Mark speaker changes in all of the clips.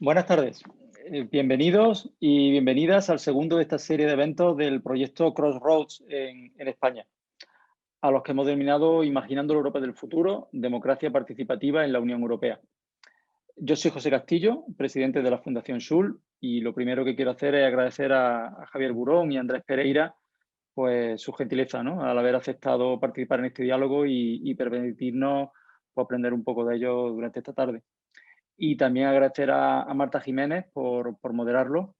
Speaker 1: Buenas tardes. Bienvenidos y bienvenidas al segundo de esta serie de eventos del proyecto Crossroads en España, a los que hemos denominado Imaginando la Europa del futuro, democracia participativa en la Unión Europea. Yo soy José Castillo, presidente de la Fundación Schul, y lo primero que quiero hacer es agradecer a Javier Burón y a Andrés Pereira pues, su gentileza, ¿no?, al haber aceptado participar en este diálogo y permitirnos pues, aprender un poco de ellos durante esta tarde. Y también agradecer a Marta Jiménez por moderarlo.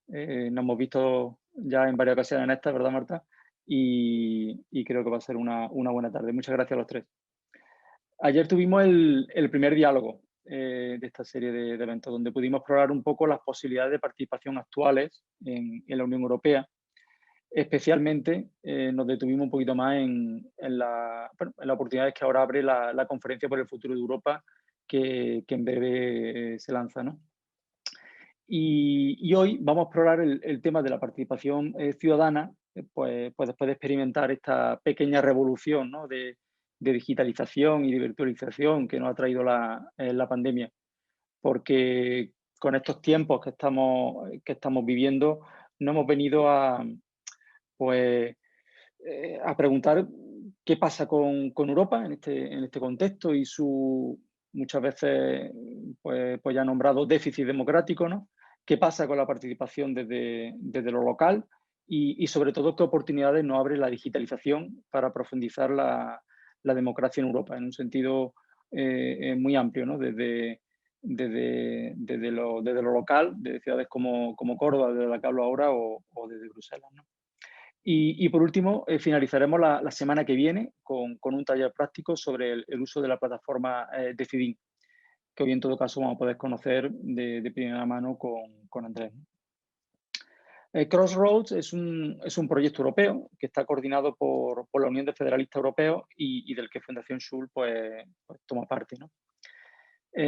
Speaker 1: Nos hemos visto ya en varias ocasiones en esta, ¿verdad, Marta? Y creo que va a ser una buena tarde. Muchas gracias a los tres. Ayer tuvimos el primer diálogo de esta serie de eventos, donde pudimos explorar un poco las posibilidades de participación actuales en la Unión Europea. Especialmente nos detuvimos un poquito más en las oportunidades que ahora abre la Conferencia por el Futuro de Europa, que en breve se lanza, ¿no? Y hoy vamos a explorar el tema de la participación ciudadana, pues después de experimentar esta pequeña revolución, ¿no?, de digitalización y de virtualización que nos ha traído la pandemia. Porque con estos tiempos que estamos viviendo, no hemos venido pues, a preguntar qué pasa con Europa en este contexto y su muchas veces pues ya nombrado déficit democrático, ¿no? ¿Qué pasa con la participación desde lo local? Y sobre todo, ¿qué oportunidades nos abre la digitalización para profundizar la democracia en Europa en un sentido muy amplio, ¿no? Desde lo local, de ciudades como Córdoba, de la que hablo ahora, o desde Bruselas, ¿no? Y por último, finalizaremos la semana que viene con un taller práctico sobre el uso de la plataforma Decidim, que hoy en todo caso vamos a poder conocer de primera mano con Andrés. Crossroads es un proyecto europeo que está coordinado por la Unión de Federalistas Europeos y del que Fundación Schul pues toma parte, ¿no?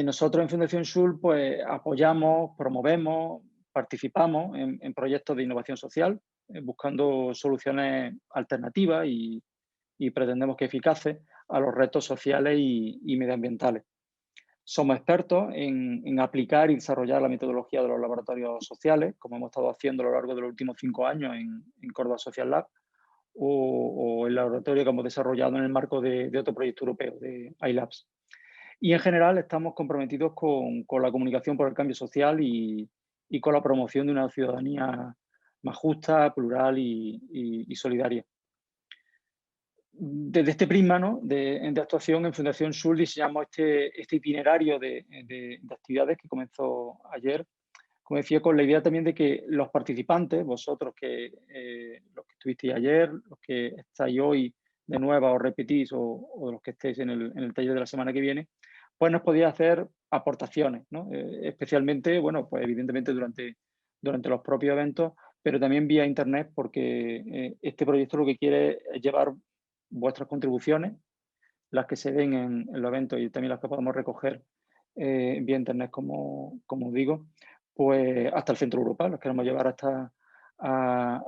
Speaker 1: Nosotros en Fundación Schul pues apoyamos, promovemos, participamos en proyectos de innovación social, buscando soluciones alternativas y pretendemos que eficaces a los retos sociales y medioambientales. Somos expertos en aplicar y desarrollar la metodología de los laboratorios sociales, como hemos estado haciendo a lo largo de los últimos 5 años en Córdoba Social Lab, o el laboratorio que hemos desarrollado en el marco de otro proyecto europeo, de iLabs. Y en general estamos comprometidos con la comunicación por el cambio social y con la promoción de una ciudadanía más justa, plural y solidaria. Desde este prisma, ¿no?, de actuación en Fundación Schul diseñamos este itinerario de actividades que comenzó ayer, como decía, con la idea también de que los participantes, vosotros los que estuvisteis ayer, los que estáis hoy de nuevo o repetís, o los que estéis en el taller de la semana que viene, pues nos podéis hacer aportaciones, ¿no? Especialmente, bueno, pues evidentemente durante los propios eventos, pero también vía internet, porque este proyecto lo que quiere es llevar vuestras contribuciones, las que se ven en los eventos y también las que podemos recoger vía internet, como digo, pues hasta el Centro Europa. Los queremos llevar a-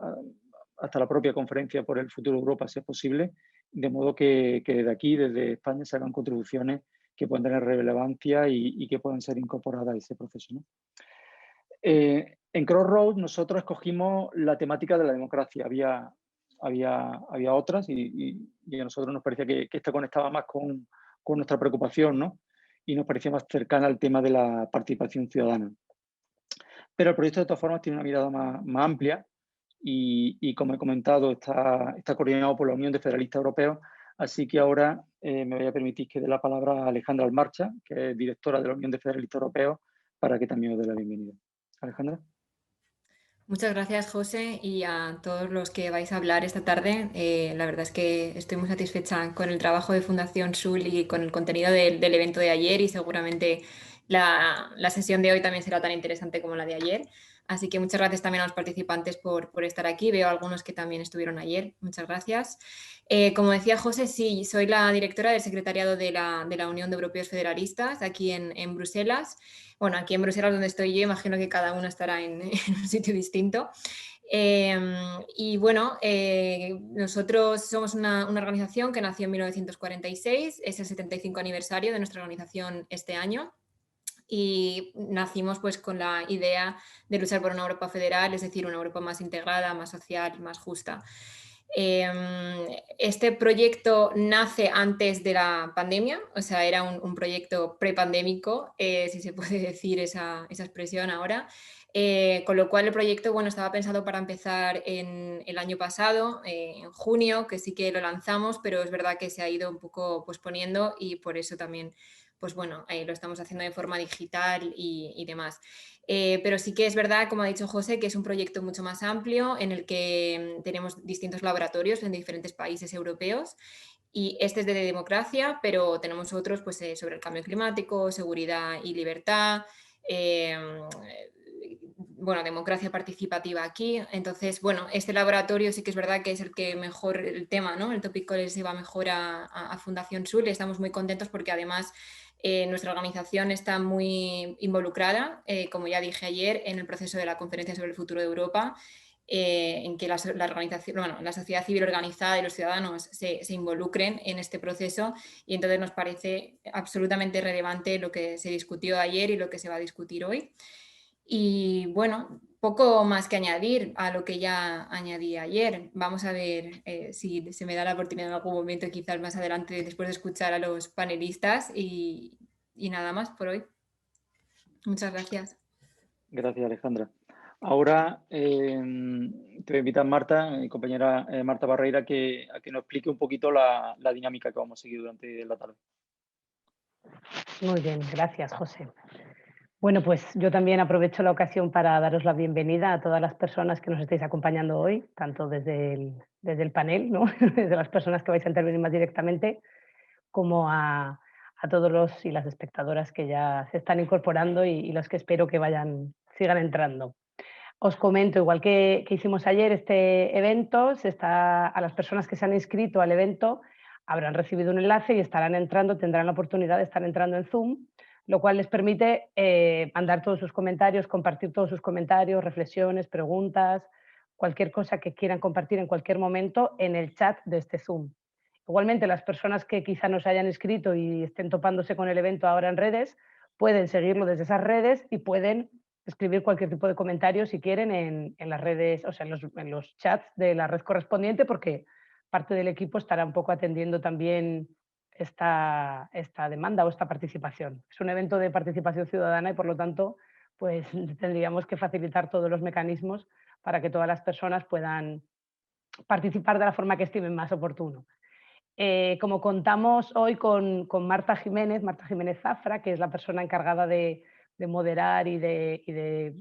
Speaker 1: hasta la propia conferencia por el futuro de Europa, si es posible, de modo que desde aquí, desde España, se hagan contribuciones que puedan tener relevancia y que puedan ser incorporadas a ese proceso, ¿no? En Crossroads nosotros escogimos la temática de la democracia. Había otras y a nosotros nos parecía que esta conectaba más con nuestra preocupación, ¿no? Y nos parecía más cercana al tema de la participación ciudadana. Pero el proyecto, de todas formas, tiene una mirada más amplia y, como he comentado, está coordinado por la Unión de Federalistas Europeos. Así que ahora me voy a permitir que dé la palabra a Alejandra Almarcha, que es directora de la Unión de Federalistas Europeos, para que también os dé la bienvenida. Alejandra.
Speaker 2: Muchas gracias, José, y a todos los que vais a hablar esta tarde. La verdad es que estoy muy satisfecha con el trabajo de Fundación Schul y con el contenido del evento de ayer, y seguramente la sesión de hoy también será tan interesante como la de ayer. Así que muchas gracias también a los participantes por estar aquí. Veo a algunos que también estuvieron ayer. Muchas gracias. Como decía José, sí, soy la directora del secretariado de la Unión de Europeos Federalistas aquí en Bruselas. Bueno, aquí en Bruselas, donde estoy yo, imagino que cada uno estará en un sitio distinto. Y bueno, nosotros somos una organización que nació en 1946, es el 75 aniversario de nuestra organización este año. y nacimos pues con la idea de luchar por una Europa federal, es decir, una Europa más integrada, más social, más justa. Este proyecto nace antes de la pandemia, o sea, era un proyecto prepandémico, si se puede decir esa expresión ahora. Con lo cual el proyecto, bueno, estaba pensado para empezar en el año pasado, en junio, que sí que lo lanzamos, pero es verdad que se ha ido un poco posponiendo y por eso también, pues bueno, lo estamos haciendo de forma digital y demás. Pero sí que es verdad, como ha dicho José, que es un proyecto mucho más amplio en el que tenemos distintos laboratorios en diferentes países europeos y este es de democracia, pero tenemos otros pues, sobre el cambio climático, seguridad y libertad, eh, bueno, democracia participativa aquí. Entonces, bueno, este laboratorio sí que es verdad que es el que mejor, el tema, ¿no? El tópico les va mejor a Fundación Sul y estamos muy contentos porque además nuestra organización está muy involucrada, como ya dije ayer, en el proceso de la Conferencia sobre el Futuro de Europa, en que la organización, bueno, la sociedad civil organizada y los ciudadanos se involucren en este proceso y entonces nos parece absolutamente relevante lo que se discutió ayer y lo que se va a discutir hoy. Y bueno, poco más que añadir a lo que ya añadí ayer. Vamos a ver si se me da la oportunidad en algún momento, quizás más adelante, después de escuchar a los panelistas y nada más por hoy. Muchas gracias.
Speaker 1: Gracias, Alejandra. Ahora te voy a invitar, Marta, mi compañera Marta Barreira, a que nos explique un poquito la dinámica que vamos a seguir durante la tarde.
Speaker 3: Muy bien, gracias, José. Bueno, pues yo también aprovecho la ocasión para daros la bienvenida a todas las personas que nos estáis acompañando hoy, tanto desde el panel, ¿no? Desde las personas que vais a intervenir más directamente, como a todos los y las espectadoras que ya se están incorporando y los que espero que sigan entrando. Os comento, igual que hicimos ayer, este evento, a las personas que se han inscrito al evento habrán recibido un enlace y estarán entrando, tendrán la oportunidad de estar entrando en Zoom, lo cual les permite mandar todos sus comentarios, compartir todos sus comentarios, reflexiones, preguntas, cualquier cosa que quieran compartir en cualquier momento en el chat de este Zoom. Igualmente, las personas que quizá no se hayan inscrito y estén topándose con el evento ahora en redes, pueden seguirlo desde esas redes y pueden escribir cualquier tipo de comentario si quieren en las redes, o sea, en los chats de la red correspondiente, porque parte del equipo estará un poco atendiendo también esta demanda o esta participación. Es un evento de participación ciudadana y por lo tanto pues tendríamos que facilitar todos los mecanismos para que todas las personas puedan participar de la forma que estimen más oportuno. Como contamos hoy con Marta Jiménez Zafra, que es la persona encargada de moderar y de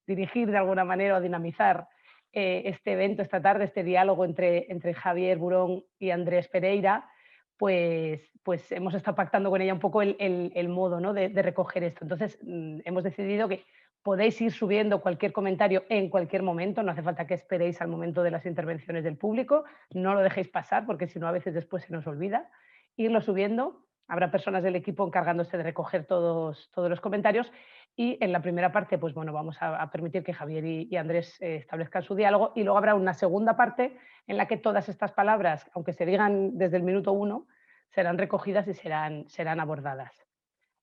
Speaker 3: dirigir de alguna manera o dinamizar este evento esta tarde, este diálogo entre Javier Burón y Andrés Pereira, pues hemos estado pactando con ella un poco el modo, ¿no?, de recoger esto. Entonces hemos decidido que podéis ir subiendo cualquier comentario en cualquier momento, no hace falta que esperéis al momento de las intervenciones del público, no lo dejéis pasar porque si no a veces después se nos olvida, irlo subiendo, habrá personas del equipo encargándose de recoger todos los comentarios y en la primera parte pues bueno, vamos a permitir que Javier y Andrés establezcan su diálogo y luego habrá una segunda parte en la que todas estas palabras, aunque se digan desde el minuto 1, serán recogidas y serán abordadas.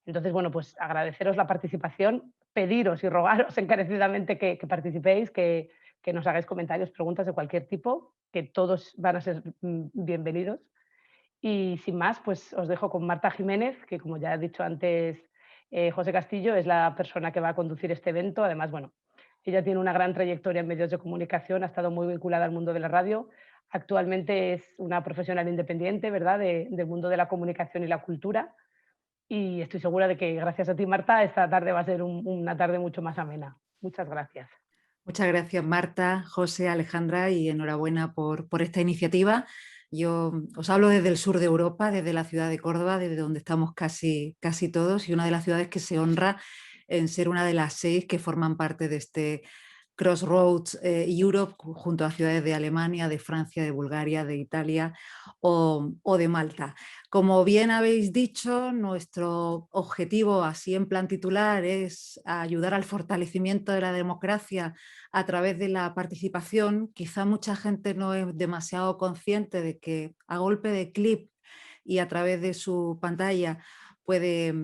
Speaker 3: Entonces, bueno, pues agradeceros la participación, pediros y rogaros encarecidamente que participéis, que nos hagáis comentarios, preguntas de cualquier tipo, que todos van a ser bienvenidos. Y sin más, pues os dejo con Marta Jiménez, que como ya he dicho antes, José Castillo es la persona que va a conducir este evento. Además, bueno, ella tiene una gran trayectoria en medios de comunicación, ha estado muy vinculada al mundo de la radio. Actualmente es una profesional independiente, ¿verdad?, del mundo de la comunicación y la cultura. Y estoy segura de que gracias a ti, Marta, esta tarde va a ser una tarde mucho más amena. Muchas gracias.
Speaker 4: Muchas gracias, Marta, José, Alejandra, y enhorabuena por esta iniciativa. Yo os hablo desde el sur de Europa, desde la ciudad de Córdoba, desde donde estamos casi todos, y una de las ciudades que se honra en ser una de las 6 que forman parte de este Crossroads Europe, junto a ciudades de Alemania, de Francia, de Bulgaria, de Italia o de Malta. Como bien habéis dicho, nuestro objetivo, así en plan titular, es ayudar al fortalecimiento de la democracia a través de la participación. Quizá mucha gente no es demasiado consciente de que a golpe de clip y a través de su pantalla puede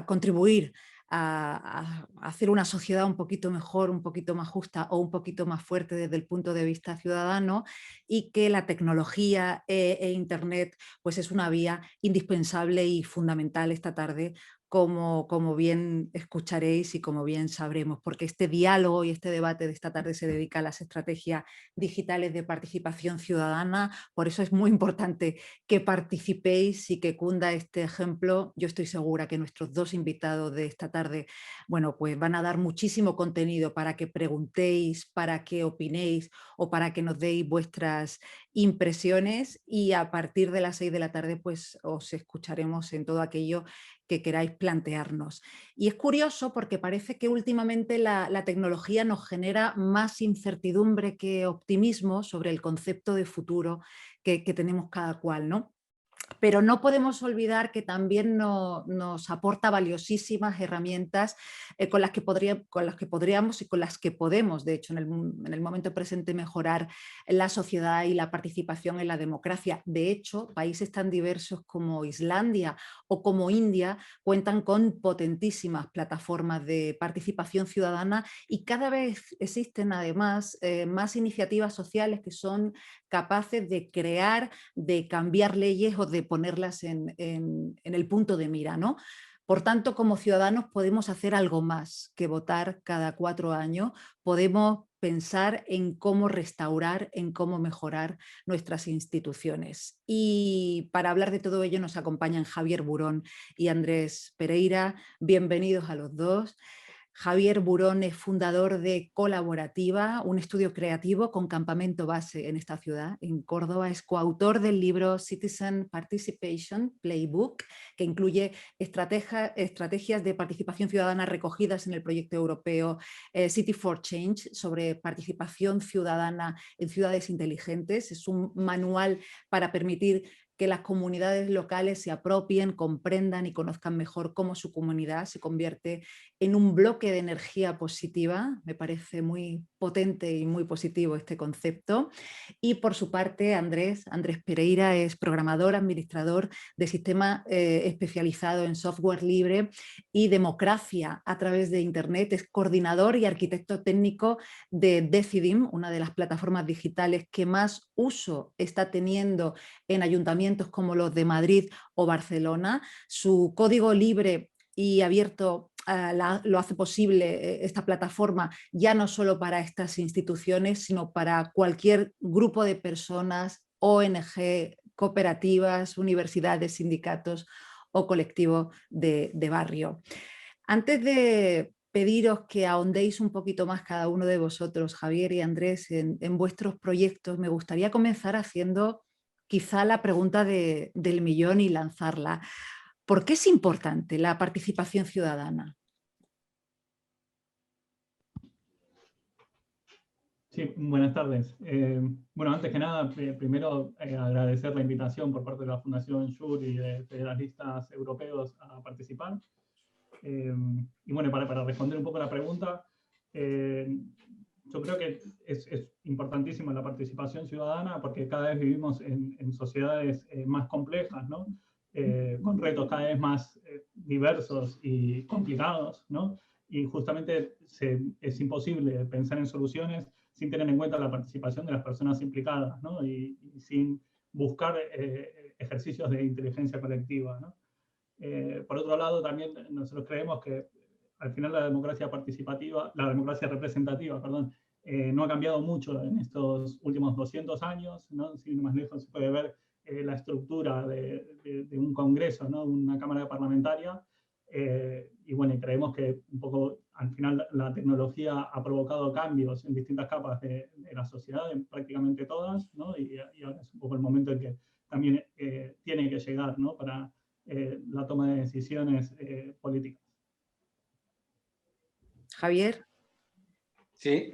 Speaker 4: contribuir a hacer una sociedad un poquito mejor, un poquito más justa o un poquito más fuerte desde el punto de vista ciudadano, y que la tecnología e Internet pues es una vía indispensable y fundamental esta tarde, como bien escucharéis y como bien sabremos, porque este diálogo y este debate de esta tarde se dedica a las estrategias digitales de participación ciudadana. Por eso es muy importante que participéis y que cunda este ejemplo. Yo estoy segura que nuestros dos invitados de esta tarde, bueno, pues van a dar muchísimo contenido para que preguntéis, para que opinéis o para que nos deis vuestras impresiones, y a partir de las 6 de la tarde pues os escucharemos en todo aquello que queráis plantearnos. Y es curioso porque parece que últimamente la tecnología nos genera más incertidumbre que optimismo sobre el concepto de futuro que tenemos cada cual, ¿no? Pero no podemos olvidar que también nos aporta valiosísimas herramientas con las que podríamos y con las que podemos, de hecho, en el momento presente mejorar la sociedad y la participación en la democracia. De hecho, países tan diversos como Islandia o como India cuentan con potentísimas plataformas de participación ciudadana, y cada vez existen además más iniciativas sociales que son capaces de crear, de cambiar leyes o de ponerlas en el punto de mira, ¿no? Por tanto, como ciudadanos podemos hacer algo más que votar cada 4 años, podemos pensar en cómo restaurar, en cómo mejorar nuestras instituciones. Y para hablar de todo ello nos acompañan Javier Burón y Andrés Pereira. Bienvenidos a los dos. Javier Burón es fundador de Colaborativa, un estudio creativo con campamento base en esta ciudad, en Córdoba. Es coautor del libro Citizen Participation Playbook, que incluye estrategias de participación ciudadana recogidas en el proyecto europeo City for Change sobre participación ciudadana en ciudades inteligentes. Es un manual para permitir que las comunidades locales se apropien, comprendan y conozcan mejor cómo su comunidad se convierte en un bloque de energía positiva. Me parece muy potente y muy positivo este concepto. Y por su parte, Andrés Pereira es programador, administrador de sistema especializado en software libre y democracia a través de Internet. Es coordinador y arquitecto técnico de Decidim, una de las plataformas digitales que más uso está teniendo en ayuntamientos como los de Madrid o Barcelona. Su código libre y abierto lo hace posible esta plataforma, ya no solo para estas instituciones, sino para cualquier grupo de personas, ONG, cooperativas, universidades, sindicatos o colectivo de barrio. Antes de pediros que ahondéis un poquito más cada uno de vosotros, Javier y Andrés, en vuestros proyectos, me gustaría comenzar haciendo quizá la pregunta del millón y lanzarla. ¿Por qué es importante la participación ciudadana?
Speaker 5: Sí, buenas tardes. Bueno, antes que nada, primero agradecer la invitación por parte de la Fundación SUR y de federalistas europeos a participar. Y bueno, para responder un poco la pregunta, yo creo que es importantísima la participación ciudadana porque cada vez vivimos en sociedades más complejas, ¿no? Con retos cada vez más diversos y complicados, ¿no? Y justamente es imposible pensar en soluciones sin tener en cuenta la participación de las personas implicadas, ¿no? Y sin buscar ejercicios de inteligencia colectiva, ¿no? Por otro lado, también nosotros creemos que al final la democracia representativa, perdón, no ha cambiado mucho en estos últimos 200 años, ¿no? Sin más lejos se puede ver la estructura de un congreso, ¿no? Una cámara parlamentaria, y bueno, creemos que un poco al final la tecnología ha provocado cambios en distintas capas de la sociedad, en prácticamente todas, ¿no? Y ahora es un poco el momento en que también tiene que llegar, ¿no? Para la toma de decisiones políticas.
Speaker 4: Javier.
Speaker 6: Sí,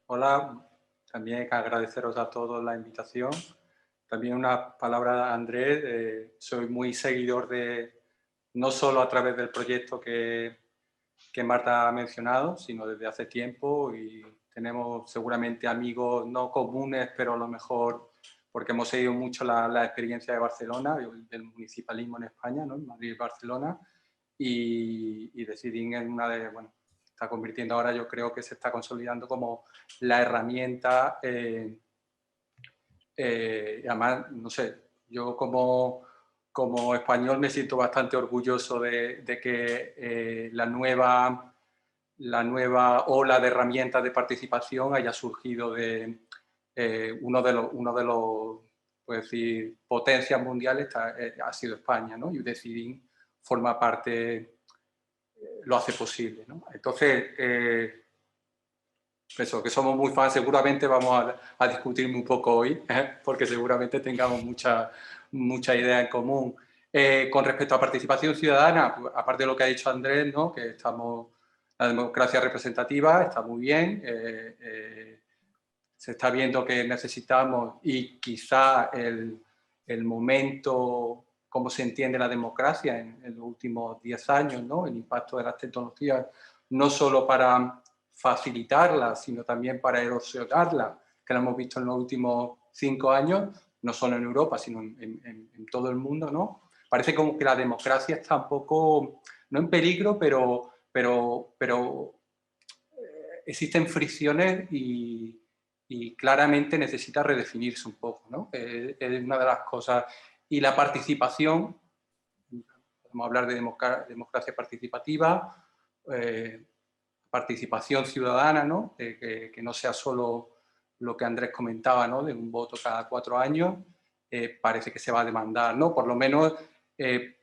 Speaker 6: hola, también hay que agradeceros a todos la invitación. También una palabra a Andrés, soy muy seguidor no solo a través del proyecto que Marta ha mencionado, sino desde hace tiempo, y tenemos seguramente amigos no comunes, pero a lo mejor porque hemos seguido mucho la experiencia de Barcelona, del municipalismo en España, ¿no? En Madrid y Barcelona, y Decidim es una de, bueno, está convirtiendo ahora, yo creo que se está consolidando como la herramienta, además, no sé, yo como español me siento bastante orgulloso de que la nueva ola de herramientas de participación haya surgido de uno de los puedo decir, potencias mundiales ha sido España, ¿no? Y Decidim forma parte, lo hace posible, ¿no? Entonces, eso, que somos muy fans, seguramente vamos a discutir un poco hoy, porque seguramente tengamos mucha idea en común. Con respecto a participación ciudadana, pues, aparte de lo que ha dicho Andrés, ¿no? Que la democracia representativa está muy bien, se está viendo que necesitamos, y quizá el momento, cómo se entiende la democracia en los últimos 10 años, ¿no? El impacto de las tecnologías, no solo para facilitarla, sino también para erosionarla, que lo hemos visto en los últimos 5 años, no solo en Europa, sino en todo el mundo, ¿no? Parece como que la democracia está un poco, no en peligro, pero existen fricciones y claramente necesita redefinirse un poco, ¿no? Es una de las cosas. Y la participación, podemos hablar de democracia participativa, participación ciudadana, ¿no? Que no sea solo lo que Andrés comentaba, ¿no? De un voto cada 4 años, parece que se va a demandar, ¿no? Por lo menos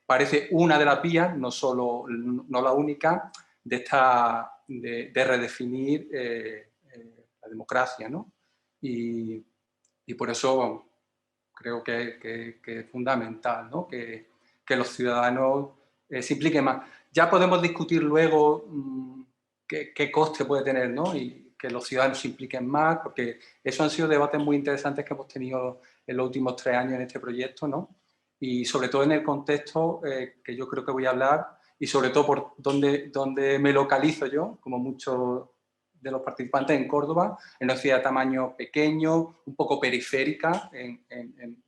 Speaker 6: parece una de las vías, no la única, de redefinir la democracia, ¿no? Y por eso creo que es fundamental, ¿no? Que los ciudadanos se impliquen más. Ya podemos discutir luego qué coste puede tener, ¿no? Y que los ciudadanos se impliquen más, porque esos han sido debates muy interesantes que hemos tenido en los últimos 3 años en este proyecto, ¿no? Y sobre todo en el contexto que yo creo que voy a hablar, y sobre todo por donde me localizo yo, como muchos de los participantes, en Córdoba, en una ciudad de tamaño pequeño, un poco periférica,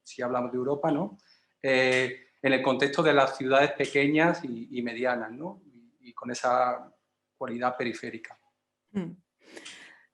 Speaker 6: si hablamos de Europa, ¿no? En el contexto de las ciudades pequeñas y medianas, ¿no? Y con esa cualidad periférica.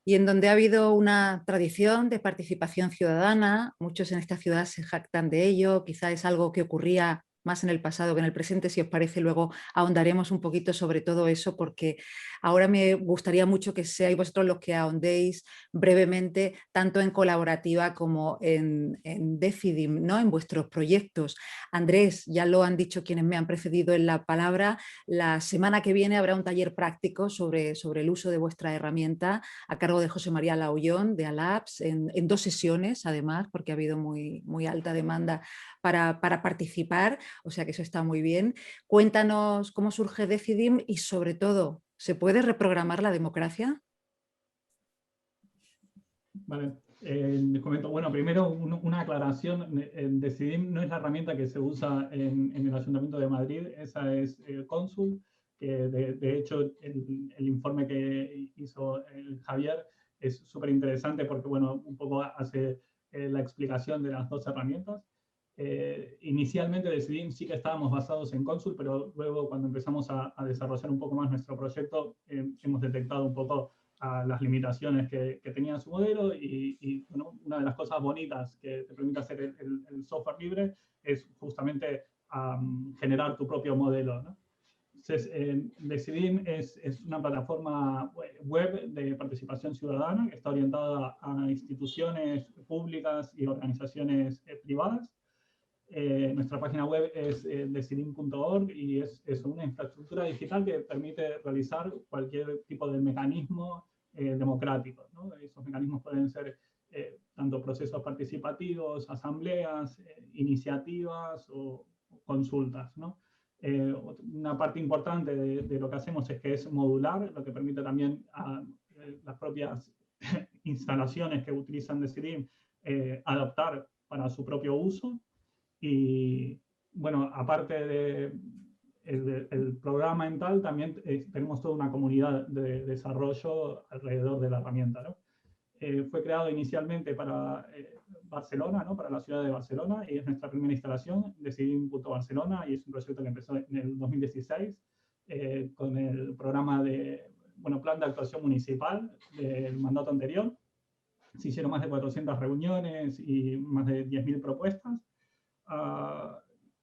Speaker 4: Y en donde ha habido una tradición de participación ciudadana, muchos en esta ciudad se jactan de ello, quizá es algo que ocurría más en el pasado que en el presente. Si os parece, luego ahondaremos un poquito sobre todo eso, porque ahora me gustaría mucho que seáis vosotros los que ahondéis brevemente, tanto en colaborativa como en Decidim, ¿no? En vuestros proyectos. Andrés, ya lo han dicho quienes me han precedido en la palabra, la semana que viene habrá un taller práctico sobre el uso de vuestra herramienta a cargo de José María Laullón de ALAPS, en 2 sesiones además, porque ha habido muy alta demanda para participar, o sea que eso está muy bien. Cuéntanos cómo surge Decidim y sobre todo, ¿se puede reprogramar la democracia?
Speaker 5: Vale, les comento, bueno, primero una aclaración, Decidim no es la herramienta que se usa en el Ayuntamiento de Madrid, esa es Cónsul, que de hecho el informe que hizo Javier es súper interesante porque, bueno, un poco hace la explicación de las 2 herramientas. Inicialmente Decidim sí que estábamos basados en Cónsul, pero luego cuando empezamos a desarrollar un poco más nuestro proyecto, hemos detectado un poco a las limitaciones que tenía su modelo y bueno, una de las cosas bonitas que te permite hacer el software libre es justamente generar tu propio modelo, ¿no? Entonces, Decidim es una plataforma web de participación ciudadana que está orientada a instituciones públicas y organizaciones privadas. Nuestra página web es decidim.org y es una infraestructura digital que permite realizar cualquier tipo de mecanismo democrático, ¿no? Esos mecanismos pueden ser tanto procesos participativos, asambleas, iniciativas o consultas, ¿no? Una parte importante de lo que hacemos es que es modular, lo que permite también a las propias instalaciones que utilizan Decidim adaptar para su propio uso. Y bueno, aparte del programa en tal, también tenemos toda una comunidad de desarrollo alrededor de la herramienta, ¿no? Fue creado inicialmente para Barcelona, ¿no? Para la ciudad de Barcelona, y es nuestra primera instalación, Decidim.Barcelona, y es un proyecto que empezó en el 2016. con el programa Plan de Actuación Municipal del mandato anterior. Se hicieron más de 400 reuniones y más de 10.000 propuestas.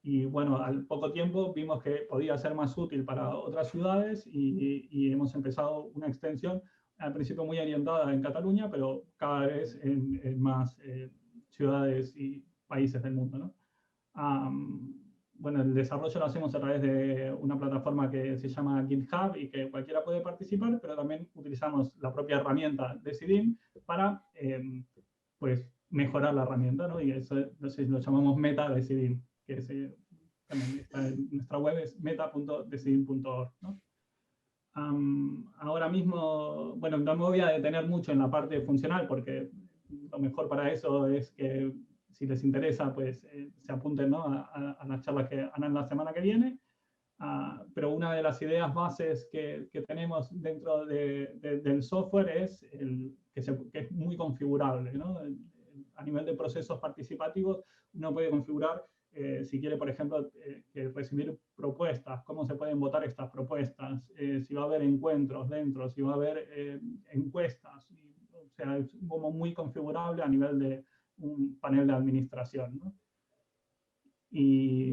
Speaker 5: Y bueno, al poco tiempo vimos que podía ser más útil para otras ciudades y hemos empezado una extensión, al principio muy orientada en Cataluña, pero cada vez en más ciudades y países del mundo, ¿no? Bueno, el desarrollo lo hacemos a través de una plataforma que se llama GitHub y que cualquiera puede participar, pero también utilizamos la propia herramienta Decidim para pues, mejorar la herramienta, ¿no? Y eso lo llamamos Meta Decidim, que también está en nuestra web, es meta.decidim.org, ¿no? Ahora mismo, bueno, no me voy a detener mucho en la parte funcional porque lo mejor para eso es que si les interesa, pues se apunten, ¿no? a las charlas que harán la semana que viene. Pero una de las ideas bases que tenemos dentro del software es que es muy configurable, ¿no? A nivel de procesos participativos, uno puede configurar, si quiere, por ejemplo, recibir propuestas, cómo se pueden votar estas propuestas, si va a haber encuentros dentro, si va a haber encuestas. O sea, es como muy configurable a nivel de un panel de administración, ¿no? Y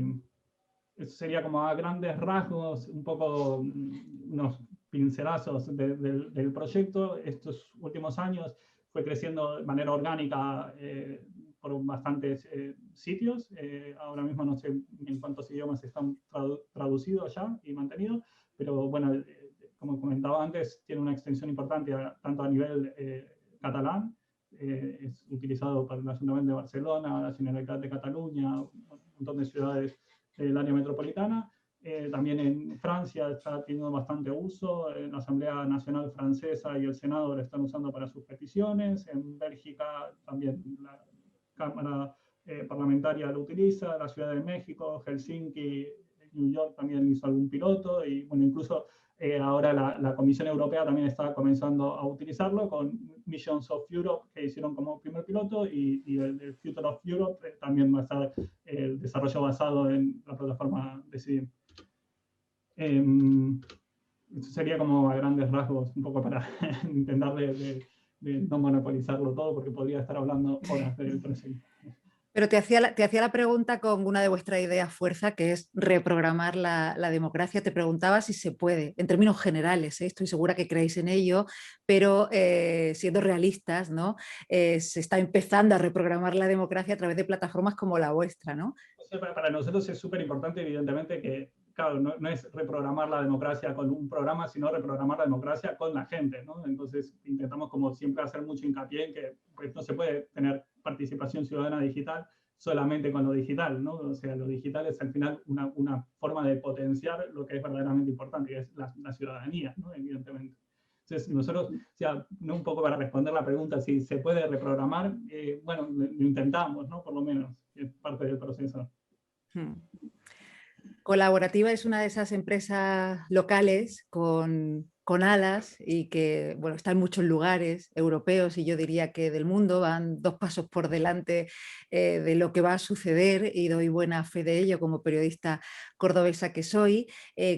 Speaker 5: eso sería como a grandes rasgos, un poco unos pincelazos del proyecto. Estos últimos años fue creciendo de manera orgánica por bastantes sitios. Ahora mismo no sé en cuántos idiomas están traducidos ya y mantenidos, pero bueno, como comentaba antes, tiene una extensión importante tanto a nivel catalán, es utilizado por el Ayuntamiento de Barcelona, la Generalitat de Cataluña, un montón de ciudades del área metropolitana. También en Francia está teniendo bastante uso, en la Asamblea Nacional Francesa y el Senado lo están usando para sus peticiones, en Bélgica también la Cámara Parlamentaria lo utiliza, la Ciudad de México, Helsinki, New York también hizo algún piloto, y bueno, incluso ahora la Comisión Europea también está comenzando a utilizarlo con Missions of Europe, que hicieron como primer piloto, y el Future of Europe también va a estar el desarrollo basado en la plataforma Decidim. Eso sería como a grandes rasgos, un poco para intentar de no monopolizarlo todo, porque podría estar hablando horas del proyecto.
Speaker 4: Pero te hacía la pregunta con una de vuestras ideas fuerza, que es reprogramar la democracia. Te preguntaba si se puede, en términos generales, estoy segura que creéis en ello, pero siendo realistas, ¿no? Se está empezando a reprogramar la democracia a través de plataformas como la vuestra, ¿no?
Speaker 5: Para nosotros es súper importante, evidentemente, que claro, no es reprogramar la democracia con un programa, sino reprogramar la democracia con la gente, ¿no? Entonces intentamos, como siempre, hacer mucho hincapié en que pues, no se puede tener participación ciudadana digital solamente con lo digital, ¿no? O sea, lo digital es al final una forma de potenciar lo que es verdaderamente importante, que es la ciudadanía, ¿no? Evidentemente. Entonces, nosotros, o sea, no un poco para responder la pregunta si se puede reprogramar, bueno, lo intentamos, ¿no? Por lo menos, es parte del proceso.
Speaker 4: Colaborativa es una de esas empresas locales con alas y que bueno, está en muchos lugares europeos y yo diría que del mundo, van 2 pasos por delante de lo que va a suceder, y doy buena fe de ello como periodista cordobesa que soy.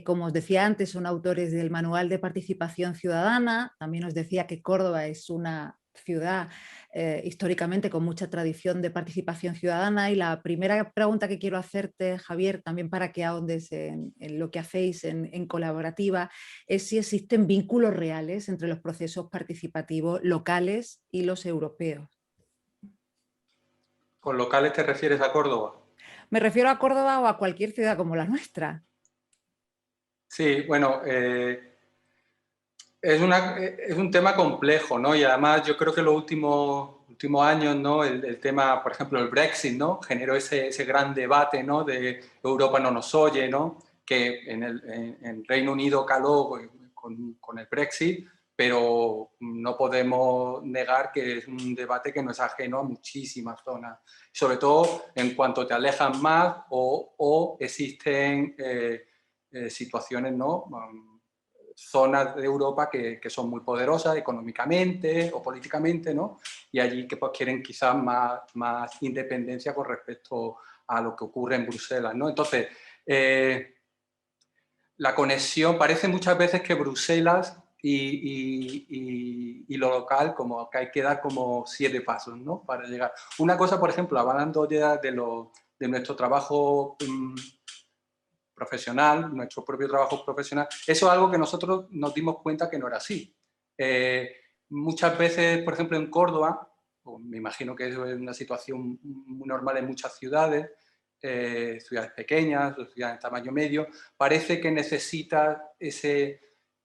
Speaker 4: Como os decía antes, son autores del Manual de Participación Ciudadana. También os decía que Córdoba es una ciudad históricamente con mucha tradición de participación ciudadana, y la primera pregunta que quiero hacerte, Javier, también para que ahondes en lo que hacéis en Colaborativa, es si existen vínculos reales entre los procesos participativos locales y los europeos.
Speaker 6: ¿Con locales te refieres a Córdoba?
Speaker 4: Me refiero a Córdoba o a cualquier ciudad como la nuestra.
Speaker 6: Sí, bueno, es un tema complejo, ¿no? Y además yo creo que los últimos años, ¿no? El tema, por ejemplo, el Brexit, ¿no? Generó ese gran debate, ¿no? De Europa no nos oye, ¿no? Que en Reino Unido caló con el Brexit, pero no podemos negar que es un debate que no es ajeno a muchísimas zonas. Sobre todo en cuanto te alejas más o existen situaciones, ¿no? Zonas de Europa que son muy poderosas económicamente o políticamente, ¿no? Y allí que pues, quieren quizás más independencia con respecto a lo que ocurre en Bruselas, ¿no? Entonces, la conexión, parece muchas veces que Bruselas y lo local, como que hay que dar como 7 pasos, ¿no? Para llegar. Una cosa, por ejemplo, hablando ya de nuestro trabajo profesional, nuestro propio trabajo profesional, eso es algo que nosotros nos dimos cuenta que no era así. Muchas veces, por ejemplo, en Córdoba, me imagino que eso es una situación muy normal en muchas ciudades, ciudades pequeñas, ciudades de tamaño medio, parece que necesitas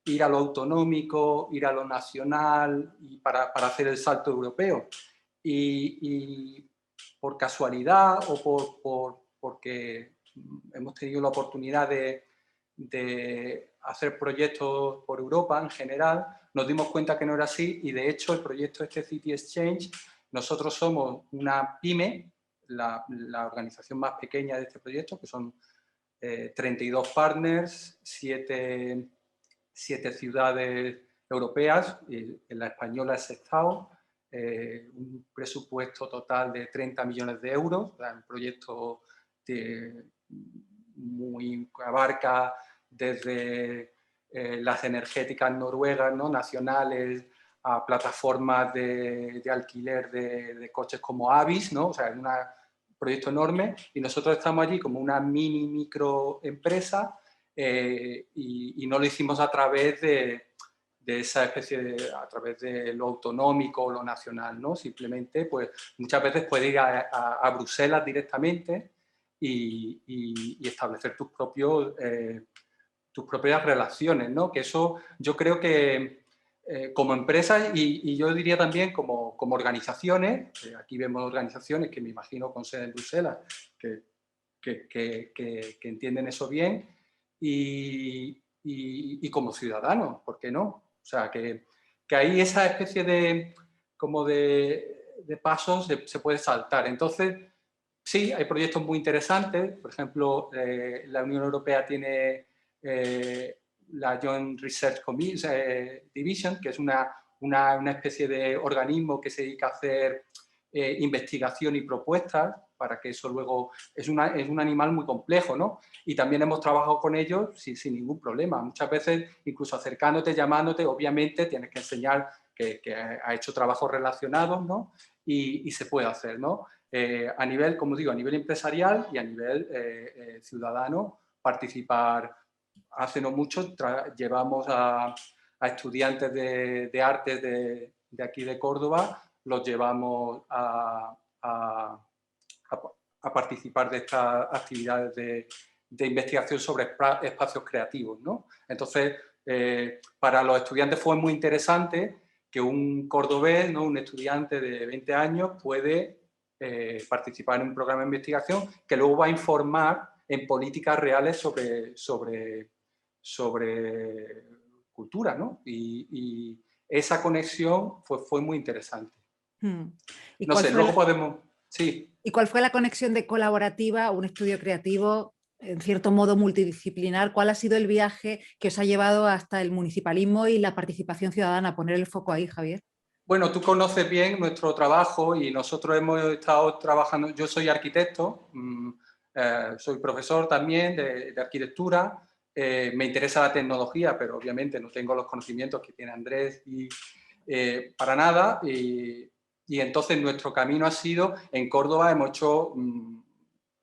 Speaker 6: ir a lo autonómico, ir a lo nacional para hacer el salto europeo. Y por casualidad o porque hemos tenido la oportunidad de hacer proyectos por Europa en general, nos dimos cuenta que no era así y de hecho el proyecto City Exchange, nosotros somos una pyme, la organización más pequeña de este proyecto, que son 32 partners, 7 ciudades europeas, en la española es Sestao, un presupuesto total de 30 millones de euros, un proyecto que abarca desde las energéticas noruegas, ¿no? Nacionales, a plataformas de alquiler de coches como Avis, ¿no? O sea, es un proyecto enorme y nosotros estamos allí como una microempresa y no lo hicimos a través de esa especie a través de lo autonómico o lo nacional, ¿no? Simplemente, pues, muchas veces puedes ir a Bruselas directamente y establecer tus propias relaciones, ¿no? Que eso yo creo que como empresas y yo diría también como organizaciones, aquí vemos organizaciones que me imagino con sede en Bruselas, que entienden eso bien y como ciudadanos, ¿por qué no? O sea, que ahí esa especie de pasos se puede saltar. Entonces, sí, hay proyectos muy interesantes. Por ejemplo, la Unión Europea tiene la Joint Research Division, que es una especie de organismo que se dedica a hacer investigación y propuestas para que eso luego... Es un animal muy complejo, ¿no? Y también hemos trabajado con ellos sin ningún problema. Muchas veces, incluso acercándote, llamándote, obviamente tienes que enseñar que ha hecho trabajos relacionados, ¿no? Y se puede hacer, ¿no? A nivel, como digo, a nivel empresarial y a nivel ciudadano, participar. Hace no mucho llevamos a estudiantes de artes de aquí de Córdoba, los llevamos a participar de estas actividades de investigación sobre espacios creativos, ¿no? Entonces, para los estudiantes fue muy interesante que un cordobés, ¿no? Un estudiante de 20 años puede participar en un programa de investigación que luego va a informar en políticas reales sobre cultura, ¿no? Y esa conexión fue muy interesante.
Speaker 4: ¿Y
Speaker 6: no sé, luego podemos... Sí.
Speaker 4: ¿Y cuál fue la conexión de colaborativa, un estudio creativo, en cierto modo multidisciplinar? ¿Cuál ha sido el viaje que os ha llevado hasta el municipalismo y la participación ciudadana? Poner el foco ahí, Javier.
Speaker 6: Bueno, tú conoces bien nuestro trabajo y nosotros hemos estado trabajando... Yo soy arquitecto, soy profesor también de arquitectura, me interesa la tecnología, pero obviamente no tengo los conocimientos que tiene Andrés para nada. Y entonces nuestro camino ha sido, en Córdoba hemos hecho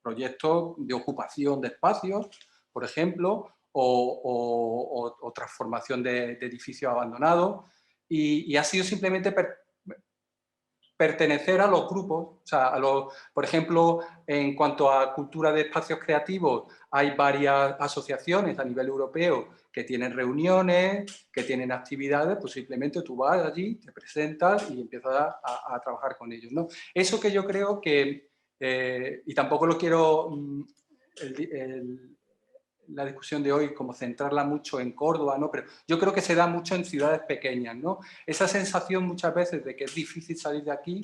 Speaker 6: proyectos de ocupación de espacios, por ejemplo, o transformación de edificios abandonados, y ha sido simplemente pertenecer a los grupos. O sea, por ejemplo, en cuanto a cultura de espacios creativos, hay varias asociaciones a nivel europeo que tienen reuniones, que tienen actividades, pues simplemente tú vas allí, te presentas y empiezas a trabajar con ellos, ¿no? Eso que yo creo que, y tampoco lo quiero, la discusión de hoy como centrarla mucho en Córdoba, ¿no? Pero yo creo que se da mucho en ciudades pequeñas, ¿no? Esa sensación muchas veces de que es difícil salir de aquí,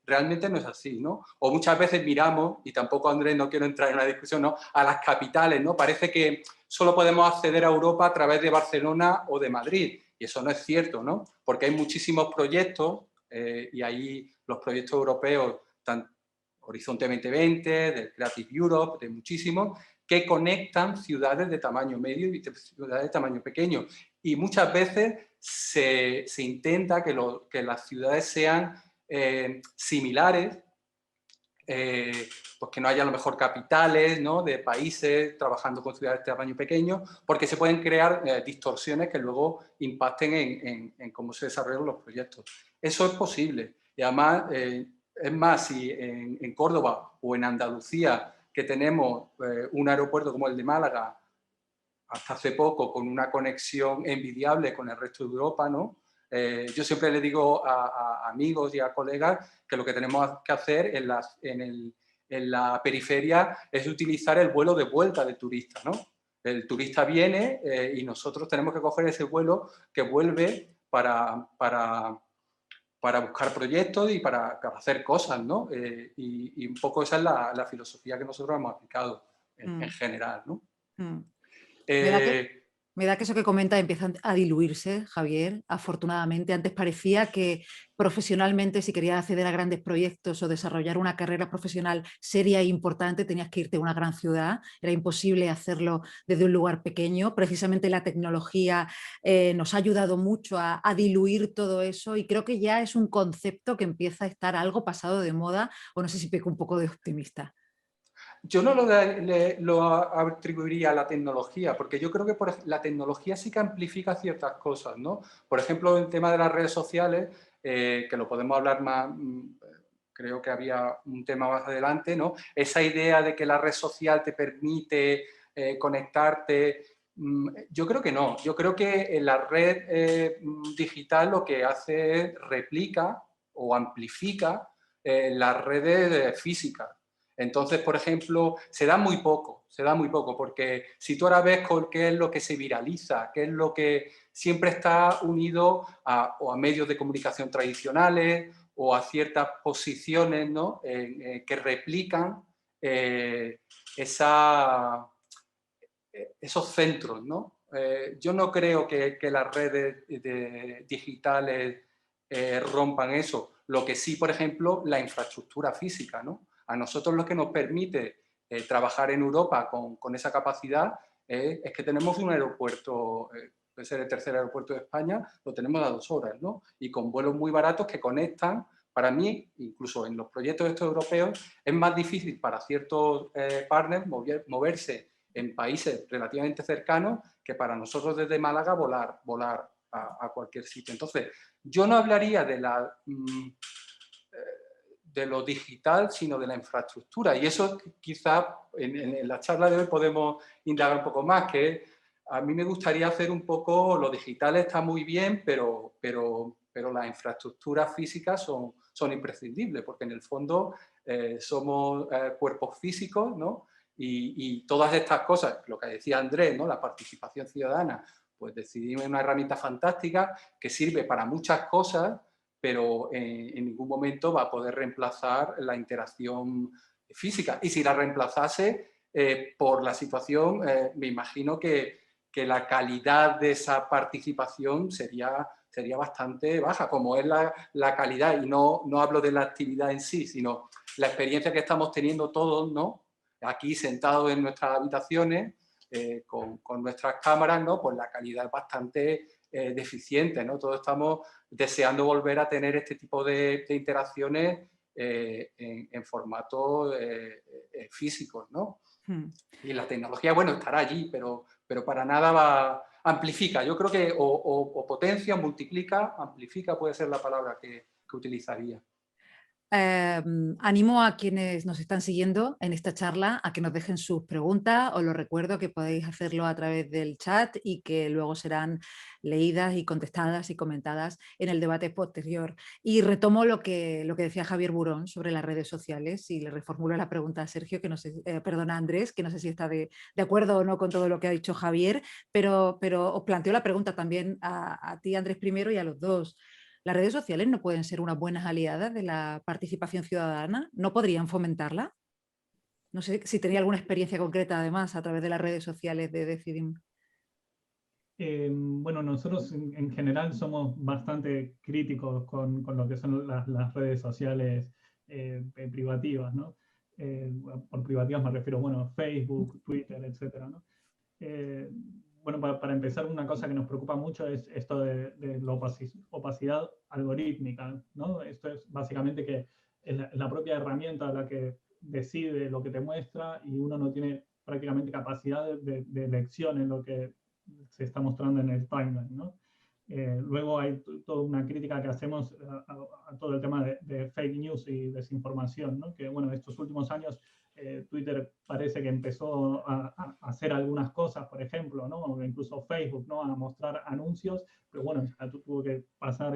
Speaker 6: realmente no es así, ¿no? O muchas veces miramos, y tampoco, Andrés, no quiero entrar en una discusión, ¿no? A las capitales, ¿no? Parece que solo podemos acceder a Europa a través de Barcelona o de Madrid, y eso no es cierto, ¿no? Porque hay muchísimos proyectos, y ahí los proyectos europeos, Horizonte 2020, del Creative Europe, de muchísimos, que conectan ciudades de tamaño medio y ciudades de tamaño pequeño. Y muchas veces se intenta que las ciudades sean similares, pues que no haya a lo mejor capitales, ¿no?, de países trabajando con ciudades de tamaño pequeño, porque se pueden crear distorsiones que luego impacten en cómo se desarrollan los proyectos. Eso es posible. Y además, es más, si en Córdoba o en Andalucía, que tenemos un aeropuerto como el de Málaga, hasta hace poco, con una conexión envidiable con el resto de Europa, ¿no? Yo siempre le digo a amigos y a colegas que lo que tenemos que hacer en la periferia es utilizar el vuelo de vuelta del turista, ¿no? El turista viene y nosotros tenemos que coger ese vuelo que vuelve para buscar proyectos y para hacer cosas, ¿no? Y un poco esa es la filosofía que nosotros hemos aplicado en general, ¿no?
Speaker 4: Me da que eso que comenta empieza a diluirse, Javier, afortunadamente. Antes parecía que profesionalmente, si querías acceder a grandes proyectos o desarrollar una carrera profesional seria e importante, tenías que irte a una gran ciudad. Era imposible hacerlo desde un lugar pequeño. Precisamente la tecnología nos ha ayudado mucho a diluir todo eso, y creo que ya es un concepto que empieza a estar algo pasado de moda, o no sé si peco un poco de optimista.
Speaker 6: Yo no lo atribuiría a la tecnología, porque yo creo que la tecnología sí que amplifica ciertas cosas, ¿no? Por ejemplo, el tema de las redes sociales, que lo podemos hablar más, creo que había un tema más adelante, ¿no? Esa idea de que la red social te permite conectarte, yo creo que no. Yo creo que la red digital lo que hace es replica o amplifica las redes físicas. Entonces, por ejemplo, se da muy poco, porque si tú ahora ves qué es lo que se viraliza, qué es lo que siempre está unido o a medios de comunicación tradicionales o a ciertas posiciones, ¿no?, que replican esos centros, ¿no? Yo no creo que las redes digitales rompan eso. Lo que sí, por ejemplo, la infraestructura física, ¿no? A nosotros lo que nos permite trabajar en Europa con esa capacidad es que tenemos un aeropuerto, puede ser el tercer aeropuerto de España, lo tenemos a 2 horas, ¿no? Y con vuelos muy baratos que conectan. Para mí, incluso en los proyectos estos europeos, es más difícil para ciertos partners moverse en países relativamente cercanos que para nosotros desde Málaga volar a cualquier sitio. Entonces, yo no hablaría de lo digital, sino de la infraestructura. Y eso quizás en la charla de hoy podemos indagar un poco más, que a mí me gustaría hacer un poco, lo digital está muy bien, pero las infraestructuras físicas son imprescindibles, porque en el fondo somos cuerpos físicos, ¿no? Y todas estas cosas, lo que decía Andrés, ¿no?, la participación ciudadana, pues decidimos una herramienta fantástica que sirve para muchas cosas, pero en ningún momento va a poder reemplazar la interacción física. Y si la reemplazase por la situación, me imagino que la calidad de esa participación sería bastante baja, como es la calidad, y no hablo de la actividad en sí, sino la experiencia que estamos teniendo todos, ¿no?, aquí sentados en nuestras habitaciones, con nuestras cámaras, ¿no?, pues la calidad es bastante deficiente, ¿no? Todos estamos deseando volver a tener este tipo de interacciones en formato físicos, ¿no? Y la tecnología, bueno, estará allí, pero para nada amplifica. Yo creo que o potencia, multiplica, amplifica puede ser la palabra que utilizaría.
Speaker 4: Animo a quienes nos están siguiendo en esta charla a que nos dejen sus preguntas. Os lo recuerdo que podéis hacerlo a través del chat y que luego serán leídas y contestadas y comentadas en el debate posterior. Y retomo lo que decía Javier Burón sobre las redes sociales, y le reformulo la pregunta a Sergio, que no sé, perdona, Andrés, que no sé si está de acuerdo o no con todo lo que ha dicho Javier, pero os planteo la pregunta también a ti, Andrés, primero, y a los dos. ¿Las redes sociales no pueden ser unas buenas aliadas de la participación ciudadana? ¿No podrían fomentarla? No sé si tenía alguna experiencia concreta, además, a través de las redes sociales de Decidim.
Speaker 5: Bueno, nosotros en general somos bastante críticos con lo que son las redes sociales privativas, ¿no? por privativas me refiero, bueno, Facebook, Twitter, etcétera, ¿no? Bueno, para empezar, una cosa que nos preocupa mucho es esto de la opacidad algorítmica, ¿no? Esto es básicamente que es la propia herramienta la que decide lo que te muestra y uno no tiene prácticamente capacidad de elección en lo que se está mostrando en el timeline, ¿no? Luego hay toda una crítica que hacemos a todo el tema de fake news y desinformación, ¿no? Que bueno, estos últimos años Twitter parece que empezó a hacer algunas cosas, por ejemplo, ¿no? O incluso Facebook, ¿no? A mostrar anuncios, pero bueno, ya tuvo que pasar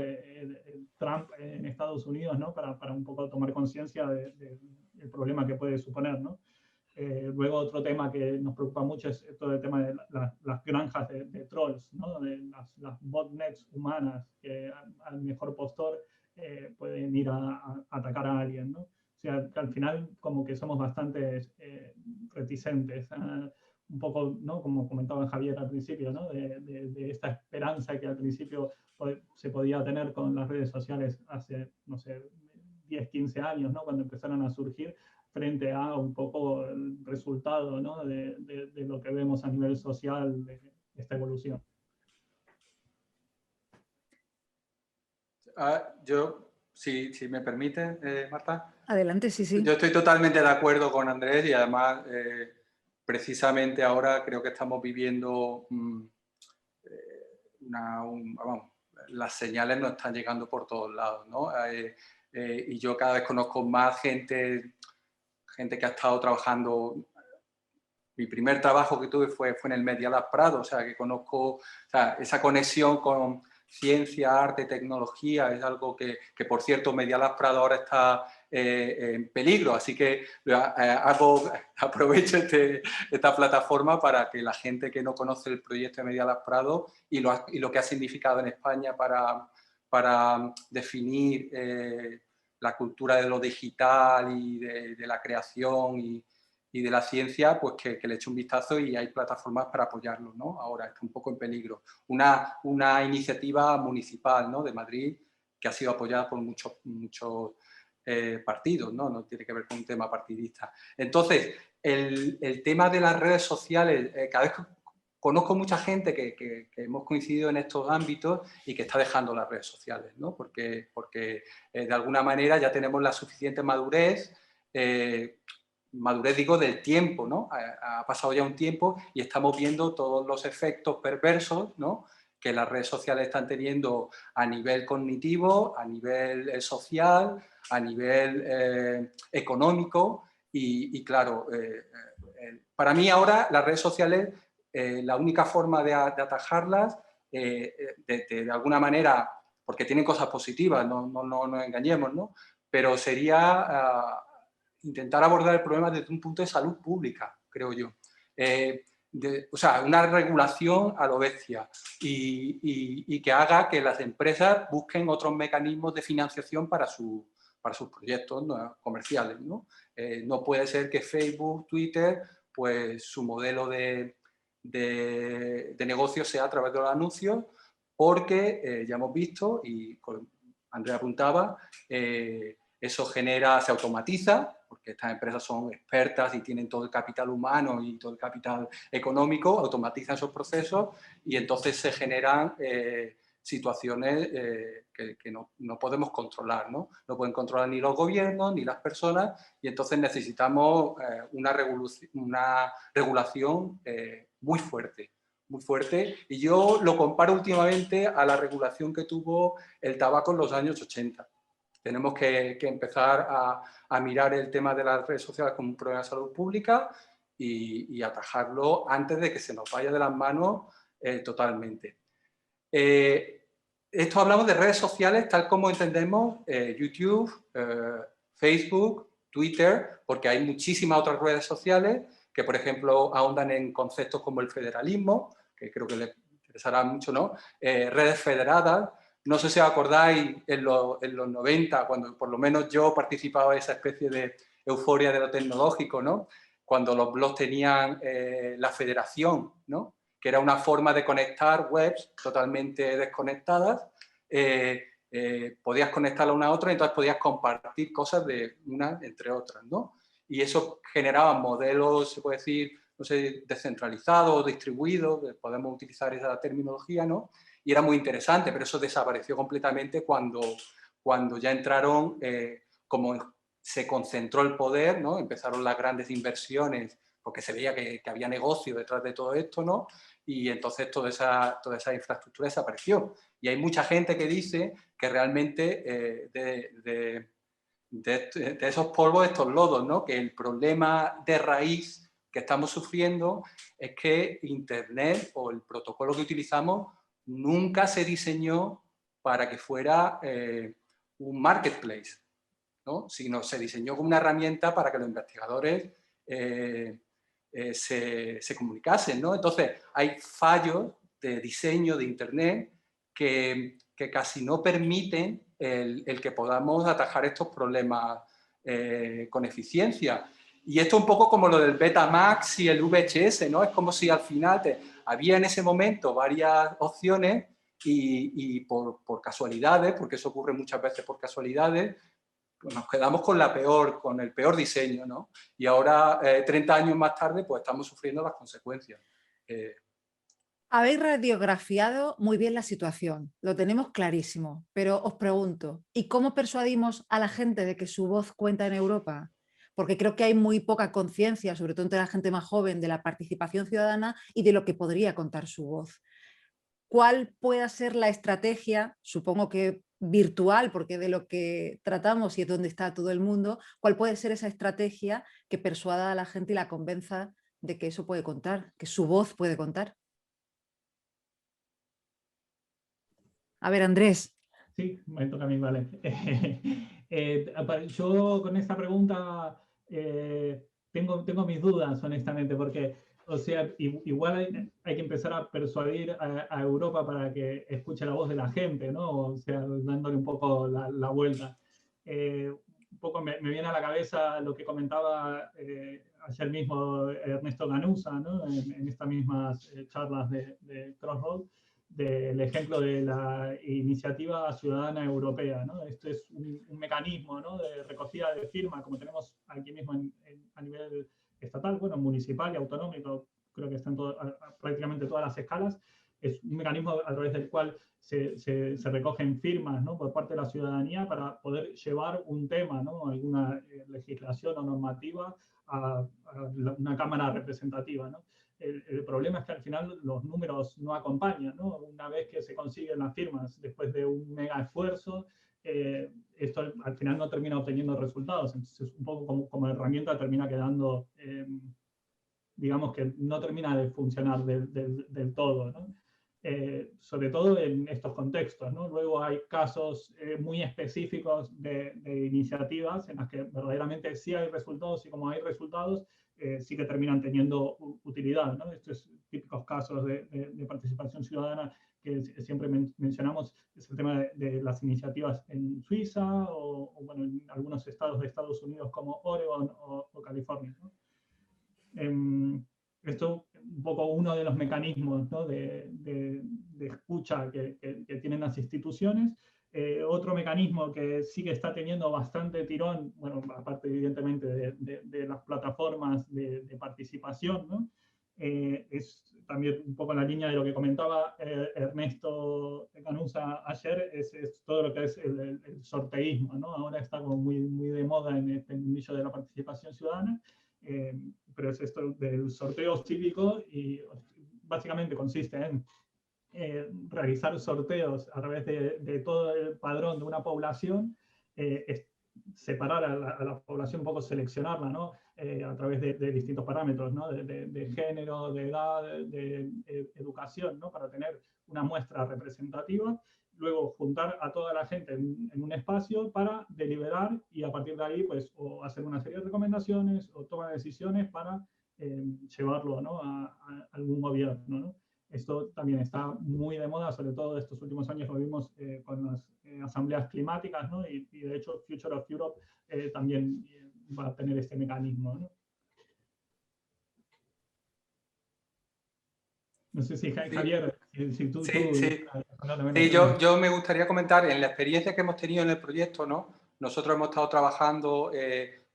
Speaker 5: Trump en Estados Unidos, ¿no? Para un poco tomar conciencia del problema que puede suponer, ¿no? Luego otro tema que nos preocupa mucho es todo el tema de las granjas de trolls, ¿no? De las botnets humanas que al mejor postor pueden ir a atacar a alguien, ¿no? O sea, que al final como que somos bastante reticentes, un poco, ¿no? Como comentaba Javier al principio, ¿no? De esta esperanza que al principio se podía tener con las redes sociales hace, no sé, 10, 15 años, ¿no? Cuando empezaron a surgir, frente a un poco el resultado, ¿no? de lo que vemos a nivel social de esta evolución.
Speaker 6: Yo, si me permite, Marta.
Speaker 4: Adelante, sí, sí.
Speaker 6: Yo estoy totalmente de acuerdo con Andrés y además, precisamente ahora creo que estamos viviendo las señales nos están llegando por todos lados, ¿no? Y yo cada vez conozco más gente que ha estado trabajando. Mi primer trabajo que tuve fue en el Media Lab Prado, o sea, que conozco, o sea, esa conexión con ciencia, arte, tecnología, es algo que por cierto, Media Lab Prado ahora está en peligro, así que aprovecho esta plataforma para que la gente que no conoce el proyecto de Media Lab Prado y lo que ha significado en España para definir la cultura de lo digital y de la creación y de la ciencia, pues que le eche un vistazo y hay plataformas para apoyarlo, ¿no? Ahora está un poco en peligro. Una iniciativa municipal, ¿no? De Madrid que ha sido apoyada por muchos partidos, ¿no? No tiene que ver con un tema partidista. Entonces, el tema de las redes sociales, cada vez conozco mucha gente que hemos coincidido en estos ámbitos y que está dejando las redes sociales, ¿no? Porque de alguna manera ya tenemos la suficiente madurez, digo del tiempo, ¿no? Ha pasado ya un tiempo y estamos viendo todos los efectos perversos, ¿no? Que las redes sociales están teniendo a nivel cognitivo, a nivel social, a nivel económico y claro, para mí ahora las redes sociales, la única forma de atajarlas, de alguna manera, porque tienen cosas positivas, no nos engañemos, ¿no? Pero sería intentar abordar el problema desde un punto de salud pública, creo yo. O sea, una regulación a lo bestia y que haga que las empresas busquen otros mecanismos de financiación para sus proyectos, ¿no? Comerciales, ¿no? No puede ser que Facebook, Twitter, pues su modelo de negocio sea a través de los anuncios, porque ya hemos visto, y Andrea apuntaba, eso se automatiza, porque estas empresas son expertas y tienen todo el capital humano y todo el capital económico, automatizan esos procesos y entonces se generan situaciones que no podemos controlar, ¿no? No pueden controlar ni los gobiernos ni las personas y entonces necesitamos una regulación muy fuerte. Muy fuerte, y yo lo comparo últimamente a la regulación que tuvo el tabaco en los años 80. Tenemos que empezar a mirar el tema de las redes sociales como un problema de salud pública y atajarlo antes de que se nos vaya de las manos totalmente. Esto hablamos de redes sociales tal como entendemos YouTube, Facebook, Twitter, porque hay muchísimas otras redes sociales que, por ejemplo, ahondan en conceptos como el federalismo, que creo que les interesará mucho, ¿no? Redes federadas. No sé si os acordáis en los 90, cuando por lo menos yo participaba en esa especie de euforia de lo tecnológico, ¿no? Cuando los blogs tenían la federación, ¿no? Que era una forma de conectar webs totalmente desconectadas. Podías conectarla una a otra y entonces podías compartir cosas de una entre otras, ¿no? y eso generaba modelos, se puede decir, no sé, descentralizados, distribuidos, podemos utilizar esa terminología, ¿no? Y era muy interesante, pero eso desapareció completamente cuando ya entraron, como se concentró el poder, ¿no? Empezaron las grandes inversiones, porque se veía que había negocio detrás de todo esto, ¿no? Y entonces toda esa infraestructura desapareció. Y hay mucha gente que dice que realmente de esos polvos, estos lodos, ¿no? Que el problema de raíz que estamos sufriendo es que Internet o el protocolo que utilizamos nunca se diseñó para que fuera un marketplace, ¿no? Sino se diseñó como una herramienta para que los investigadores se comunicasen, ¿no? Entonces, hay fallos de diseño de Internet que casi no permiten el que podamos atajar estos problemas con eficiencia. Y esto es un poco como lo del Betamax y el VHS, ¿no? Es como si al final había en ese momento varias opciones y por casualidades, porque eso ocurre muchas veces por casualidades, pues nos quedamos con el peor diseño, ¿no? Y ahora, 30 años más tarde, pues estamos sufriendo las consecuencias.
Speaker 4: Habéis radiografiado muy bien la situación, lo tenemos clarísimo, pero os pregunto, ¿y cómo persuadimos a la gente de que su voz cuenta en Europa? Porque creo que hay muy poca conciencia, sobre todo entre la gente más joven, de la participación ciudadana y de lo que podría contar su voz. ¿Cuál puede ser la estrategia, supongo que virtual, porque de lo que tratamos y es donde está todo el mundo, cuál puede ser esa estrategia que persuada a la gente y la convenza de que eso puede contar, que su voz puede contar? A ver, Andrés.
Speaker 5: Sí, me toca a mí, vale. Yo con esta pregunta tengo mis dudas, honestamente, porque, o sea, igual hay que empezar a persuadir a Europa para que escuche la voz de la gente, ¿no? O sea, dándole un poco la vuelta. Un poco me viene a la cabeza lo que comentaba ayer mismo Ernesto Ganuza, ¿no? En estas mismas charlas de Crossroads, del ejemplo de la iniciativa ciudadana europea, ¿no? Esto es un mecanismo, ¿no? De recogida de firmas, como tenemos aquí mismo a nivel estatal, bueno, municipal y autonómico, creo que están prácticamente todas las escalas. Es un mecanismo a través del cual se recogen firmas, ¿no? Por parte de la ciudadanía para poder llevar un tema, ¿no? Alguna legislación o normativa a una cámara representativa, ¿no? El problema es que al final los números no acompañan, ¿no? Una vez que se consiguen las firmas después de un mega esfuerzo, esto al final no termina obteniendo resultados. Entonces, un poco como herramienta termina quedando, digamos que no termina de funcionar del todo, ¿no? Sobre todo en estos contextos, ¿no? Luego hay casos muy específicos de iniciativas en las que verdaderamente sí hay resultados y como hay resultados, sí que terminan teniendo utilidad, ¿no? Estos típicos casos de participación ciudadana que siempre mencionamos es el tema de las iniciativas en Suiza o bueno, en algunos estados de Estados Unidos como Oregon o California, ¿no? Esto es un poco uno de los mecanismos, ¿no? de escucha que tienen las instituciones. Otro mecanismo que sí que está teniendo bastante tirón, bueno, aparte evidentemente de las plataformas de participación, ¿no? Es también un poco en la línea de lo que comentaba Ernesto Ganuza ayer, es todo lo que es el sorteísmo, ¿no? Ahora está como muy de moda en este nicho de la participación ciudadana. Pero es esto del sorteo cívico y básicamente consiste en realizar sorteos a través de todo el padrón de una población, separar a la población un poco, seleccionarla, ¿no? A través de distintos parámetros, ¿no? de género, de edad, de educación, ¿no? Para tener una muestra representativa. Luego juntar a toda la gente en un espacio para deliberar y a partir de ahí pues o hacer una serie de recomendaciones o tomar decisiones para llevarlo, ¿no? a algún gobierno, ¿no? Esto también está muy de moda, sobre todo estos últimos años lo vimos con las asambleas climáticas, ¿no? Y de hecho Future of Europe también va a tener este mecanismo, ¿no? No sé si Javier, si tú...
Speaker 6: Sí. Yo me gustaría comentar, en la experiencia que hemos tenido en el proyecto, ¿no? Nosotros hemos estado trabajando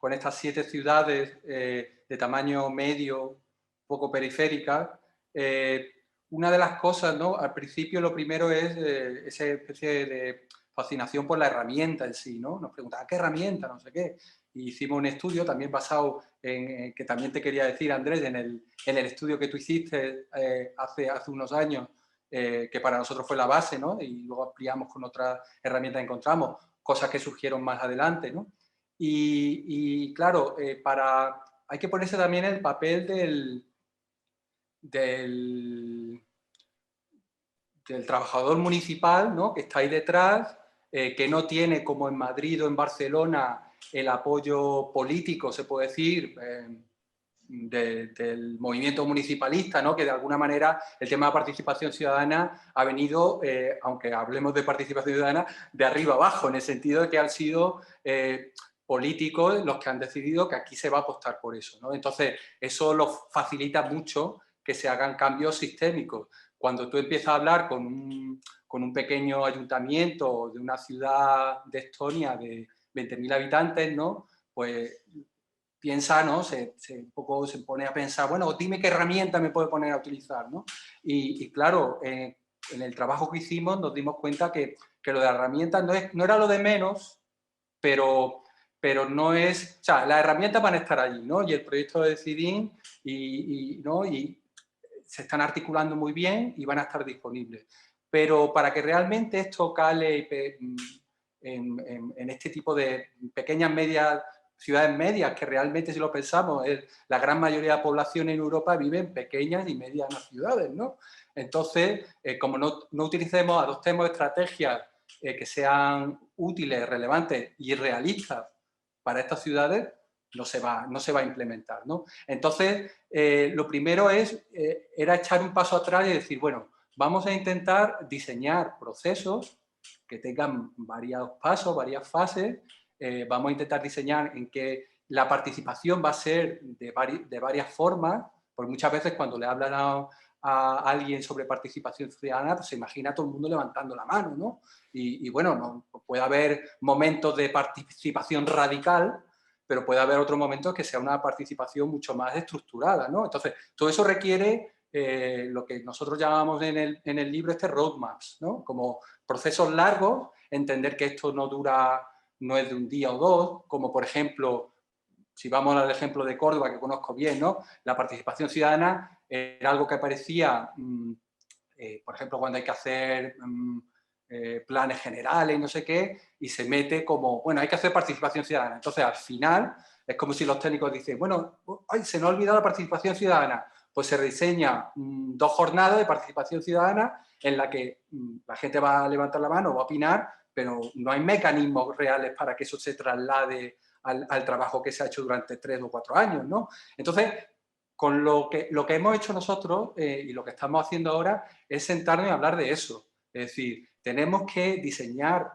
Speaker 6: con estas 7 ciudades de tamaño medio, poco periféricas, una de las cosas, ¿no? Al principio lo primero es esa especie de fascinación por la herramienta en sí, ¿no? Nos preguntaban, ¿qué herramienta? No sé qué. Y hicimos un estudio también basado en, que también te quería decir, Andrés, en el estudio que tú hiciste hace unos años, que para nosotros fue la base, ¿no? Y luego ampliamos con otras herramientas que encontramos, cosas que surgieron más adelante, ¿no? Y claro, hay que ponerse también el papel del trabajador municipal, ¿no? Que está ahí detrás, que no tiene, como en Madrid o en Barcelona, el apoyo político, se puede decir, del movimiento municipalista, ¿no? Que de alguna manera el tema de participación ciudadana ha venido, aunque hablemos de participación ciudadana, de arriba abajo, en el sentido de que han sido políticos los que han decidido que aquí se va a apostar por eso, ¿no? Entonces, eso lo facilita mucho que se hagan cambios sistémicos. Cuando tú empiezas a hablar con un pequeño ayuntamiento de una ciudad de Estonia de 20.000 habitantes, ¿no? Pues piensa, ¿no? Un poco se pone a pensar, bueno, dime qué herramienta me puede poner a utilizar, ¿no? Y claro, en el trabajo que hicimos nos dimos cuenta que lo de herramientas no era lo de menos, pero no es... O sea, las herramientas van a estar allí, ¿no? Y el proyecto de Decidin ¿no? Y se están articulando muy bien y van a estar disponibles. Pero para que realmente esto cale en este tipo de pequeñas, medias, ciudades medias, que realmente, si lo pensamos, la gran mayoría de la población en Europa vive en pequeñas y medianas ciudades, ¿no? Entonces, como no adoptemos estrategias que sean útiles, relevantes y realistas para estas ciudades, no se va a implementar, ¿no? Entonces, lo primero era echar un paso atrás y decir, bueno, vamos a intentar diseñar procesos que tengan varios pasos, varias fases. Vamos a intentar diseñar en que la participación va a ser de varias formas, porque muchas veces cuando le hablan a alguien sobre participación ciudadana, pues se imagina a todo el mundo levantando la mano, ¿no? Y bueno, no, puede haber momentos de participación radical, pero puede haber otros momentos que sea una participación mucho más estructurada, ¿no? Entonces, todo eso requiere lo que nosotros llamamos en el libro roadmaps, ¿no? Como procesos largos, entender que esto no es de un día o dos, como por ejemplo, si vamos al ejemplo de Córdoba, que conozco bien, ¿no? La participación ciudadana era algo que aparecía, por ejemplo, cuando hay que hacer planes generales y no sé qué, y se mete como, bueno, hay que hacer participación ciudadana. Entonces, al final, es como si los técnicos dicen, bueno, ay, se nos ha olvidado la participación ciudadana. Pues se diseña 2 jornadas de participación ciudadana en la que la gente va a levantar la mano, va a opinar, pero no hay mecanismos reales para que eso se traslade al trabajo que se ha hecho durante 3 o 4 años, ¿no? Entonces, con lo que hemos hecho nosotros y lo que estamos haciendo ahora es sentarnos y hablar de eso. Es decir, tenemos que diseñar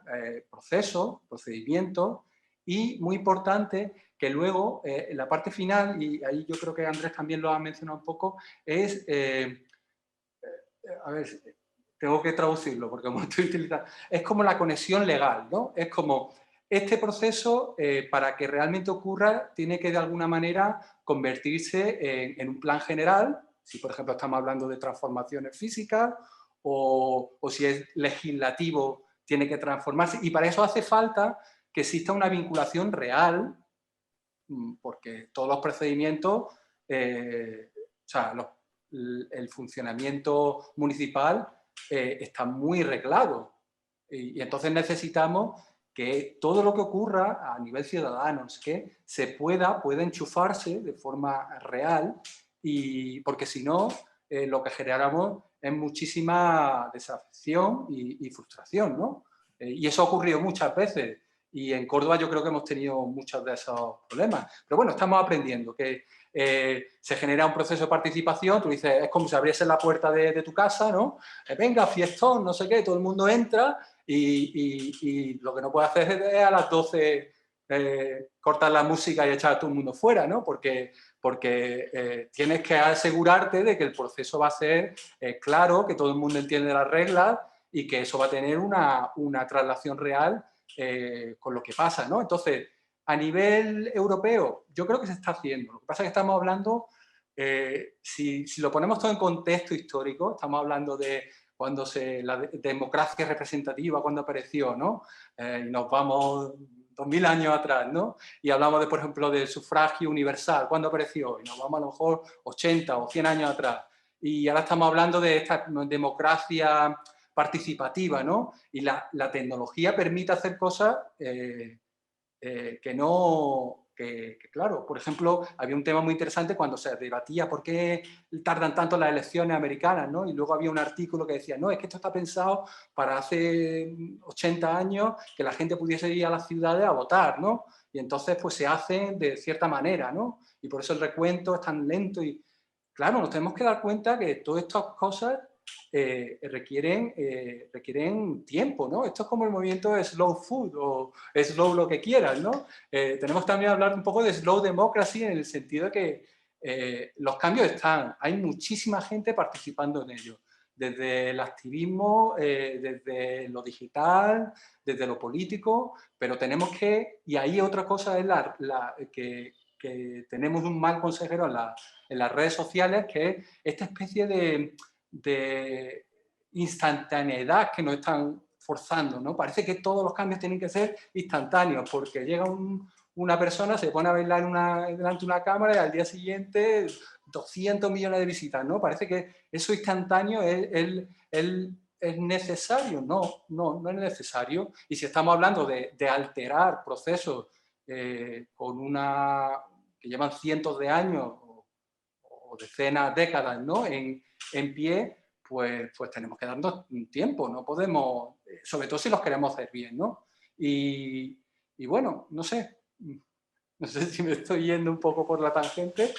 Speaker 6: procesos, procedimientos y, muy importante, que luego en la parte final, y ahí yo creo que Andrés también lo ha mencionado un poco, es, a ver, tengo que traducirlo porque como estoy utilizando, es como la conexión legal, ¿no? Es como este proceso, para que realmente ocurra, tiene que de alguna manera convertirse en un plan general, si por ejemplo estamos hablando de transformaciones físicas, o si es legislativo, tiene que transformarse, y para eso hace falta que exista una vinculación real, porque todos los procedimientos, o sea, el funcionamiento municipal está muy reglado, y entonces necesitamos que todo lo que ocurra a nivel ciudadano, que pueda enchufarse de forma real, y porque si no, lo que generamos es muchísima desafección y frustración, ¿no? Y eso ha ocurrido muchas veces. Y en Córdoba yo creo que hemos tenido muchos de esos problemas. Pero bueno, estamos aprendiendo que se genera un proceso de participación, tú dices, es como si abriese la puerta de tu casa, ¿no? Venga, fiestón, no sé qué, todo el mundo entra y lo que no puede hacer es a las 12 cortar la música y echar a todo el mundo fuera, ¿no? Porque tienes que asegurarte de que el proceso va a ser claro, que todo el mundo entiende las reglas y que eso va a tener una traslación real con lo que pasa, ¿no? Entonces, A nivel europeo, yo creo que se está haciendo. Lo que pasa es que estamos hablando, si lo ponemos todo en contexto histórico, estamos hablando de cuando la democracia representativa, cuando apareció, ¿no? Y nos vamos 2000 años atrás, ¿no? Y hablamos, por ejemplo, del sufragio universal, ¿cuándo apareció? Y nos vamos a lo mejor 80 o 100 años atrás. Y ahora estamos hablando de esta democracia participativa, ¿no? Y la tecnología permite hacer cosas claro, por ejemplo, había un tema muy interesante cuando se debatía por qué tardan tanto las elecciones americanas, ¿no? Y luego había un artículo que decía, no, es que esto está pensado para hace 80 años que la gente pudiese ir a las ciudades a votar, ¿no? Y entonces pues se hace de cierta manera, ¿no? Y por eso el recuento es tan lento y, claro, nos tenemos que dar cuenta que todas estas cosas requieren tiempo, ¿no? Esto es como el movimiento de slow food o slow lo que quieras, ¿no? Tenemos también que hablar un poco de slow democracy en el sentido de que los cambios están, hay muchísima gente participando en ello, desde el activismo, desde lo digital, desde lo político, pero tenemos que, y ahí otra cosa es que tenemos un mal consejero en las redes sociales, que es esta especie de instantaneidad que nos están forzando, ¿no? Parece que todos los cambios tienen que ser instantáneos, porque llega una persona, se pone a bailar delante de una cámara y al día siguiente 200 millones de visitas, ¿no? Parece que eso instantáneo es necesario. No es necesario. Y si estamos hablando de alterar procesos que llevan cientos de años o decenas, décadas, ¿no? en pie, pues tenemos que darnos un tiempo, no podemos, sobre todo si los queremos hacer bien, ¿no? Y bueno, no sé si me estoy yendo un poco por la tangente.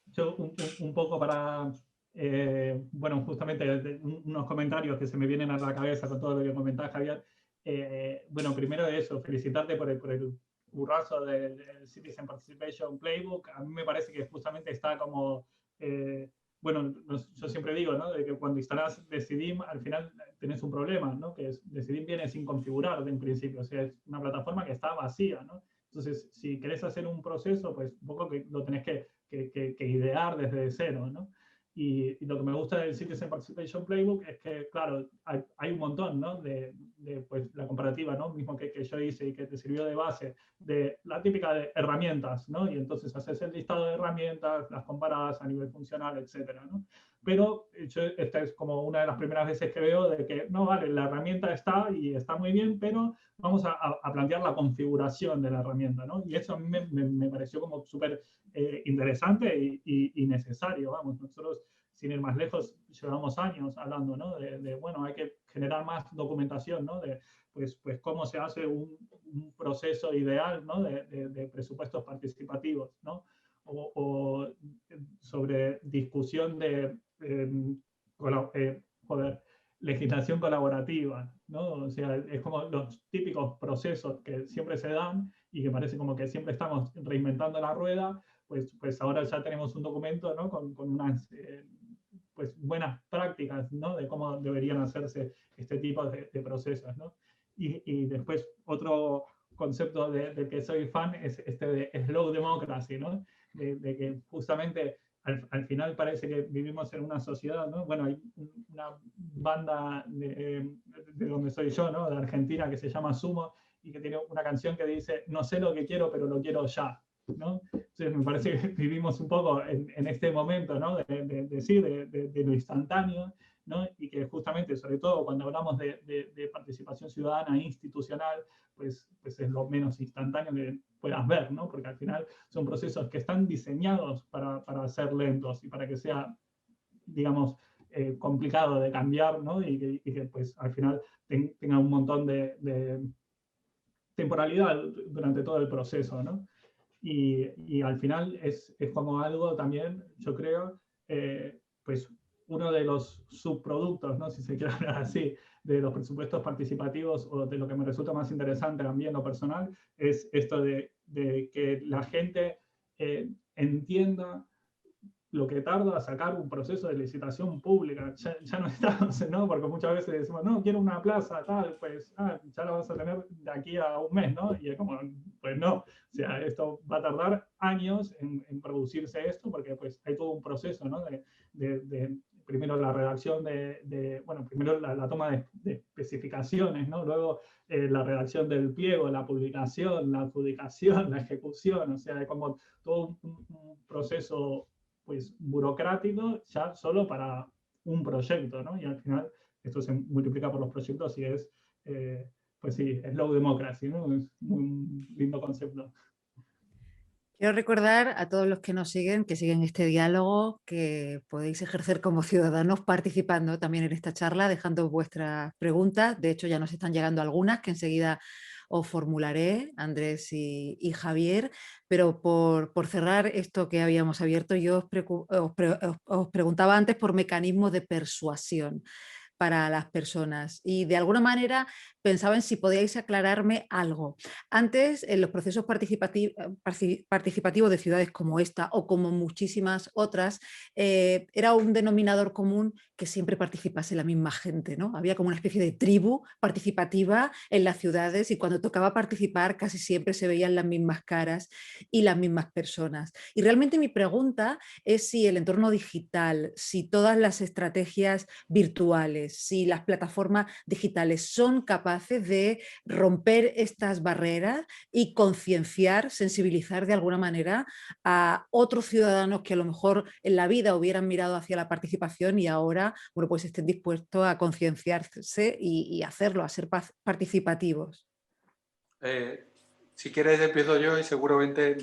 Speaker 5: Yo un poco para, bueno, justamente unos comentarios que se me vienen a la cabeza con todo lo que comentaba Javier. Bueno, primero de eso, felicitarte por el burrazo del Citizen Participation Playbook. A mí me parece que justamente está como, bueno, yo siempre digo, ¿no? De que cuando instalas Decidim, al final tenés un problema, ¿no? Que Decidim viene sin configurar de un principio, o sea, es una plataforma que está vacía, ¿no? Entonces, si querés hacer un proceso, pues un poco que lo tenés que idear desde cero, ¿no? Y lo que me gusta del Citizen Participation Playbook es que, claro, hay un montón, ¿no? Pues, la comparativa, ¿no? Mismo que yo hice y que te sirvió de base, de la típica de herramientas, ¿no? Y entonces haces el listado de herramientas, las comparas a nivel funcional, etcétera, ¿no? Pero esta es como una de las primeras veces que veo de que, no, vale, la herramienta está y está muy bien, pero vamos a plantear la configuración de la herramienta, ¿no? Y eso a mí me pareció como súper interesante y necesario, vamos. Nosotros, sin ir más lejos, llevamos años hablando, ¿no? Bueno, hay que generar más documentación, ¿no? Pues cómo se hace un proceso ideal, ¿no? De presupuestos participativos, ¿no? O sobre discusión de legislación colaborativa, ¿no? O sea, es como los típicos procesos que siempre se dan y que parece como que siempre estamos reinventando la rueda, pues ahora ya tenemos un documento, ¿no? Con unas pues buenas prácticas, ¿no? De cómo deberían hacerse este tipo de procesos, ¿no? Y después otro concepto de que soy fan es este de slow democracy, ¿no? De que justamente al final parece que vivimos en una sociedad, ¿no? Bueno, hay una banda de donde soy yo, ¿no? De Argentina, que se llama Sumo, y que tiene una canción que dice, no sé lo que quiero, pero lo quiero ya, ¿no? Entonces me parece que vivimos un poco en este momento, ¿no? De lo instantáneo, ¿no? Y que justamente, sobre todo cuando hablamos de participación ciudadana e institucional, pues es lo menos instantáneo que puedas ver, ¿no? Porque al final son procesos que están diseñados para ser lentos y para que sea, digamos, complicado de cambiar, ¿no? Y que pues al final tenga un montón de temporalidad durante todo el proceso, ¿no? Y al final es como algo también, yo creo, pues uno de los subproductos, ¿no? Si se quiere hablar así, de los presupuestos participativos, o de lo que me resulta más interesante también lo personal, es esto de que la gente entienda lo que tarda sacar un proceso de licitación pública. Ya no estamos, ¿no? Porque muchas veces decimos, no, quiero una plaza, tal, pues, ya la vas a tener de aquí a un mes, ¿no? Y es como, pues no, o sea, esto va a tardar años en producirse esto, porque pues hay todo un proceso, ¿no? Primero la redacción bueno, primero la toma de especificaciones, ¿no? Luego la redacción del pliego, la publicación, la adjudicación, la ejecución, o sea, hay como todo un proceso pues burocrático ya solo para un proyecto, ¿no? Y al final esto se multiplica por los proyectos y es, pues sí, slow democracy, ¿no? Es un lindo concepto.
Speaker 4: Quiero recordar a todos los que nos siguen, que siguen este diálogo, que podéis ejercer como ciudadanos participando también en esta charla, dejando vuestras preguntas. De hecho, ya nos están llegando algunas que enseguida os formularé, Andrés y Javier, pero por cerrar esto que habíamos abierto, yo os preguntaba antes por mecanismos de persuasión para las personas y de alguna manera pensaba en si podíais aclararme algo. Antes, en los procesos participativos de ciudades como esta o como muchísimas otras, era un denominador común que siempre participase la misma gente, ¿no? Había como una especie de tribu participativa en las ciudades y cuando tocaba participar casi siempre se veían las mismas caras y las mismas personas. Y realmente mi pregunta es si el entorno digital, si todas las estrategias virtuales, si las plataformas digitales son capaces de romper estas barreras y concienciar, sensibilizar de alguna manera a otros ciudadanos que a lo mejor en la vida hubieran mirado hacia la participación y ahora, bueno, pues estén dispuestos a concienciarse y hacerlo, a ser participativos.
Speaker 6: Si quieres empiezo yo y seguramente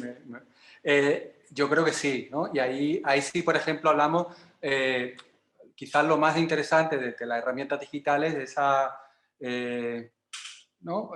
Speaker 6: yo creo que sí, ¿no? Y ahí sí, por ejemplo, hablamos, quizás lo más interesante de las herramientas digitales, de esa, ¿no?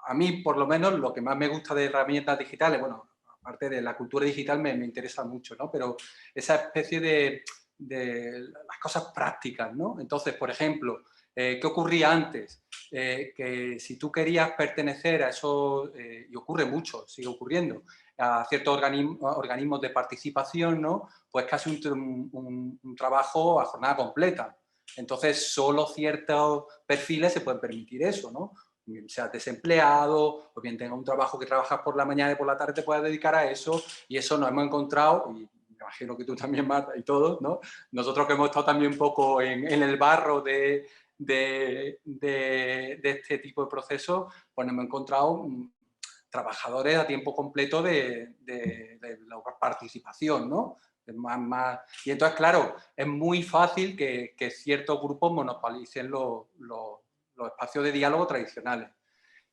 Speaker 6: A mí, por lo menos, lo que más me gusta de herramientas digitales, bueno, aparte de la cultura digital me interesa mucho, ¿no? Pero esa especie de las cosas prácticas, ¿no? Entonces, por ejemplo, ¿qué ocurría antes? Que si tú querías pertenecer a eso, y ocurre mucho, sigue ocurriendo, a ciertos organismos de participación, ¿no? Pues casi un trabajo a jornada completa. Entonces, solo ciertos perfiles se pueden permitir eso, ¿no? Seas desempleado, o bien tengas un trabajo que trabajas por la mañana y por la tarde te puedas dedicar a eso, y eso nos hemos encontrado, y me imagino que tú también, Marta, y todos, ¿no? Nosotros que hemos estado también un poco en el barro de este tipo de procesos, pues nos hemos encontrado trabajadores a tiempo completo de la participación, ¿no? Y entonces, claro, es muy fácil que ciertos grupos monopolicen los espacios de diálogo tradicionales.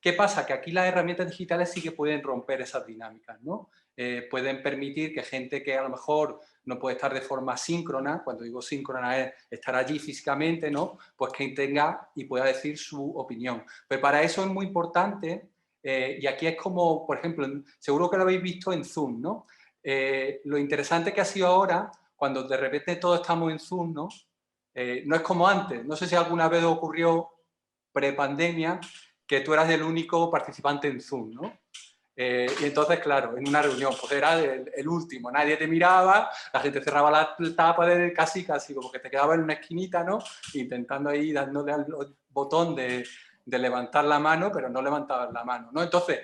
Speaker 6: ¿Qué pasa? Que aquí las herramientas digitales sí que pueden romper esas dinámicas, ¿no? Pueden permitir que gente que a lo mejor no puede estar de forma síncrona, cuando digo síncrona es estar allí físicamente, ¿no? Pues que tenga y pueda decir su opinión. Pero para eso es muy importante, y aquí es como, por ejemplo, seguro que lo habéis visto en Zoom, ¿no? Lo interesante que ha sido ahora, cuando de repente todos estamos en Zoom, ¿no? No es como antes. No sé si alguna vez ocurrió pre-pandemia que tú eras el único participante en Zoom, ¿no? Y entonces, claro, en una reunión, pues era el último, nadie te miraba, la gente cerraba la tapa casi como que te quedaba en una esquinita, ¿no? Intentando ahí dándole al botón de levantar la mano, pero no levantabas la mano, ¿no? Entonces,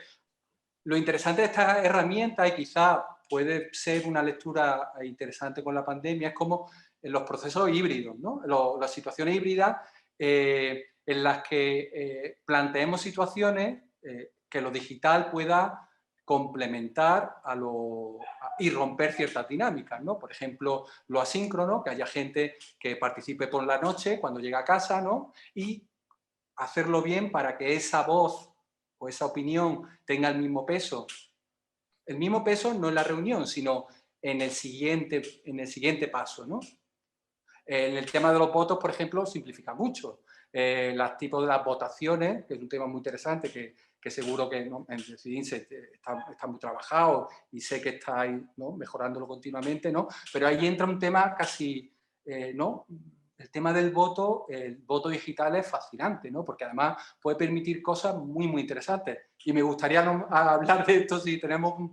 Speaker 6: lo interesante de esta herramienta, y quizá puede ser una lectura interesante con la pandemia, es como en los procesos híbridos, ¿no? Las situaciones híbridas en las que planteemos situaciones que lo digital pueda complementar y romper ciertas dinámicas, ¿no? Por ejemplo, lo asíncrono, que haya gente que participe por la noche cuando llega a casa, ¿no? Y hacerlo bien para que esa voz o esa opinión tenga el mismo peso. El mismo peso no en la reunión, sino en el siguiente paso, ¿no? En el tema de los votos, por ejemplo, simplifica mucho. Los tipos de las votaciones, que es un tema muy interesante, que seguro que, ¿no?, en CIDINSE está muy trabajado y sé que estáis, ¿no?, mejorándolo continuamente, ¿no? Pero ahí entra un tema casi, ¿no?, el tema del voto, el voto digital es fascinante, ¿no? Porque además puede permitir cosas muy, muy interesantes. Y me gustaría hablar de esto si tenemos,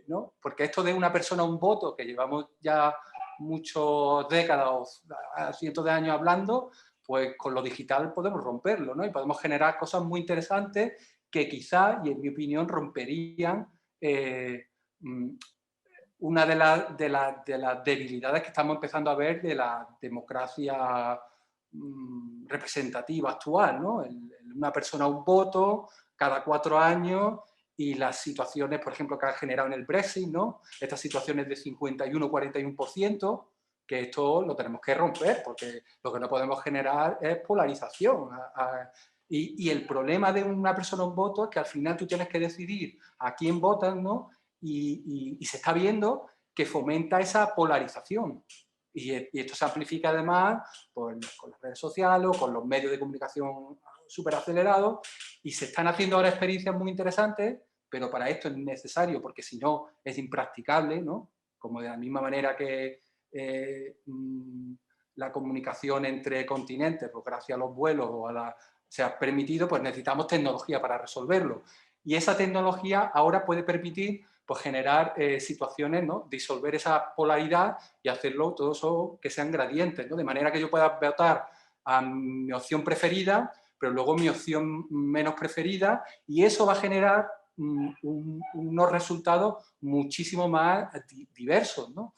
Speaker 6: ¿no? Porque esto de una persona, un voto, que llevamos ya muchas décadas, cientos de años hablando, pues con lo digital podemos romperlo, ¿no? Y podemos generar cosas muy interesantes que quizás, y en mi opinión, romperían una de las debilidades que estamos empezando a ver de la democracia representativa actual, ¿no? Una persona, un voto, cada 4 años, y las situaciones, por ejemplo, que ha generado en el Brexit, ¿no? Estas situaciones de 51-41%, que esto lo tenemos que romper, porque lo que no podemos generar es polarización. Y el problema de una persona, un voto, es que al final tú tienes que decidir a quién votas, ¿no? Y se está viendo que fomenta esa polarización. Y esto se amplifica además pues, con las redes sociales o con los medios de comunicación súper acelerados, y se están haciendo ahora experiencias muy interesantes, pero para esto es necesario, porque si no es impracticable, ¿no? Como de la misma manera que la comunicación entre continentes, pues gracias a los vuelos o se ha permitido, pues necesitamos tecnología para resolverlo. Y esa tecnología ahora puede permitir pues, generar situaciones, ¿no? Disolver esa polaridad y hacerlo todo eso que sean gradientes, ¿no? De manera que yo pueda votar a mi opción preferida, pero luego mi opción menos preferida, y eso va a generar unos resultados muchísimo más diversos, ¿no?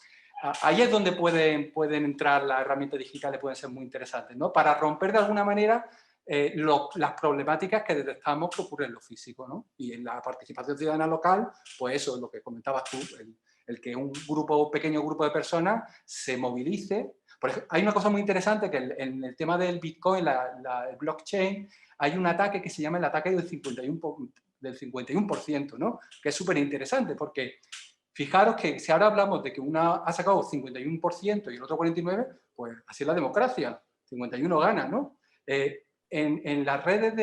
Speaker 6: Ahí es donde pueden entrar las herramientas digitales, pueden ser muy interesantes, ¿no? Para romper de alguna manera las problemáticas que detectamos que ocurren en lo físico, ¿no? Y en la participación ciudadana local, pues eso es lo que comentabas tú, el que un pequeño grupo de personas se movilice. Por ejemplo, hay una cosa muy interesante, que en el tema del Bitcoin, el blockchain, hay un ataque que se llama el ataque del 51%, ¿no? Que es súper interesante, porque fijaros que si ahora hablamos de que una ha sacado 51% y el otro 49%, pues así es la democracia, 51 gana, ¿no? En las redes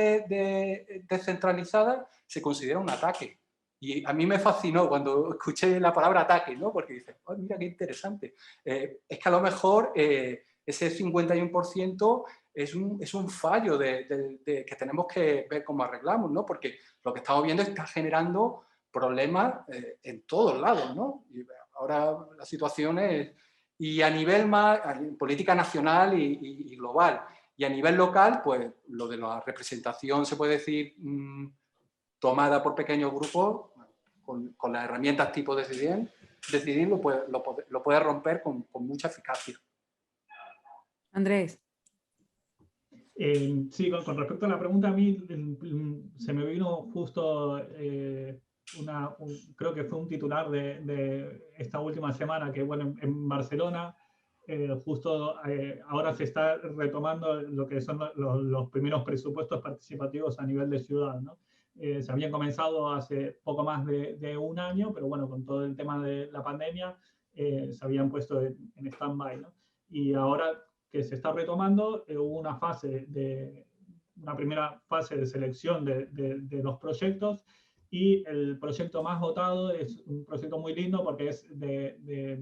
Speaker 6: descentralizadas se considera un ataque. Y a mí me fascinó cuando escuché la palabra ataque, ¿no? Porque dices, oh, mira qué interesante. Es que a lo mejor ese 51% es un fallo que tenemos que ver cómo arreglamos, ¿no? Porque lo que estamos viendo está generando problemas en todos lados, ¿no? Y ahora la situación es... Y a nivel más, política nacional y global. Y a nivel local, pues lo de la representación se puede decir tomada por pequeños grupos, con las herramientas tipo decidir lo puede romper con mucha eficacia.
Speaker 4: Andrés.
Speaker 5: Sí, con respecto a la pregunta, a mí se me vino justo creo que fue un titular de esta última semana, que bueno, en Barcelona justo ahora se está retomando lo que son los primeros presupuestos participativos a nivel de ciudad, ¿no? Se habían comenzado hace poco más de un año, pero bueno, con todo el tema de la pandemia se habían puesto en stand-by, ¿no? Y ahora que se está retomando, hubo una primera fase de selección de los proyectos, y el proyecto más votado es un proyecto muy lindo porque es de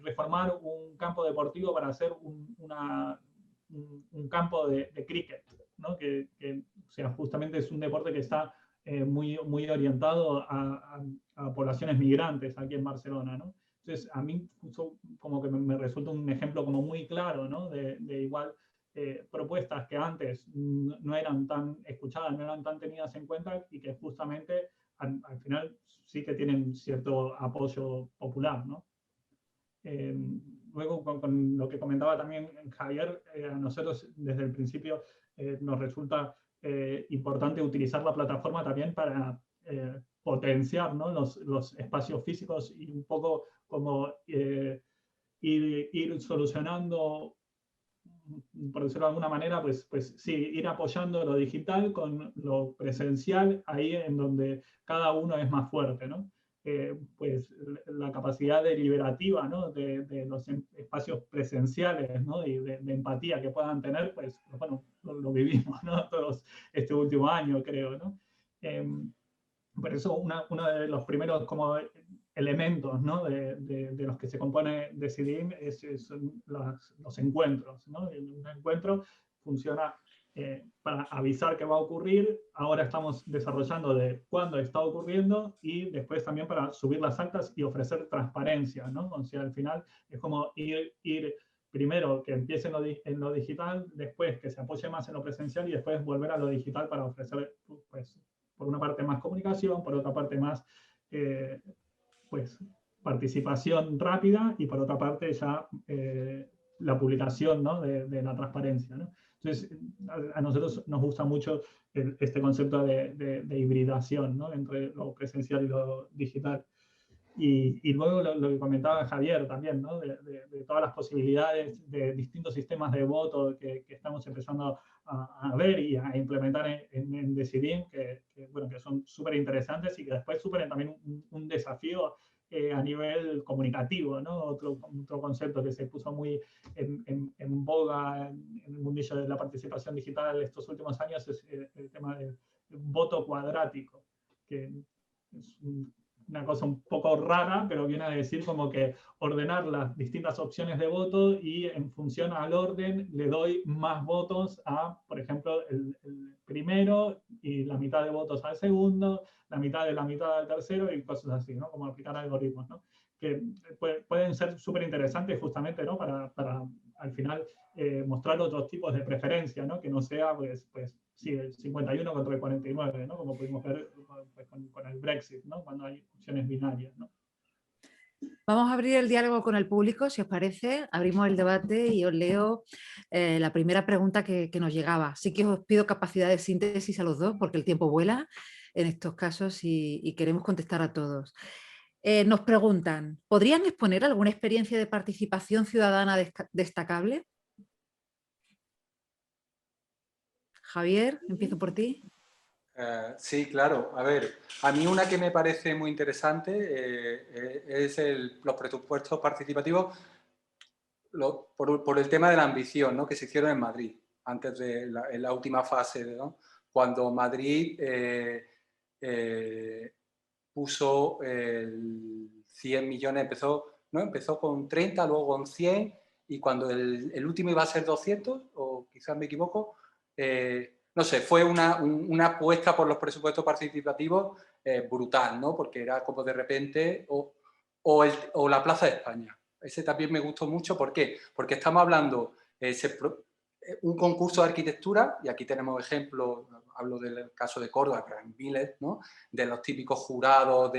Speaker 5: reformar un campo deportivo para hacer un campo de cricket, ¿no? Que o sea, justamente es un deporte que está muy, muy orientado a poblaciones migrantes aquí en Barcelona, ¿no? Entonces, a mí como que me resulta un ejemplo como muy claro, ¿no? De igual propuestas que antes no eran tan escuchadas, no eran tan tenidas en cuenta, y que justamente al final sí que tienen cierto apoyo popular, ¿no? Luego, con lo que comentaba también Javier, a nosotros desde el principio nos resulta importante utilizar la plataforma también para potenciar, ¿no? los espacios físicos, y un poco como ir solucionando, por decirlo de alguna manera, pues sí, ir apoyando lo digital con lo presencial, ahí en donde cada uno es más fuerte, ¿no? Pues la capacidad deliberativa, ¿no? de los espacios presenciales, ¿no? Y de empatía que puedan tener, pues bueno, lo vivimos, ¿no? Todos este último año, creo, ¿no? Por eso uno de los primeros como elementos, ¿no? de los que se compone Decidim son los encuentros, ¿no? Un encuentro funciona para avisar que va a ocurrir. Ahora estamos desarrollando de cuándo está ocurriendo y después también para subir las actas y ofrecer transparencia, ¿no? O sea, al final es como ir primero que empiece en lo digital, después que se apoye más en lo presencial y después volver a lo digital para ofrecer, pues, por una parte más comunicación, por otra parte más pues, participación rápida y por otra parte ya la publicación, ¿no? de la transparencia, ¿no? Entonces, a nosotros nos gusta mucho este concepto de hibridación, ¿no? Entre lo presencial y lo digital. Y luego lo que comentaba Javier también, ¿no? de todas las posibilidades de distintos sistemas de voto que estamos empezando a ver y a implementar en Decidim, bueno, que son súper interesantes y que después superan también un desafío a nivel comunicativo, ¿no? Otro concepto que se puso muy en boga en el mundillo de la participación digital estos últimos años es el tema del voto cuadrático, que es una cosa un poco rara, pero viene a decir como que ordenar las distintas opciones de voto y en función al orden le doy más votos a, por ejemplo, el primero y la mitad de votos al segundo, la mitad al tercero y cosas así, ¿no? Como aplicar algoritmos, ¿no? Que pueden ser súper interesantes justamente, ¿no? Para al final mostrar otros tipos de preferencia, ¿no? Que no sea, pues sí, el 51 contra el 49, ¿no? Como pudimos ver pues, con el Brexit, ¿no? Cuando hay opciones binarias, ¿no?
Speaker 4: Vamos a abrir el diálogo con el público, si os parece. Abrimos el debate y os leo la primera pregunta que nos llegaba. Sí que os pido capacidad de síntesis a los dos, porque el tiempo vuela en estos casos y queremos contestar a todos. Nos preguntan, ¿podrían exponer alguna experiencia de participación ciudadana destacable? Javier, empiezo por ti.
Speaker 6: Sí, claro. A ver, a mí una que me parece muy interesante es los presupuestos participativos por el tema de la ambición, ¿no? Que se hicieron en Madrid, antes de en la última fase, ¿no? Cuando Madrid puso 100 millones, empezó con 30, luego con 100, y cuando el último iba a ser 200, o quizás me equivoco, no sé, fue una apuesta por los presupuestos participativos brutal, ¿no? Porque era como de repente, o la Plaza de España. Ese también me gustó mucho. ¿Por qué? Porque estamos hablando un concurso de arquitectura, y aquí tenemos ejemplos, hablo del caso de Córdoba, pero en miles, ¿no? De los típicos jurados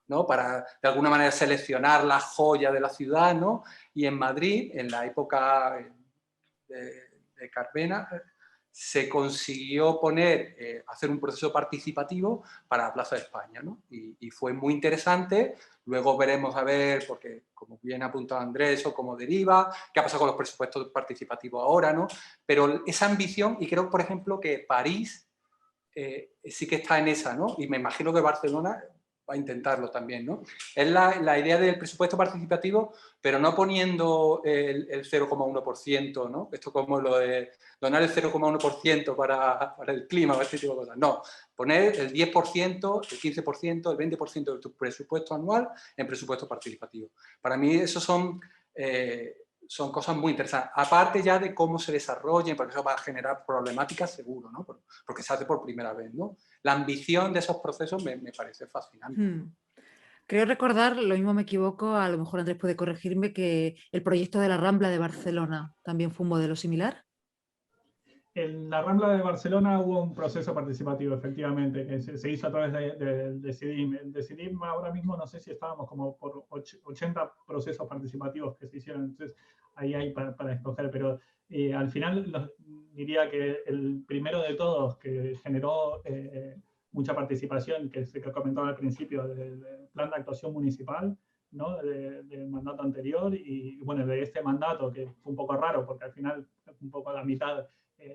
Speaker 6: ¿no? Para de alguna manera seleccionar la joya de la ciudad, ¿no? Y en Madrid, en la época de Carpena, se consiguió hacer un proceso participativo para la Plaza de España, ¿no? Y fue muy interesante. Luego veremos a ver, porque como bien ha apuntado Andrés, o cómo deriva, qué ha pasado con los presupuestos participativos ahora, ¿no? Pero esa ambición, y creo, por ejemplo, que París sí que está en esa, ¿no? Y me imagino que Barcelona va a intentarlo también, ¿no? Es la idea del presupuesto participativo, pero no poniendo el 0,1%, ¿no? Esto como lo de donar el 0,1% para el clima o este tipo de cosas. No, poner el 10%, el 15%, el 20% de tu presupuesto anual en presupuesto participativo. Para mí eso son cosas muy interesantes. Aparte ya de cómo se desarrollen, porque eso va a generar problemáticas seguro, ¿no? Porque se hace por primera vez, ¿no? La ambición de esos procesos me parece fascinante.
Speaker 4: Creo recordar, lo mismo me equivoco, a lo mejor Andrés puede corregirme, que el proyecto de la Rambla de Barcelona también fue un modelo similar.
Speaker 5: En la Rambla de Barcelona hubo un proceso participativo, efectivamente, que se hizo a través de Decidim. En Decidim ahora mismo no sé si estábamos como por 80 procesos participativos que se hicieron, entonces ahí hay para escoger, pero al final diría que el primero de todos que generó mucha participación, que se comentaba al principio, del plan de actuación municipal, ¿no? Del mandato anterior, y bueno, de este mandato, que fue un poco raro, porque al final un poco a la mitad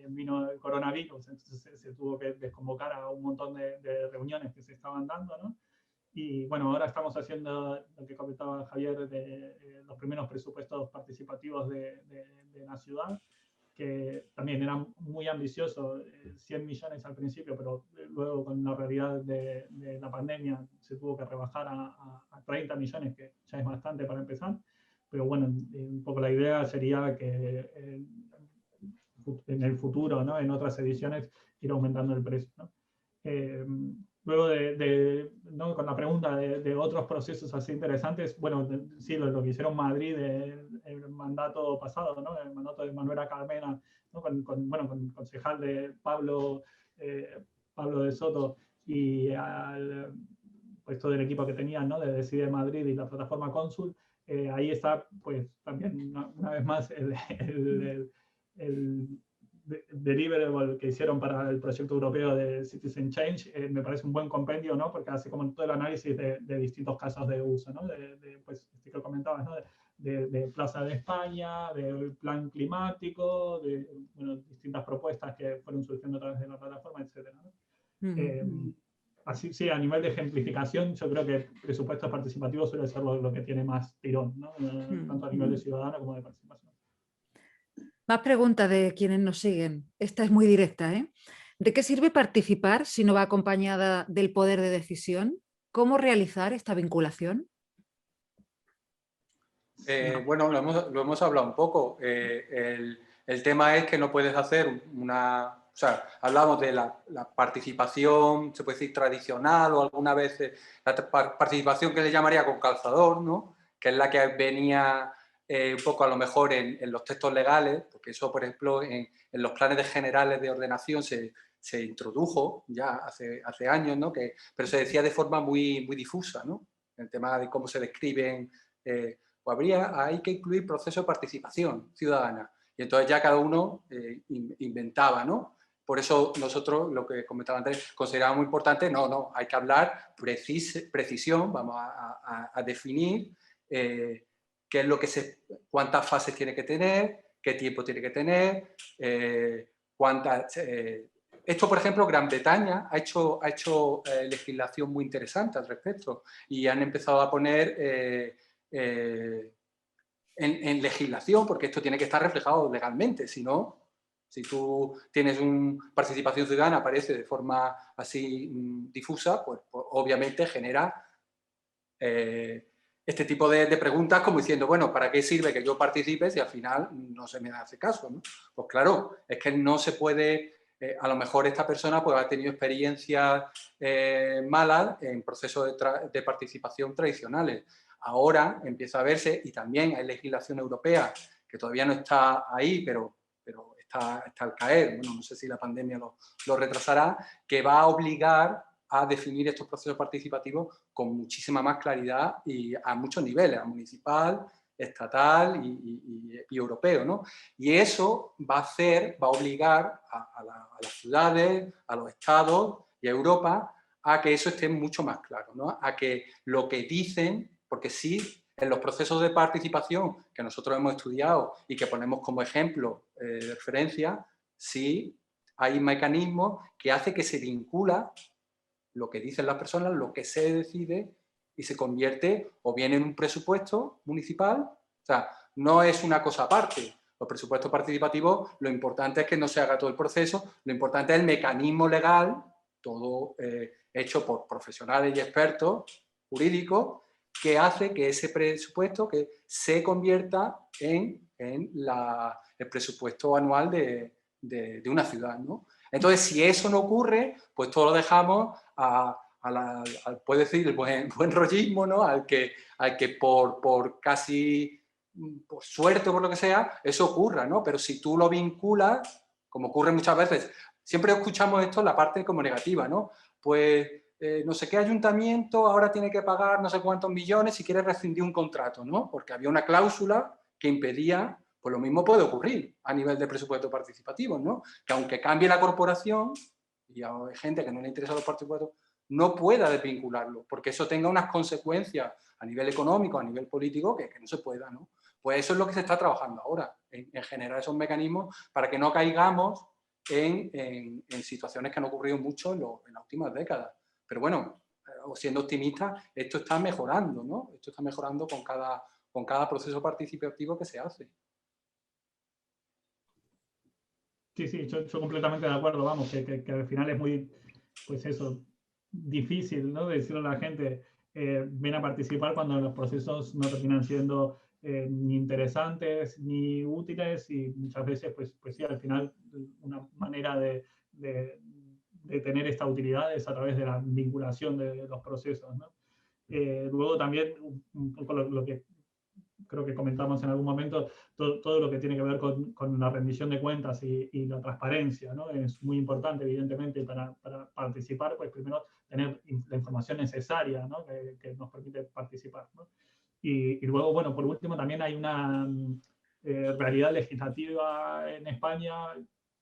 Speaker 5: vino el coronavirus, entonces se tuvo que desconvocar a un montón de reuniones que se estaban dando, ¿no? Y bueno, ahora estamos haciendo lo que comentaba Javier, de los primeros presupuestos participativos de la ciudad, que también era muy ambicioso, 100 millones al principio, pero luego con la realidad de la pandemia se tuvo que rebajar a 30 millones, que ya es bastante para empezar. Pero bueno, un poco la idea sería que en el futuro, ¿no? En otras ediciones, ir aumentando el precio, ¿no? Luego ¿no? Con la pregunta de otros procesos así interesantes, bueno, sí, lo que hicieron Madrid el mandato pasado, ¿no? El mandato de Manuela Carmena, ¿no? Bueno, con el concejal de Pablo de Soto y al puesto del equipo que tenían, ¿no? De Decide Madrid y la plataforma Cónsul, ahí está, pues, también, una vez más, el deliverable que hicieron para el proyecto europeo de Citizen Change, me parece un buen compendio, ¿no? Porque hace como todo el análisis de distintos casos de uso, ¿no? Pues, este que comentabas, ¿no? De Plaza de España, del plan climático, de bueno, distintas propuestas que fueron surgiendo a través de la plataforma, etc., ¿no? Así, sí, a nivel de ejemplificación, yo creo que presupuestos participativos suele ser lo que tiene más tirón, ¿no? Tanto a nivel de ciudadano como de participación.
Speaker 4: Más preguntas de quienes nos siguen. Esta es muy directa, ¿eh? ¿De qué sirve participar si no va acompañada del poder de decisión? ¿Cómo realizar esta vinculación?
Speaker 6: Bueno, lo hemos hablado un poco. El tema es que no puedes hacer una... O sea, hablamos de la participación, se puede decir tradicional, o alguna vez la participación que le llamaría con calzador, ¿no? Que es la que venía un poco a lo mejor en los textos legales, porque eso, por ejemplo, en los planes generales de ordenación se introdujo ya hace años, ¿no? Pero se decía de forma muy difusa, ¿no? El tema de cómo se describen... pues hay que incluir proceso de participación ciudadana. Y entonces ya cada uno inventaba, ¿no? Por eso nosotros, lo que comentaba antes, consideramos muy importante, no, hay que hablar precisión, vamos a definir qué es lo que cuántas fases tiene que tener, qué tiempo tiene que tener, esto, por ejemplo, Gran Bretaña ha hecho legislación muy interesante al respecto y han empezado a poner en legislación, porque esto tiene que estar reflejado legalmente, si no, si tú tienes una participación ciudadana, aparece de forma así difusa, pues obviamente genera este tipo de preguntas como diciendo, bueno, ¿para qué sirve que yo participe si al final no se me hace caso, ¿no? Pues claro, es que no se puede... a lo mejor esta persona pues, ha tenido experiencias malas en procesos de participación tradicionales. Ahora empieza a verse, y también hay legislación europea que todavía no está ahí, pero está al caer, bueno, no sé si la pandemia lo retrasará, que va a obligar a definir estos procesos participativos con muchísima más claridad y a muchos niveles, a municipal, estatal y europeo, ¿no? Y eso va a obligar a las ciudades, a los estados y a Europa a que eso esté mucho más claro, ¿no? A que lo que dicen, porque sí, en los procesos de participación que nosotros hemos estudiado y que ponemos como ejemplo de referencia, sí hay mecanismos que hacen que se vincula lo que dicen las personas, lo que se decide y se convierte o bien en un presupuesto municipal, o sea, no es una cosa aparte. Los presupuestos participativos, lo importante es que no se haga todo el proceso, lo importante es el mecanismo legal, todo hecho por profesionales y expertos jurídicos, que hace que ese presupuesto que se convierta en el presupuesto anual de una ciudad, ¿no? Entonces, si eso no ocurre, pues todo lo dejamos puede decir, el buen rollismo, ¿no? Al que por casi, por suerte o por lo que sea, eso ocurra, ¿no? Pero si tú lo vinculas, como ocurre muchas veces, siempre escuchamos esto en la parte como negativa, ¿no? Pues no sé qué ayuntamiento ahora tiene que pagar no sé cuántos millones si quiere rescindir un contrato, ¿no? Porque había una cláusula que impedía, pues lo mismo puede ocurrir a nivel de presupuesto participativo, ¿no? Que aunque cambie la corporación y hay gente que no le interesa los participativos, no pueda desvincularlo, porque eso tenga unas consecuencias a nivel económico, a nivel político, que no se pueda, ¿no? Pues eso es lo que se está trabajando ahora, en generar esos mecanismos para que no caigamos en situaciones que han ocurrido mucho en las últimas décadas. Pero bueno, siendo optimista, esto está mejorando, ¿no? Esto está mejorando con cada proceso participativo que se hace.
Speaker 5: Sí, yo completamente de acuerdo, vamos, que al final es muy, pues eso, difícil, ¿no? Decirle a la gente, ven a participar cuando los procesos no terminan siendo ni interesantes ni útiles, y muchas veces, pues sí, al final una manera de tener esta utilidad es a través de la vinculación de los procesos, ¿no? Luego también un poco lo que creo que comentamos en algún momento, todo lo que tiene que ver con la rendición de cuentas y la transparencia, ¿no? Es muy importante, evidentemente, para participar, pues primero tener la información necesaria, ¿no? que nos permite participar, ¿no? Y luego, bueno, por último, también hay una realidad legislativa en España,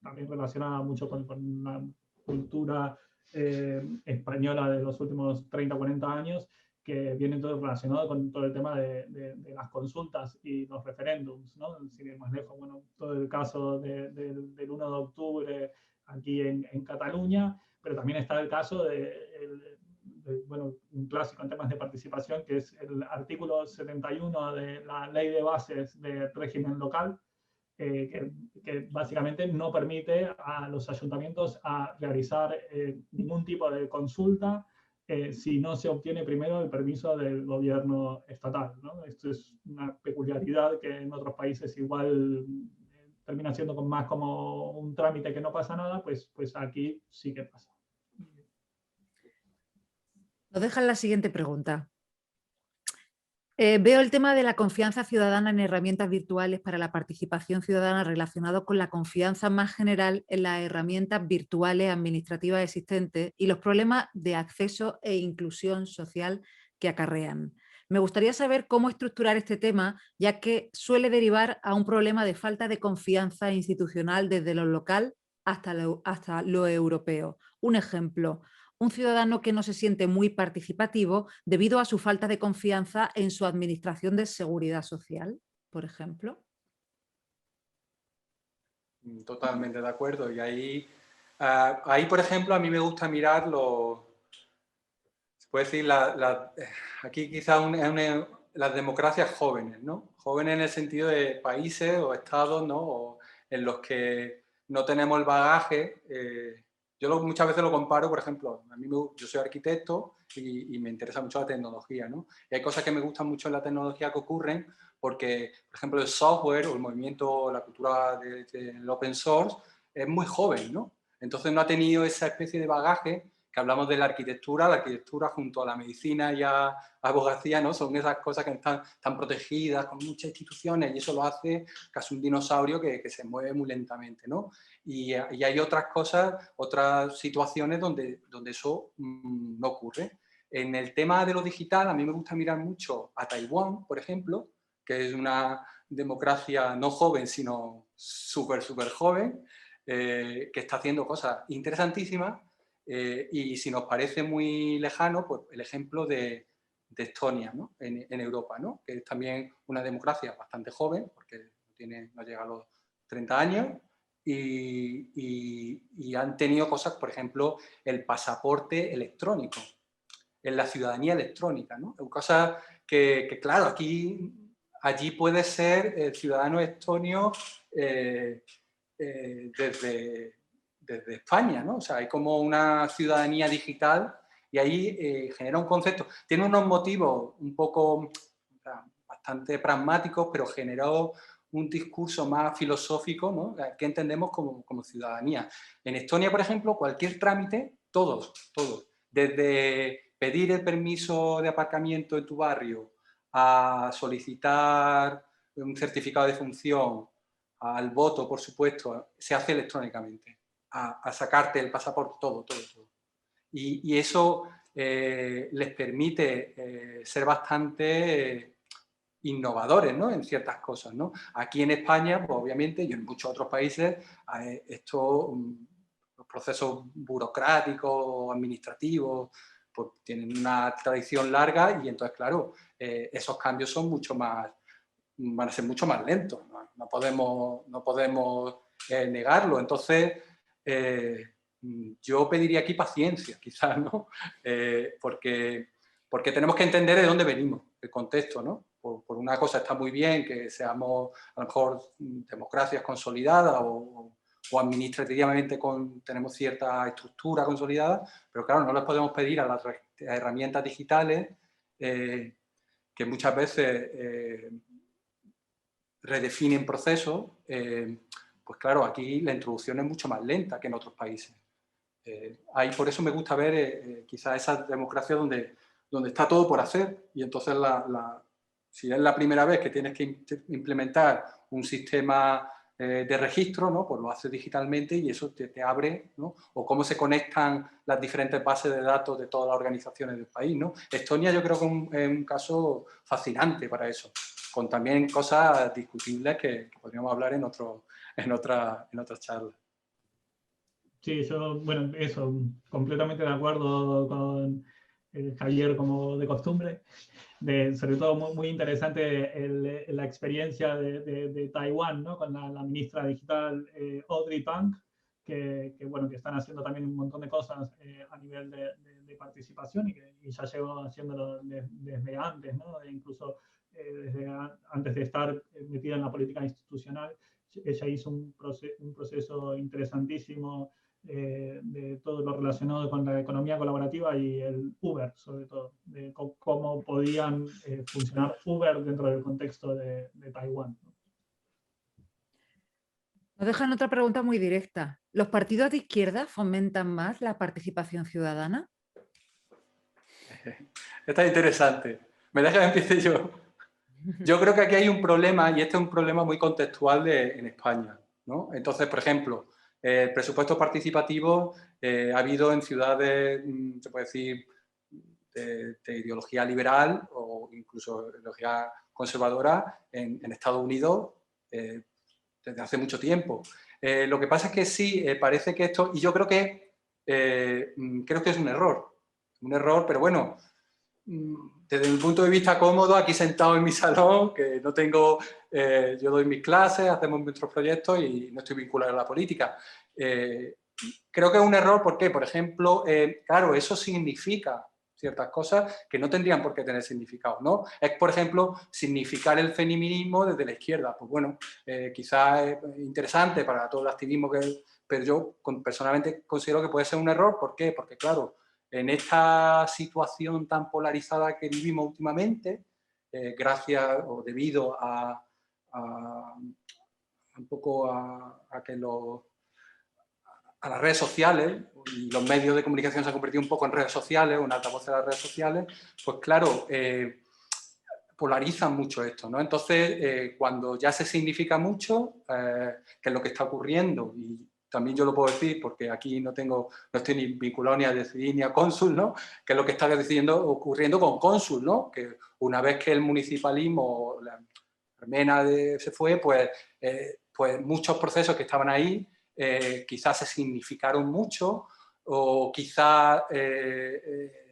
Speaker 5: también relacionada mucho con la cultura española de los últimos 30 o 40 años, que viene todo relacionado con todo el tema de las consultas y los referéndums, ¿no? Sin ir más lejos, bueno, todo el caso del 1 de octubre aquí en Cataluña, pero también está el caso bueno, un clásico en temas de participación, que es el artículo 71 de la Ley de Bases del Régimen Local, que básicamente no permite a los ayuntamientos a realizar ningún tipo de consulta si no se obtiene primero el permiso del gobierno estatal, ¿no? Esto es una peculiaridad que en otros países igual termina siendo más como un trámite que no pasa nada, pues aquí sí que pasa.
Speaker 4: Nos dejan la siguiente pregunta. Veo el tema de la confianza ciudadana en herramientas virtuales para la participación ciudadana relacionado con la confianza más general en las herramientas virtuales administrativas existentes y los problemas de acceso e inclusión social que acarrean. Me gustaría saber cómo estructurar este tema, ya que suele derivar a un problema de falta de confianza institucional desde lo local hasta lo europeo. Un ejemplo: un ciudadano que no se siente muy participativo debido a su falta de confianza en su administración de seguridad social, por ejemplo.
Speaker 6: Totalmente de acuerdo. Y ahí, por ejemplo, a mí me gusta mirar se puede decir, aquí quizás las democracias jóvenes, ¿no? Jóvenes en el sentido de países o estados, ¿no? O en los que no tenemos el bagaje. Yo muchas veces lo comparo, por ejemplo, yo soy arquitecto y me interesa mucho la tecnología, ¿no? Y hay cosas que me gustan mucho en la tecnología que ocurren porque, por ejemplo, el software o el movimiento, la cultura del open source es muy joven, ¿no? Entonces no ha tenido esa especie de bagaje que hablamos de la arquitectura junto a la medicina y a abogacía, ¿no? Son esas cosas que están protegidas con muchas instituciones y eso lo hace casi un dinosaurio que se mueve muy lentamente, ¿no? Y hay otras cosas, otras situaciones donde eso no ocurre. En el tema de lo digital, a mí me gusta mirar mucho a Taiwán, por ejemplo, que es una democracia no joven, sino súper joven, que está haciendo cosas interesantísimas. Y si nos parece muy lejano, pues el ejemplo de Estonia, ¿no? en Europa, ¿no? Que es también una democracia bastante joven, porque no llega a los 30 años, y han tenido cosas, por ejemplo, el pasaporte electrónico, en la ciudadanía electrónica, ¿no? Cosas que claro, allí puede ser el ciudadano estonio desde España, ¿no? O sea, hay como una ciudadanía digital y ahí genera un concepto. Tiene unos motivos un poco bastante pragmáticos, pero generó un discurso más filosófico, ¿no? Que entendemos como ciudadanía. En Estonia, por ejemplo, cualquier trámite, todos, desde pedir el permiso de aparcamiento en tu barrio a solicitar un certificado de función, al voto, por supuesto, se hace electrónicamente, a sacarte el pasaporte, todo. Y eso les permite ser bastante innovadores, ¿no? En ciertas cosas, ¿no? Aquí en España, pues, obviamente, y en muchos otros países, los procesos burocráticos, administrativos, pues tienen una tradición larga y entonces, claro, esos cambios son van a ser mucho más lentos, ¿no? No podemos negarlo. Entonces, yo pediría aquí paciencia, quizás, ¿no? Porque tenemos que entender de dónde venimos, el contexto, ¿no? Por una cosa está muy bien que seamos, a lo mejor, democracias consolidadas o o administrativamente tenemos cierta estructura consolidada, pero claro, no les podemos pedir a las herramientas digitales que muchas veces redefinen procesos. Pues claro, aquí la introducción es mucho más lenta que en otros países. Por eso me gusta ver quizás esa democracia donde está todo por hacer, y entonces si es la primera vez que tienes que implementar un sistema de registro, ¿no? Pues lo haces digitalmente y eso te abre, ¿no? O cómo se conectan las diferentes bases de datos de todas las organizaciones del país, ¿no? Estonia yo creo que es un caso fascinante para eso, con también cosas discutibles que podríamos hablar en otras charlas.
Speaker 5: Sí, yo, bueno, eso, completamente de acuerdo con Javier, como de costumbre. Sobre todo muy interesante la experiencia de Taiwán, ¿no? Con la ministra digital Audrey Tang, bueno, que están haciendo también un montón de cosas a nivel de participación y ya llevo haciéndolo desde antes, ¿no? Incluso desde antes de estar metida en la política institucional. Ella hizo un proceso interesantísimo de todo lo relacionado con la economía colaborativa y el Uber, sobre todo, de cómo podían funcionar Uber dentro del contexto de Taiwán.
Speaker 4: Nos dejan otra pregunta muy directa. ¿Los partidos de izquierda fomentan más la participación ciudadana?
Speaker 6: Esta es interesante. ¿Me dejas que empiece yo? Yo creo que aquí hay un problema, y este es un problema muy contextual en España, ¿no? Entonces, por ejemplo, el presupuesto participativo ha habido en ciudades, se puede decir, de ideología liberal o incluso ideología conservadora en Estados Unidos desde hace mucho tiempo. Lo que pasa es que sí, parece que esto, y yo creo que es un error, pero bueno, desde mi punto de vista cómodo, aquí sentado en mi salón, que no tengo, yo doy mis clases, hacemos nuestros proyectos y no estoy vinculado a la política. Creo que es un error porque, por ejemplo, claro, eso significa ciertas cosas que no tendrían por qué tener significado, ¿no? Es, por ejemplo, significar el feminismo desde la izquierda. Pues bueno, quizás es interesante para todo el activismo, pero yo personalmente considero que puede ser un error. ¿Por qué? Porque, claro, en esta situación tan polarizada que vivimos últimamente, gracias o debido un poco a que a las redes sociales, y los medios de comunicación se han convertido un poco en redes sociales, un altavoz de las redes sociales, pues claro, polarizan mucho esto, ¿no? Entonces, cuando ya se significa mucho, que es lo que está ocurriendo, y también yo lo puedo decir porque aquí no estoy ni vinculado ni a decidir ni a Cónsul, ¿no? Que es lo que está ocurriendo con Cónsul, ¿no? Que una vez que el municipalismo, la Armena se fue, pues muchos procesos que estaban ahí quizás se significaron mucho o quizás,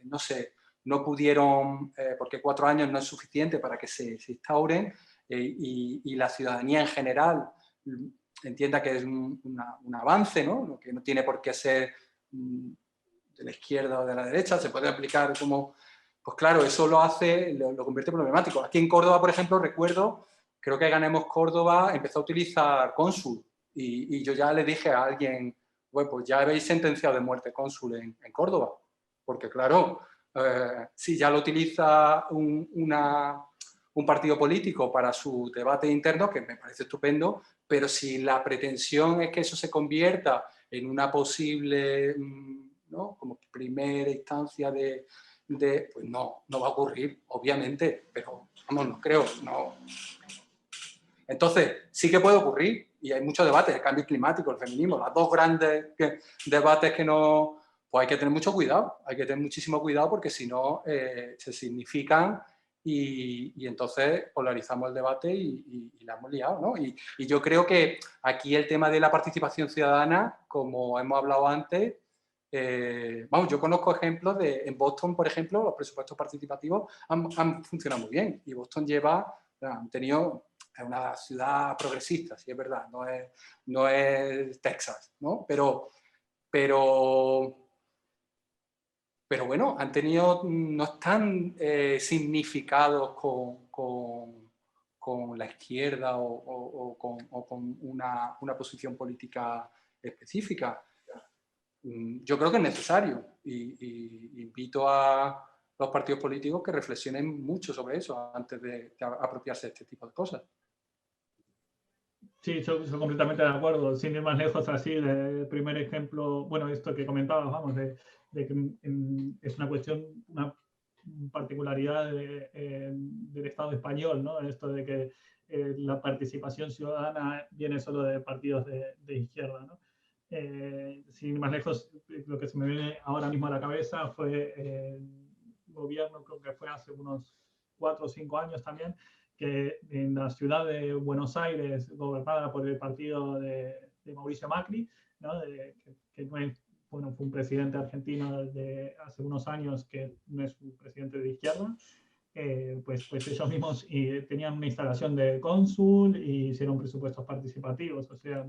Speaker 6: no sé, no pudieron, porque 4 años no es suficiente para que se instauren y la ciudadanía en general entienda que es un avance, ¿no? Que no tiene por qué ser de la izquierda o de la derecha, se puede aplicar como... Pues claro, eso lo convierte en problemático. Aquí en Córdoba, por ejemplo, recuerdo, creo que Ganemos Córdoba empezó a utilizar Cónsul y yo ya le dije a alguien, bueno, pues ya habéis sentenciado de muerte Cónsul en Córdoba, porque claro, si ya lo utiliza un partido político para su debate interno, que me parece estupendo, pero si la pretensión es que eso se convierta en una posible, ¿no? Como primera instancia pues no va a ocurrir, obviamente, pero vamos, no creo, no. Entonces, sí que puede ocurrir, y hay muchos debates, el cambio climático, el feminismo, los dos grandes debates que no... Pues hay que tener mucho cuidado, hay que tener muchísimo cuidado porque si no se significan y entonces polarizamos el debate y la hemos liado, ¿no? Y yo creo que aquí el tema de la participación ciudadana, como hemos hablado antes, vamos, yo conozco ejemplos en Boston, por ejemplo, los presupuestos participativos han funcionado muy bien y Boston han tenido... Es una ciudad progresista, sí es verdad, no es Texas, ¿no? Pero bueno, no están significados con la izquierda o con una posición política específica. Yo creo que es necesario y invito a los partidos políticos que reflexionen mucho sobre eso antes de apropiarse de este tipo de cosas.
Speaker 5: Sí, yo completamente de acuerdo. Sin ir más lejos, así, el primer ejemplo, bueno, esto que comentabas, vamos, de que es una cuestión, una particularidad del Estado español, ¿no? Esto de que la participación ciudadana viene solo de partidos de izquierda, ¿no? Sin ir más lejos, lo que se me viene ahora mismo a la cabeza fue el gobierno, creo que fue hace unos 4 o 5 años también, que en la ciudad de Buenos Aires, gobernada por el partido de Mauricio Macri, ¿no? que no es, bueno, fue un presidente argentino de hace unos años que no es un presidente de izquierda, pues ellos mismos tenían una instalación de cónsul y hicieron presupuestos participativos, o sea,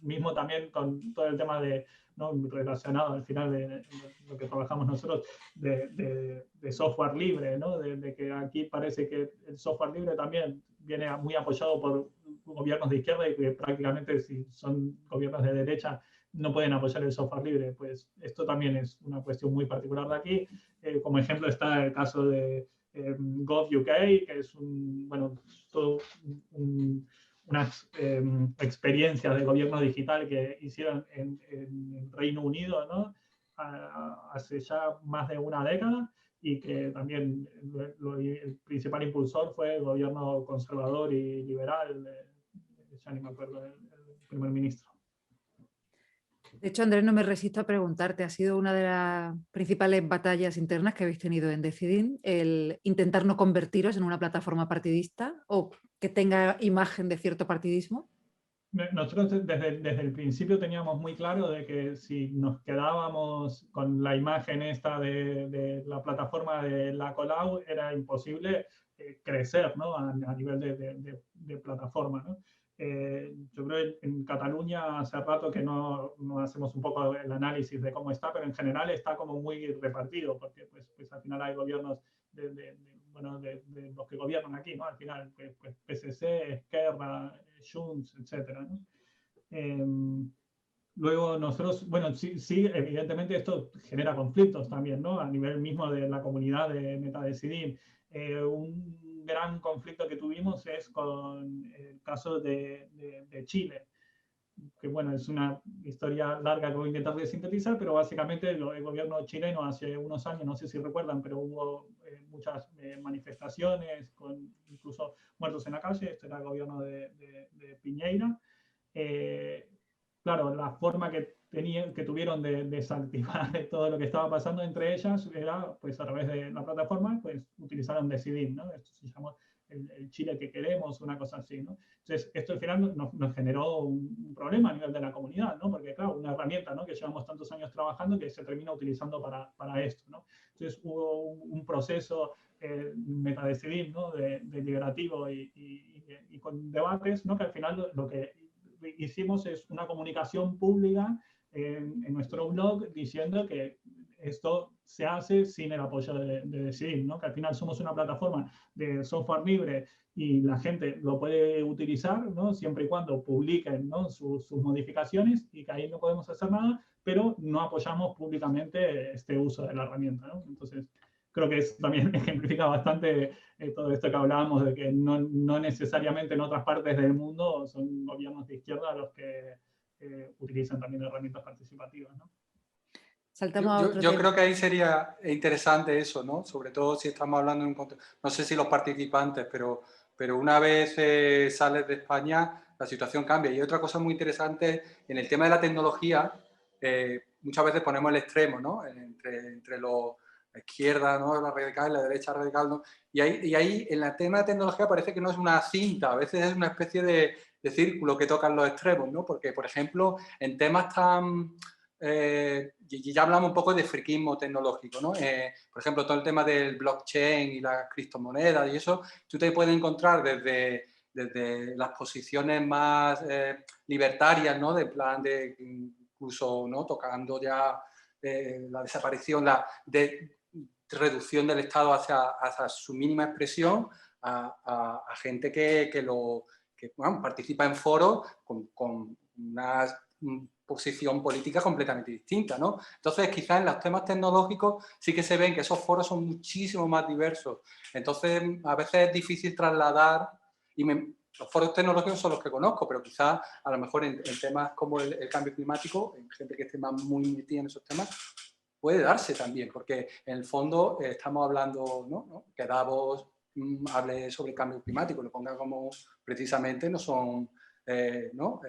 Speaker 5: mismo también con todo el tema de, ¿no? relacionado al final de lo que trabajamos nosotros, de software libre, ¿no? de que aquí parece que el software libre también viene muy apoyado por gobiernos de izquierda y que prácticamente si son gobiernos de derecha no pueden apoyar el software libre. Pues esto también es una cuestión muy particular de aquí. Como ejemplo está el caso de Gov.uk, que es todo unas experiencias de gobierno digital que hicieron en el Reino Unido, ¿no? Hace ya más de una década, y que también el principal impulsor fue el gobierno conservador y liberal, ya ni me acuerdo, el primer ministro.
Speaker 4: De hecho, Andrés, no me resisto a preguntarte, ¿ha sido una de las principales batallas internas que habéis tenido en Decidim el intentar no convertiros en una plataforma partidista o que tenga imagen de cierto partidismo?
Speaker 5: Nosotros desde el principio teníamos muy claro de que si nos quedábamos con la imagen esta de la plataforma de la Colau, era imposible crecer, ¿no? a nivel de plataforma, ¿no? Yo creo que en Cataluña hace rato que no hacemos un poco el análisis de cómo está, pero en general está como muy repartido, porque pues al final hay gobiernos de los que gobiernan aquí, ¿no? Al final, pues PSC, Esquerra, Junts, etc., ¿no? Luego nosotros, bueno, sí, evidentemente esto genera conflictos también, ¿no? A nivel mismo de la comunidad de MetaDecidim. Un gran conflicto que tuvimos es con el caso de Chile, que bueno, es una historia larga que voy a intentar de sintetizar, pero básicamente el gobierno chileno hace unos años, no sé si recuerdan, pero hubo muchas manifestaciones, con incluso muertos en la calle. Esto era el gobierno de Piñera. Claro, la forma que tuvieron de desactivar todo lo que estaba pasando entre ellas era, pues a través de la plataforma, pues utilizaron Decidim, ¿no? Esto se llamó el Chile que queremos, una cosa así, ¿no? Entonces, esto al final nos generó un problema a nivel de la comunidad, ¿no? Porque, claro, una herramienta, ¿no? que llevamos tantos años trabajando que se termina utilizando para esto, ¿no? Entonces, hubo un proceso MetaDecidim, ¿no? de liberativo y con debates, ¿no? Que al final lo que hicimos es una comunicación pública en nuestro blog diciendo que esto se hace sin el apoyo de Decidim, ¿no? Que al final somos una plataforma de software libre y la gente lo puede utilizar, ¿no? Siempre y cuando publiquen, ¿no? sus modificaciones, y que ahí no podemos hacer nada, pero no apoyamos públicamente este uso de la herramienta, ¿no? Entonces, creo que eso también ejemplifica bastante todo esto que hablábamos de que no necesariamente en otras partes del mundo son gobiernos de izquierda los que utilizan también herramientas participativas, ¿no?
Speaker 6: Yo creo que ahí sería interesante eso, ¿no? Sobre todo si estamos hablando en un contexto, no sé si los participantes, pero una vez sales de España, la situación cambia. Y otra cosa muy interesante, en el tema de la tecnología, muchas veces ponemos el extremo, ¿no? Entre la izquierda, ¿no? La radical, la derecha radical, ¿no? Y ahí en el tema de tecnología parece que no es una cinta, a veces es una especie de círculo que tocan los extremos, ¿no? Porque, por ejemplo, en temas tan... y ya hablamos un poco de friquismo tecnológico, ¿no? Por ejemplo, todo el tema del blockchain y las criptomonedas y eso, tú te puedes encontrar desde las posiciones más libertarias, ¿no? De plan de incluso, ¿no? Tocando ya la desaparición, la reducción del Estado hacia su mínima expresión, a gente que participa en foros con unas posición política completamente distinta, ¿no? Entonces, quizás en los temas tecnológicos sí que se ven que esos foros son muchísimo más diversos. Entonces, a veces es difícil trasladar, y los foros tecnológicos son los que conozco, pero quizás a lo mejor en temas como el cambio climático, en gente que esté más muy metida en esos temas, puede darse también, porque en el fondo estamos hablando, ¿no? Que Davos hable sobre el cambio climático, lo ponga como precisamente no son, ¿no?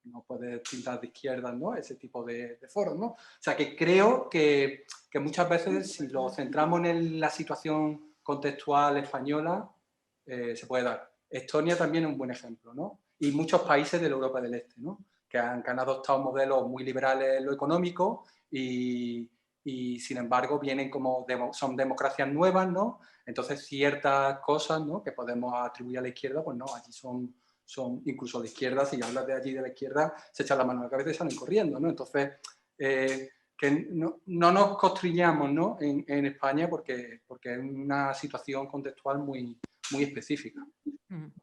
Speaker 6: No puede pintar de izquierda, ¿no? Ese tipo de foros, ¿no? O sea, que creo que muchas veces si lo centramos en la situación contextual española, se puede dar. Estonia también es un buen ejemplo, ¿no? Y muchos países de la Europa del Este, ¿no? Que han adoptado modelos muy liberales en lo económico y sin embargo vienen como, son democracias nuevas, ¿no? Entonces ciertas cosas, ¿no? Que podemos atribuir a la izquierda, pues no, allí son incluso de izquierda, si hablas de allí de la izquierda, se echan la mano a la cabeza y salen corriendo, ¿no? Entonces, que no nos constriñamos, ¿no? en España porque es una situación contextual muy específica.
Speaker 5: Un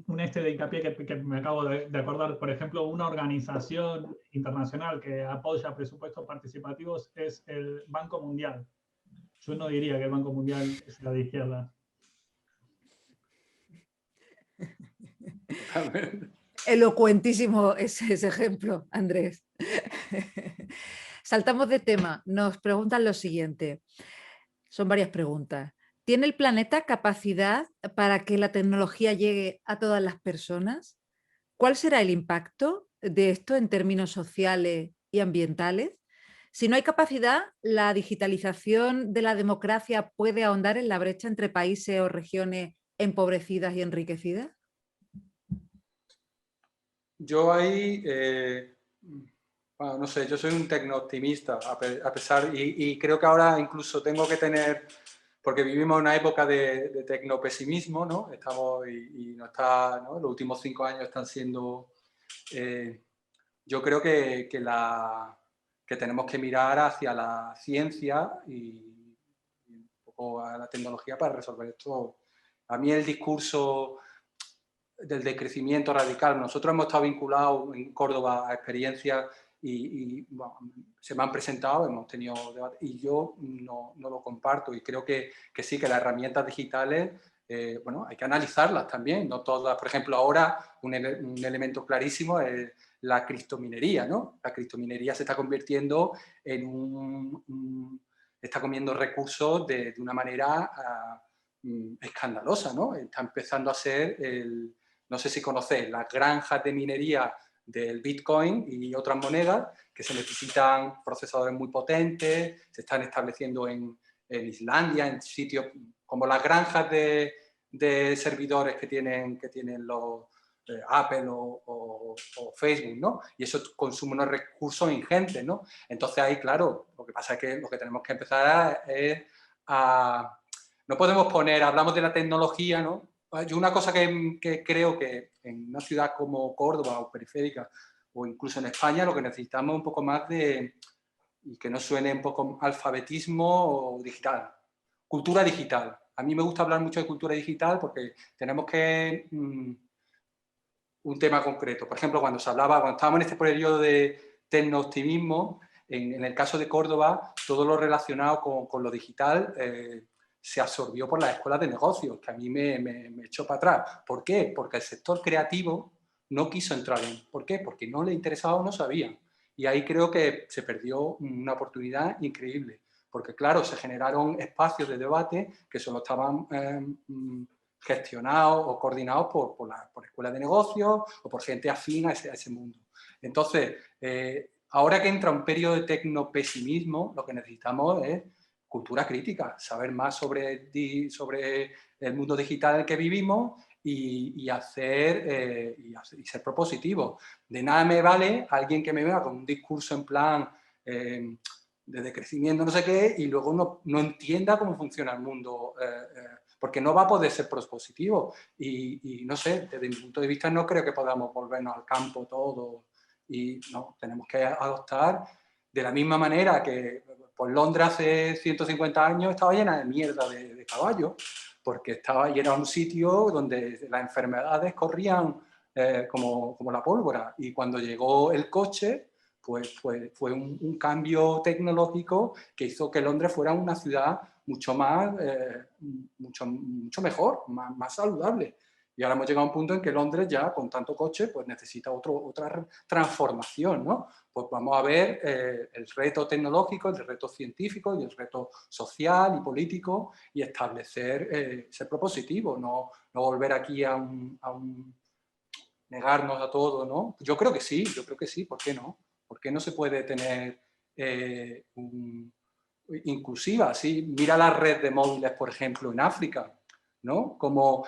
Speaker 5: de hincapié que me acabo de acordar, por ejemplo, una organización internacional que apoya presupuestos participativos es el Banco Mundial. Yo no diría que el Banco Mundial sea de izquierda.
Speaker 4: Elocuentísimo ese ejemplo, Andrés. Saltamos de tema. Nos preguntan lo siguiente. Son varias preguntas. ¿Tiene el planeta capacidad para que la tecnología llegue a todas las personas? ¿Cuál será el impacto de esto en términos sociales y ambientales? Si no hay capacidad, ¿la digitalización de la democracia puede ahondar en la brecha entre países o regiones empobrecidas y enriquecidas?
Speaker 6: Yo ahí, bueno, no sé, yo soy un tecno-optimista, a pesar, y creo que ahora incluso tengo que tener, porque vivimos en una época de tecno-pesimismo, ¿no? Estamos, y no está, ¿no? Los últimos 5 años están siendo, yo creo que tenemos que mirar hacia la ciencia y un poco a la tecnología para resolver esto. A mí el discurso del decrecimiento radical. Nosotros hemos estado vinculados en Córdoba a experiencias y bueno, se me han presentado, hemos tenido debates y yo no lo comparto y creo que sí, que las herramientas digitales, bueno, hay que analizarlas también, no todas. Por ejemplo, ahora un elemento clarísimo es la criptominería, ¿no? La criptominería se está convirtiendo en está comiendo recursos de una manera escandalosa, ¿no? Está empezando a ser no sé si conocéis, las granjas de minería del Bitcoin y otras monedas que se necesitan procesadores muy potentes, se están estableciendo en Islandia, en sitios como las granjas de servidores que tienen los Apple o Facebook, ¿no? Y eso consume unos recursos ingentes, ¿no? Entonces ahí, claro, lo que pasa es que lo que tenemos que empezar es a... No podemos poner, hablamos de la tecnología, ¿no? Yo una cosa que creo que en una ciudad como Córdoba o periférica o incluso en España lo que necesitamos es un poco más de, y que no suene un poco alfabetismo o digital, cultura digital. A mí me gusta hablar mucho de cultura digital porque tenemos que un tema concreto. Por ejemplo, cuando estábamos en este periodo de tecno-optimismo, en el caso de Córdoba, todo lo relacionado con lo digital se absorbió por las escuelas de negocios, que a mí me echó para atrás. ¿Por qué? Porque el sector creativo no quiso entrar en. ¿Por qué? Porque no le interesaba o no sabían. Y ahí creo que se perdió una oportunidad increíble. Porque, claro, se generaron espacios de debate que solo estaban gestionados o coordinados por escuelas de negocios o por gente afín a ese mundo. Entonces, ahora que entra un periodo de tecnopesimismo, lo que necesitamos es cultura crítica, saber más sobre el mundo digital en el que vivimos y ser propositivo. De nada me vale alguien que me venga con un discurso en plan de decrecimiento, no sé qué, y luego no entienda cómo funciona el mundo, porque no va a poder ser propositivo. Y no sé, desde mi punto de vista no creo que podamos volvernos al campo todo. Y no, tenemos que adoptar de la misma manera que pues Londres hace 150 años estaba llena de mierda de caballos, porque era un sitio donde las enfermedades corrían como la pólvora. Y cuando llegó el coche, pues fue un cambio tecnológico que hizo que Londres fuera una ciudad mucho mejor, más saludable. Y ahora hemos llegado a un punto en que Londres ya, con tanto coche, pues necesita otra transformación, ¿no? Pues vamos a ver el reto tecnológico, el reto científico y el reto social y político, y establecer, ser propositivo, no volver aquí a negarnos a todo, ¿no? Yo creo que sí, ¿por qué no? ¿Por qué no se puede tener inclusiva? ¿Sí? Mira la red de móviles, por ejemplo, en África, ¿no? Como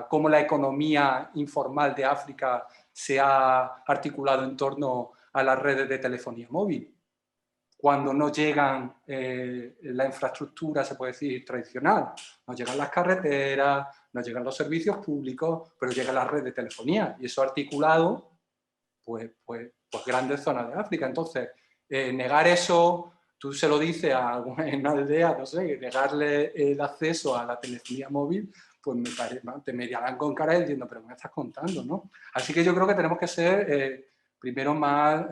Speaker 6: cómo la economía informal de África se ha articulado en torno a las redes de telefonía móvil. Cuando no llegan la infraestructura, se puede decir, tradicional, no llegan las carreteras, no llegan los servicios públicos, pero llega la red de telefonía, y eso ha articulado pues grandes zonas de África. Entonces, negar eso, tú se lo dices a una aldea, no sé, negarle el acceso a la telefonía móvil, pues me parece, te mirarán con cara diciendo, pero ¿qué me estás contando, no? Así que yo creo que tenemos que ser primero más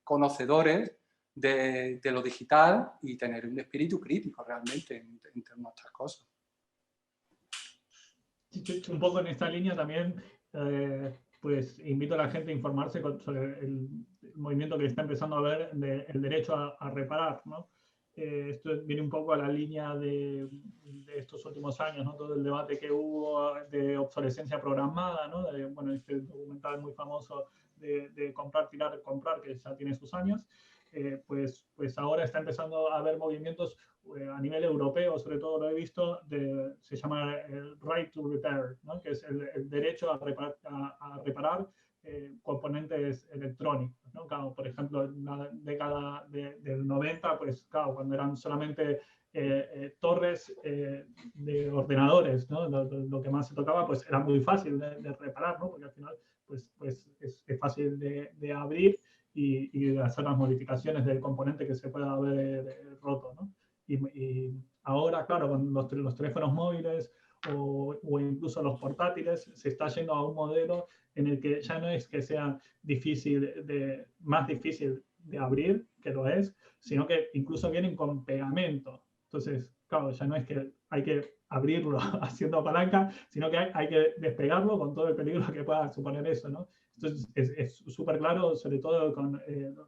Speaker 6: conocedores de lo digital y tener un espíritu crítico realmente en torno a estas cosas.
Speaker 5: Un poco en esta línea también, pues invito a la gente a informarse sobre el movimiento que está empezando a ver del derecho a reparar, ¿no? Esto viene un poco a la línea de estos últimos años, ¿no? Todo el debate que hubo de obsolescencia programada, ¿no? Bueno, este documental muy famoso de comprar, tirar, comprar, que ya tiene sus años. Pues ahora está empezando a haber movimientos a nivel europeo, sobre todo lo he visto, se llama el right to repair, ¿no? Que es el derecho a reparar componentes electrónicos, ¿no? Claro, por ejemplo, en la década del 90, pues claro, cuando eran solamente torres de ordenadores, ¿no? Lo que más se tocaba, pues era muy fácil de reparar, ¿no? Porque al final pues es fácil de abrir y de hacer las modificaciones del componente que se pueda haber roto, ¿no? Y ahora, claro, con los teléfonos móviles o incluso los portátiles, se está yendo a un modelo en el que ya no es que sea más difícil de abrir, que lo es, sino que incluso vienen con pegamento. Entonces, claro, ya no es que hay que abrirlo haciendo palanca, sino que hay que despegarlo con todo el peligro que pueda suponer eso, ¿no? Entonces, es súper claro, sobre todo con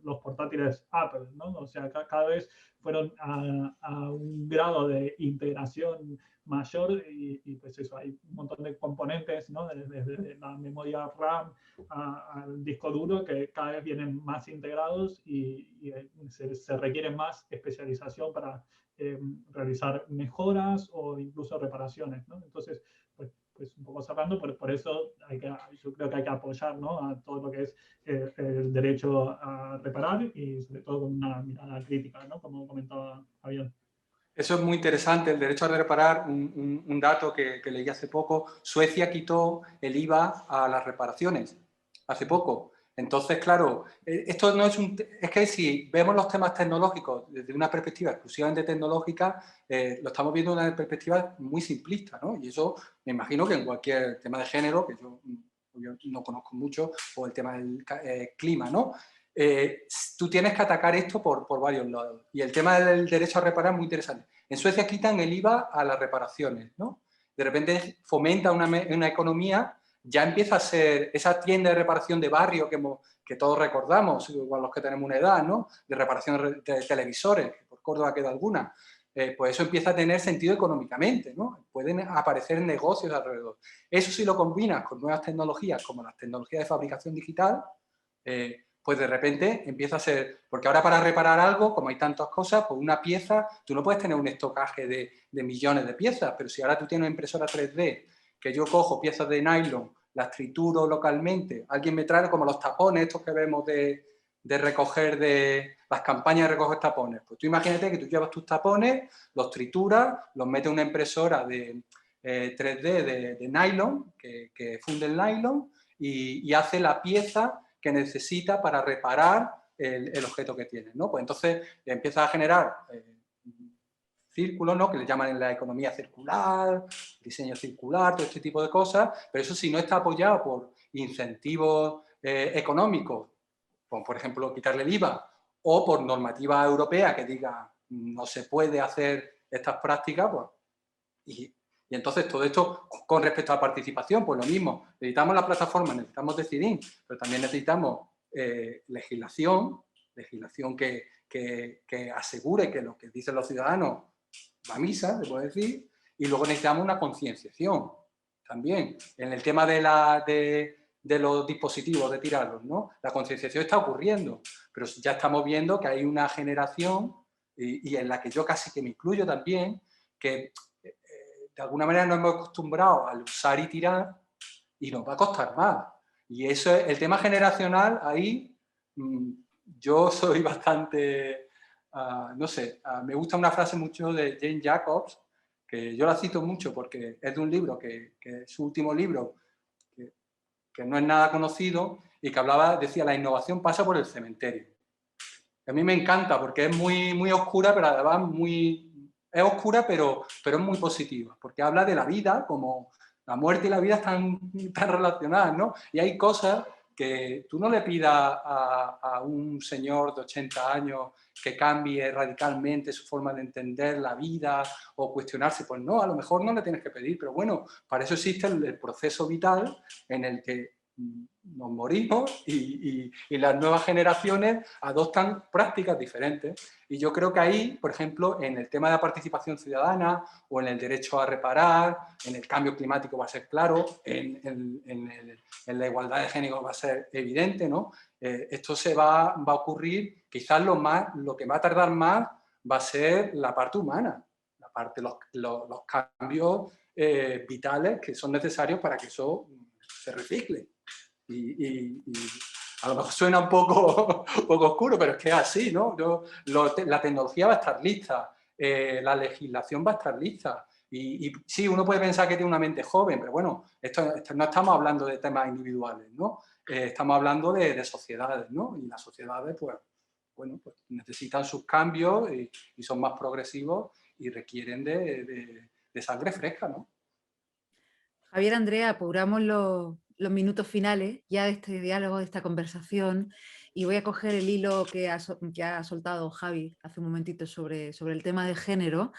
Speaker 5: los portátiles Apple, ¿no? O sea, cada vez fueron a un grado de integración mayor y pues eso, hay un montón de componentes, ¿no? Desde la memoria RAM al disco duro que cada vez vienen más integrados y se requiere más especialización para realizar mejoras o incluso reparaciones, ¿no? Entonces, pues un poco cerrando, por eso yo creo que hay que apoyar, ¿no? A todo lo que es el derecho a reparar y sobre todo con una mirada crítica, ¿no? Como comentaba Javier.
Speaker 6: Eso es muy interesante, el derecho a reparar, un dato que leí hace poco. Suecia quitó el IVA a las reparaciones hace poco. Entonces, claro, esto no es es que si vemos los temas tecnológicos desde una perspectiva exclusivamente tecnológica, lo estamos viendo desde una perspectiva muy simplista, ¿no? Y eso me imagino que en cualquier tema de género, que yo no conozco mucho, o el tema del clima, ¿no? Tú tienes que atacar esto por varios lados. Y el tema del derecho a reparar es muy interesante. En Suecia quitan el IVA a las reparaciones, ¿no? De repente fomenta una economía, ya empieza a ser esa tienda de reparación de barrio que todos recordamos, igual los que tenemos una edad, ¿no? De reparación de televisores, que por Córdoba queda alguna. Pues eso empieza a tener sentido económicamente, ¿no? Pueden aparecer negocios alrededor. Eso si lo combinas con nuevas tecnologías, como las tecnologías de fabricación digital, pues de repente empieza a ser... Porque ahora para reparar algo, como hay tantas cosas, pues una pieza, tú no puedes tener un estocaje de millones de piezas, pero si ahora tú tienes una impresora 3D, que yo cojo piezas de nylon, las trituro localmente, alguien me trae como los tapones, estos que vemos de recoger las campañas de recoger tapones. Pues tú imagínate que tú llevas tus tapones, los trituras, los metes en una impresora de 3D de nylon, que funde el nylon, y hace la pieza que necesita para reparar el objeto que tienes, ¿no? Pues entonces empieza a generar círculos, ¿no? Que le llaman en la economía circular, diseño circular, todo este tipo de cosas, pero eso si no está apoyado por incentivos económicos, como por ejemplo quitarle el IVA, o por normativa europea que diga no se puede hacer estas prácticas, pues, y entonces todo esto con respecto a la participación, pues lo mismo, necesitamos la plataforma, necesitamos decidir, pero también necesitamos legislación que asegure que lo que dicen los ciudadanos va a misa, se puede decir, y luego necesitamos una concienciación también. En el tema de los dispositivos, de tirarlos, ¿no? La concienciación está ocurriendo, pero ya estamos viendo que hay una generación, y en la que yo casi que me incluyo también, que de alguna manera nos hemos acostumbrado al usar y tirar y nos va a costar más. Y eso es el tema generacional, ahí yo soy bastante, no sé, me gusta una frase mucho de Jane Jacobs, que yo la cito mucho porque es de un libro que es su último libro, que no es nada conocido, y que decía, la innovación pasa por el cementerio. A mí me encanta porque es muy oscura, pero además es oscura, pero es muy positiva, porque habla de la vida, como la muerte y la vida están relacionadas, ¿no? Y hay cosas que tú no le pidas a un señor de 80 años que cambie radicalmente su forma de entender la vida o cuestionarse, pues no, a lo mejor no le tienes que pedir, pero bueno, para eso existe el proceso vital en el que nos morimos y las nuevas generaciones adoptan prácticas diferentes. Y yo creo que ahí, por ejemplo, en el tema de la participación ciudadana o en el derecho a reparar, en el cambio climático va a ser claro, en la igualdad de género va a ser evidente, ¿no? Esto va a ocurrir, quizás lo que va a tardar más va a ser la parte humana, la parte, los cambios vitales que son necesarios para que eso se recicle. Y a lo mejor suena un poco oscuro, pero es que es así, ¿no? La tecnología va a estar lista, la legislación va a estar lista. Y sí, uno puede pensar que tiene una mente joven, pero bueno, esto no estamos hablando de temas individuales, ¿no? Estamos hablando de sociedades, ¿no? Y las sociedades, pues, bueno, pues necesitan sus cambios y son más progresivos y requieren de sangre fresca, ¿no?
Speaker 4: Javier, Andrea, apuramos los minutos finales ya de este diálogo, de esta conversación, y voy a coger el hilo que ha soltado Javi hace un momentito sobre el tema de género.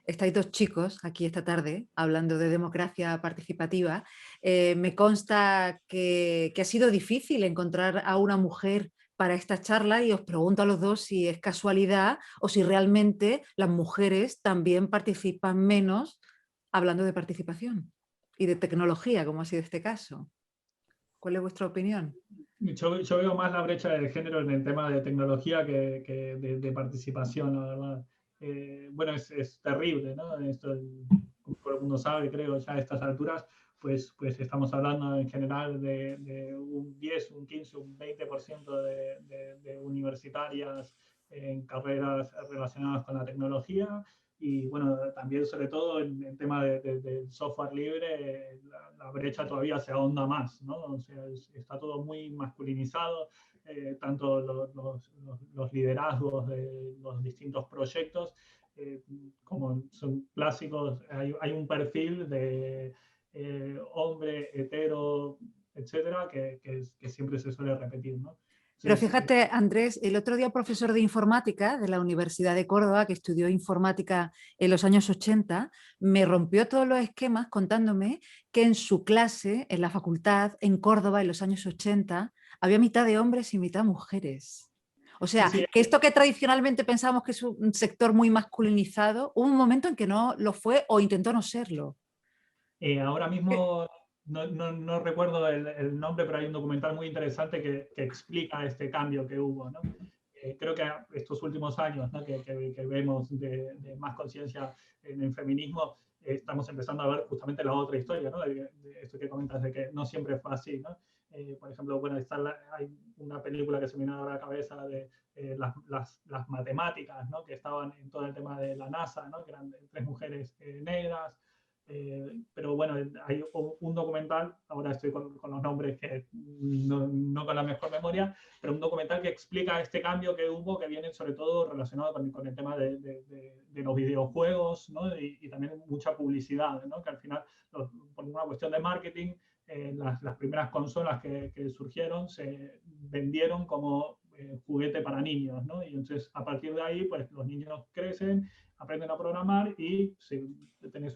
Speaker 4: Estáis dos chicos aquí esta tarde hablando de democracia participativa. Me consta que ha sido difícil encontrar a una mujer para esta charla y os pregunto a los dos si es casualidad o si realmente las mujeres también participan menos hablando de participación y de tecnología, como ha sido este caso. ¿Cuál es vuestra opinión?
Speaker 5: Yo veo más la brecha de género en el tema de tecnología que de participación, la verdad. Bueno, es terrible, ¿no? Esto, como todo el mundo sabe, creo, ya a estas alturas, pues estamos hablando en general de un 10, un 15, un 20% de universitarias en carreras relacionadas con la tecnología. Y bueno, también sobre todo en el tema del software libre, la brecha todavía se ahonda más, ¿no? O sea, está todo muy masculinizado, tanto los liderazgos de los distintos proyectos, como son clásicos, hay un perfil de hombre, hetero, etcétera, que siempre se suele repetir, ¿no?
Speaker 4: Pero fíjate, Andrés, el otro día un profesor de informática de la Universidad de Córdoba, que estudió informática en los años 80, me rompió todos los esquemas contándome que en su clase, en la facultad, en Córdoba, en los años 80, había mitad de hombres y mitad mujeres. O sea,
Speaker 5: sí.
Speaker 4: que esto que tradicionalmente pensábamos que es un sector muy masculinizado, hubo un momento en que no lo fue o intentó no serlo.
Speaker 5: Ahora mismo no recuerdo el nombre, pero hay un documental muy interesante que explica este cambio que hubo, ¿no? Creo que estos últimos años, ¿no? que vemos de más conciencia en el feminismo, estamos empezando a ver justamente la otra historia, ¿no? de esto que comentas, de que no siempre fue así, ¿no? Por ejemplo, bueno, hay una película que se me viene a la cabeza de las matemáticas, ¿no? Que estaban en todo el tema de la NASA, ¿no? Que eran 3 mujeres negras. Pero bueno, hay un documental, ahora estoy con los nombres que no con la mejor memoria, pero un documental que explica este cambio que hubo, que viene sobre todo relacionado con el tema de los videojuegos, ¿no? Y también mucha publicidad, ¿no? Que al final, por una cuestión de marketing, las primeras consolas que surgieron se vendieron como juguete para niños, ¿no? Y entonces a partir de ahí, pues los niños crecen, aprenden a programar y tenés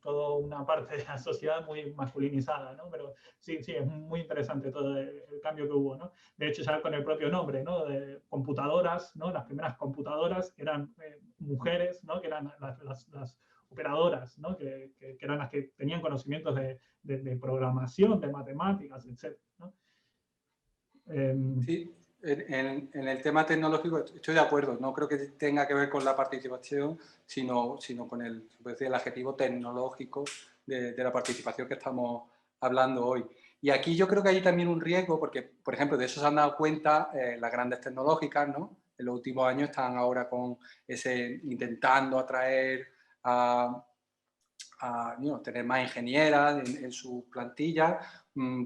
Speaker 5: toda una parte de la sociedad muy masculinizada, ¿no? Pero sí, es muy interesante todo el cambio que hubo, ¿no? De hecho, ya con el propio nombre, ¿no? De computadoras, ¿no? Las primeras computadoras eran mujeres, ¿no? Que eran las operadoras, ¿no? Que eran las que tenían conocimientos de programación, de matemáticas, etc., ¿no?
Speaker 6: Sí, en el tema tecnológico estoy de acuerdo. No creo que tenga que ver con la participación, sino con el adjetivo tecnológico de la participación que estamos hablando hoy. Y aquí yo creo que hay también un riesgo, porque, por ejemplo, de eso se han dado cuenta las grandes tecnológicas, ¿no? En los últimos años están ahora con intentando atraer a tener más ingenieras en su plantilla,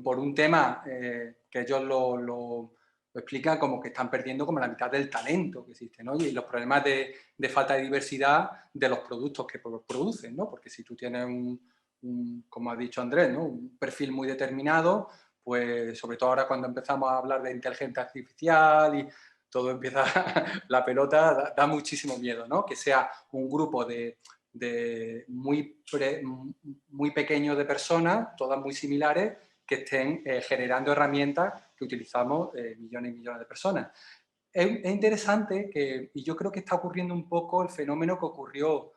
Speaker 6: por un tema que ellos lo explican como que están perdiendo como la mitad del talento que existe, ¿no? Y los problemas de falta de diversidad de los productos que producen, ¿no? Porque si tú tienes como ha dicho Andrés, ¿no? Un perfil muy determinado, pues sobre todo ahora cuando empezamos a hablar de inteligencia artificial y todo empieza, la pelota da muchísimo miedo, ¿no? Que sea un grupo de muy pequeños de personas, todas muy similares, que estén generando herramientas que utilizamos millones y millones de personas. Es interesante y yo creo que está ocurriendo un poco el fenómeno que ocurrió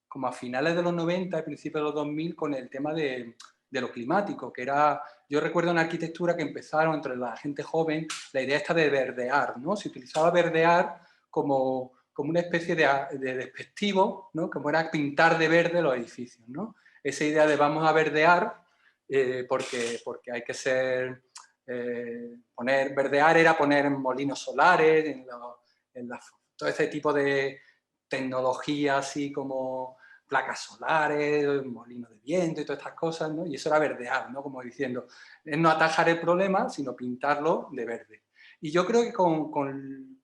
Speaker 6: como a finales de los 90 y principios de los 2000 con el tema de lo climático, que era, yo recuerdo en arquitectura que empezaron entre la gente joven la idea esta de verdear, ¿no? Se utilizaba verdear como una especie de despectivo, ¿no? Como era pintar de verde los edificios, ¿no? Esa idea de vamos a verdear porque hay que ser... verdear era poner molinos solares, todo ese tipo de tecnología así como placas solares, molinos de viento y todas estas cosas, ¿no? Y eso era verdear, ¿no? Como diciendo, es no atajar el problema, sino pintarlo de verde. Y yo creo que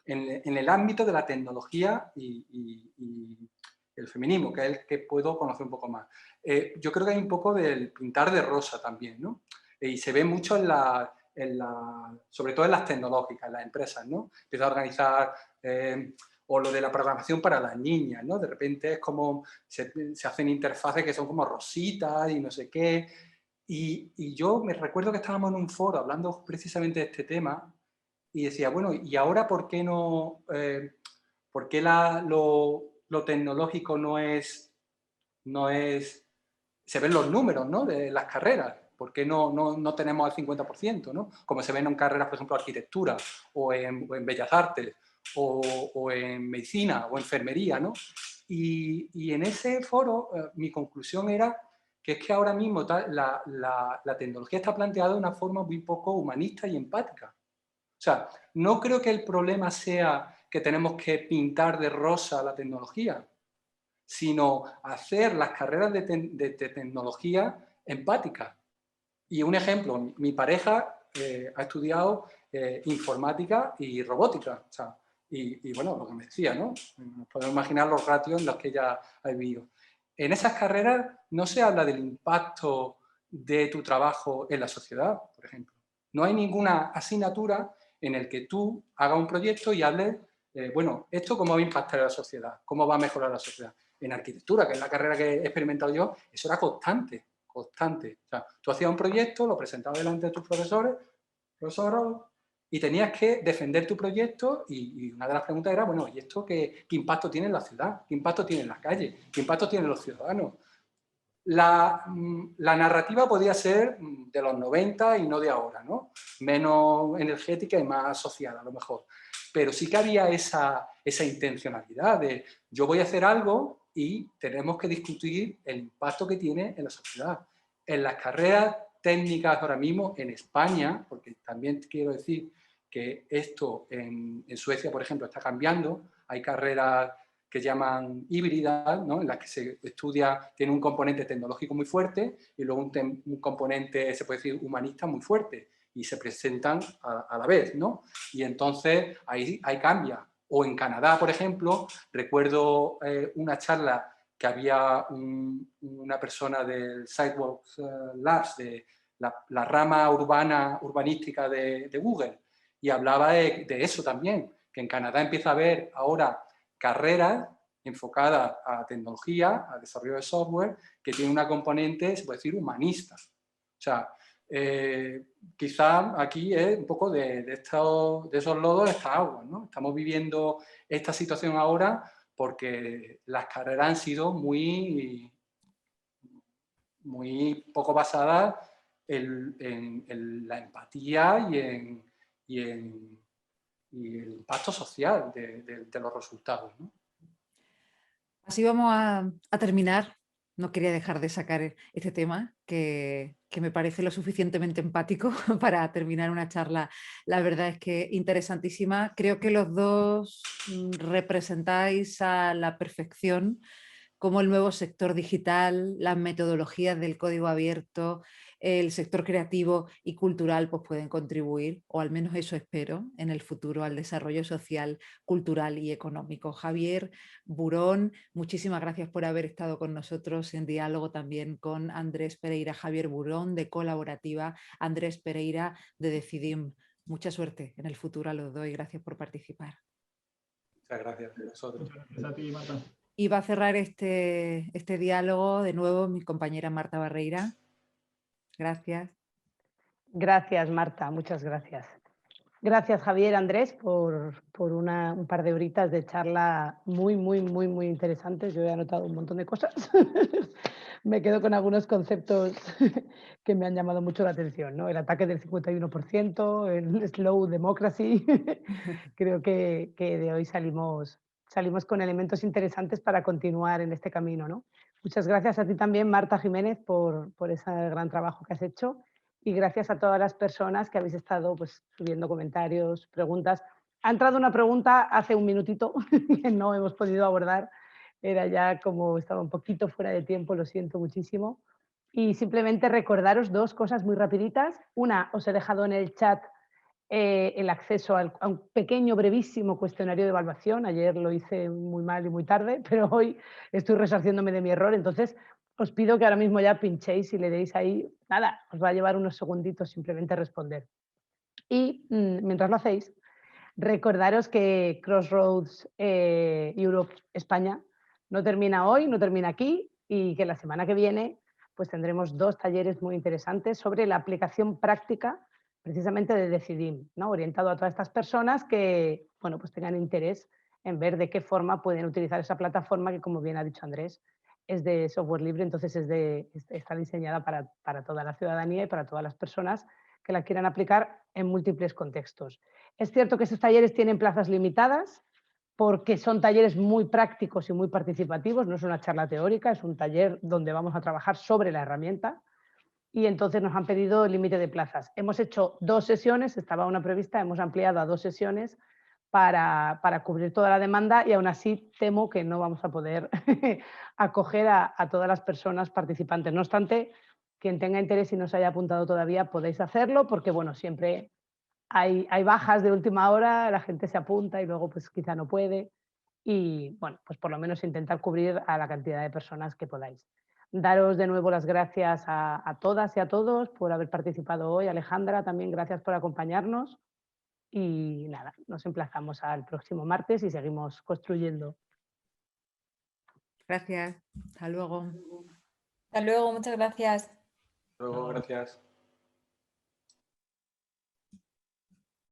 Speaker 6: en el ámbito de la tecnología y el feminismo, que es el que puedo conocer un poco más, yo creo que hay un poco del pintar de rosa también, ¿no? Y se ve mucho sobre todo en las tecnológicas, en las empresas, ¿no? Empieza a organizar... o lo de la programación para las niñas, ¿no? De repente es como, se hacen interfaces que son como rositas y no sé qué. Y yo me recuerdo que estábamos en un foro hablando precisamente de este tema y decía, bueno, ¿y ahora por qué no, por qué lo tecnológico no es, se ven los números, ¿no? De las carreras? ¿Por qué no tenemos el 50%, ¿no? Como se ven en carreras, por ejemplo, arquitectura o en Bellas Artes, o en medicina o enfermería, ¿no? Y en ese foro mi conclusión era que es que ahora mismo la tecnología está planteada de una forma muy poco humanista y empática. O sea, no creo que el problema sea que tenemos que pintar de rosa la tecnología, sino hacer las carreras de tecnología empáticas. Y un ejemplo, mi pareja ha estudiado informática y robótica, o sea, y bueno, lo que me decía, ¿no? Podemos imaginar los ratios en los que ella ha vivido. En esas carreras no se habla del impacto de tu trabajo en la sociedad, por ejemplo. No hay ninguna asignatura en el que tú hagas un proyecto y hables, bueno, ¿esto cómo va a impactar a la sociedad? ¿Cómo va a mejorar la sociedad? En arquitectura, que es la carrera que he experimentado yo, eso era constante. O sea, tú hacías un proyecto, lo presentabas delante de tus profesores, y tenías que defender tu proyecto y una de las preguntas era, bueno, ¿y esto qué impacto tiene en la ciudad? ¿Qué impacto tiene en las calles? ¿Qué impacto tienen los ciudadanos? La narrativa podía ser de los 90 y no de ahora, ¿no? Menos energética y más social, a lo mejor. Pero sí que había esa intencionalidad de yo voy a hacer algo y tenemos que discutir el impacto que tiene en la sociedad. En las carreras técnicas ahora mismo en España, porque también quiero decir que esto en Suecia, por ejemplo, está cambiando, hay carreras que llaman híbridas, ¿no? En las que se estudia, tiene un componente tecnológico muy fuerte y luego un componente, se puede decir, humanista muy fuerte, y se presentan a la vez, ¿no? Y entonces ahí cambia. O en Canadá, por ejemplo, recuerdo una charla que había una persona del Sidewalks Labs, de la rama urbanística de Google, y hablaba de eso también, que en Canadá empieza a haber ahora carreras enfocadas a tecnología, a desarrollo de software, que tiene una componente, se puede decir, humanista. O sea, quizá aquí es un poco de esos lodos, esta agua, ¿no? Estamos viviendo esta situación ahora porque las carreras han sido muy poco basadas en la empatía y el impacto social de los resultados, ¿no?
Speaker 4: Así vamos a terminar. No quería dejar de sacar este tema que me parece lo suficientemente empático para terminar una charla. La verdad es que interesantísima. Creo que los dos representáis a la perfección cómo el nuevo sector digital, las metodologías del código abierto, el sector creativo y cultural pues pueden contribuir, o al menos eso espero, en el futuro al desarrollo social, cultural y económico. Javier Burón, muchísimas gracias por haber estado con nosotros en diálogo también con Andrés Pereira. Javier Burón, de Colaborativa, Andrés Pereira, de Decidim. Mucha suerte en el futuro a los dos y gracias por participar.
Speaker 6: Muchas gracias a vosotros.
Speaker 5: Muchas gracias a ti, Marta.
Speaker 4: Y va a cerrar este diálogo de nuevo mi compañera Marta Barreira. Gracias.
Speaker 3: Gracias, Marta, muchas gracias. Gracias, Javier, Andrés, por un par de horitas de charla muy interesantes. Yo he anotado un montón de cosas. Me quedo con algunos conceptos que me han llamado mucho la atención, ¿no? El ataque del 51%, el slow democracy. Creo que de hoy salimos con elementos interesantes para continuar en este camino, ¿no? Muchas gracias a ti también, Marta Jiménez, por ese gran trabajo que has hecho. Y gracias a todas las personas que habéis estado pues, subiendo comentarios, preguntas. Ha entrado una pregunta hace un minutito que no hemos podido abordar. Era ya como estaba un poquito fuera de tiempo, lo siento muchísimo. Y simplemente recordaros dos cosas muy rapiditas. Una, os he dejado en el chat el acceso a un pequeño, brevísimo cuestionario de evaluación. Ayer lo hice muy mal y muy tarde, pero hoy estoy resarciéndome de mi error. Entonces, os pido que ahora mismo ya pinchéis y le deis ahí, nada, os va a llevar unos segunditos simplemente responder. Y mientras lo hacéis, recordaros que Crossroads Europe España no termina hoy, no termina aquí, y que la semana que viene pues tendremos dos talleres muy interesantes sobre la aplicación práctica precisamente de Decidim, ¿no? Orientado a todas estas personas que bueno, pues tengan interés en ver de qué forma pueden utilizar esa plataforma que, como bien ha dicho Andrés, es de software libre, entonces está diseñada para toda la ciudadanía y para todas las personas que la quieran aplicar en múltiples contextos. Es cierto que estos talleres tienen plazas limitadas porque son talleres muy prácticos y muy participativos, no es una charla teórica, es un taller donde vamos a trabajar sobre la herramienta y entonces nos han pedido el límite de plazas. Hemos hecho 2 sesiones, estaba una prevista, hemos ampliado a 2 sesiones para cubrir toda la demanda y aún así temo que no vamos a poder acoger a todas las personas participantes. No obstante, quien tenga interés y no se haya apuntado todavía podéis hacerlo porque bueno, siempre hay bajas de última hora, la gente se apunta y luego pues quizá no puede y bueno, pues por lo menos intentar cubrir a la cantidad de personas que podáis. Daros de nuevo las gracias a todas y a todos por haber participado hoy. Alejandra, también gracias por acompañarnos. Y nada, nos emplazamos al próximo martes y seguimos construyendo.
Speaker 4: Gracias. Hasta luego.
Speaker 2: Hasta luego, muchas gracias.
Speaker 6: Luego, gracias.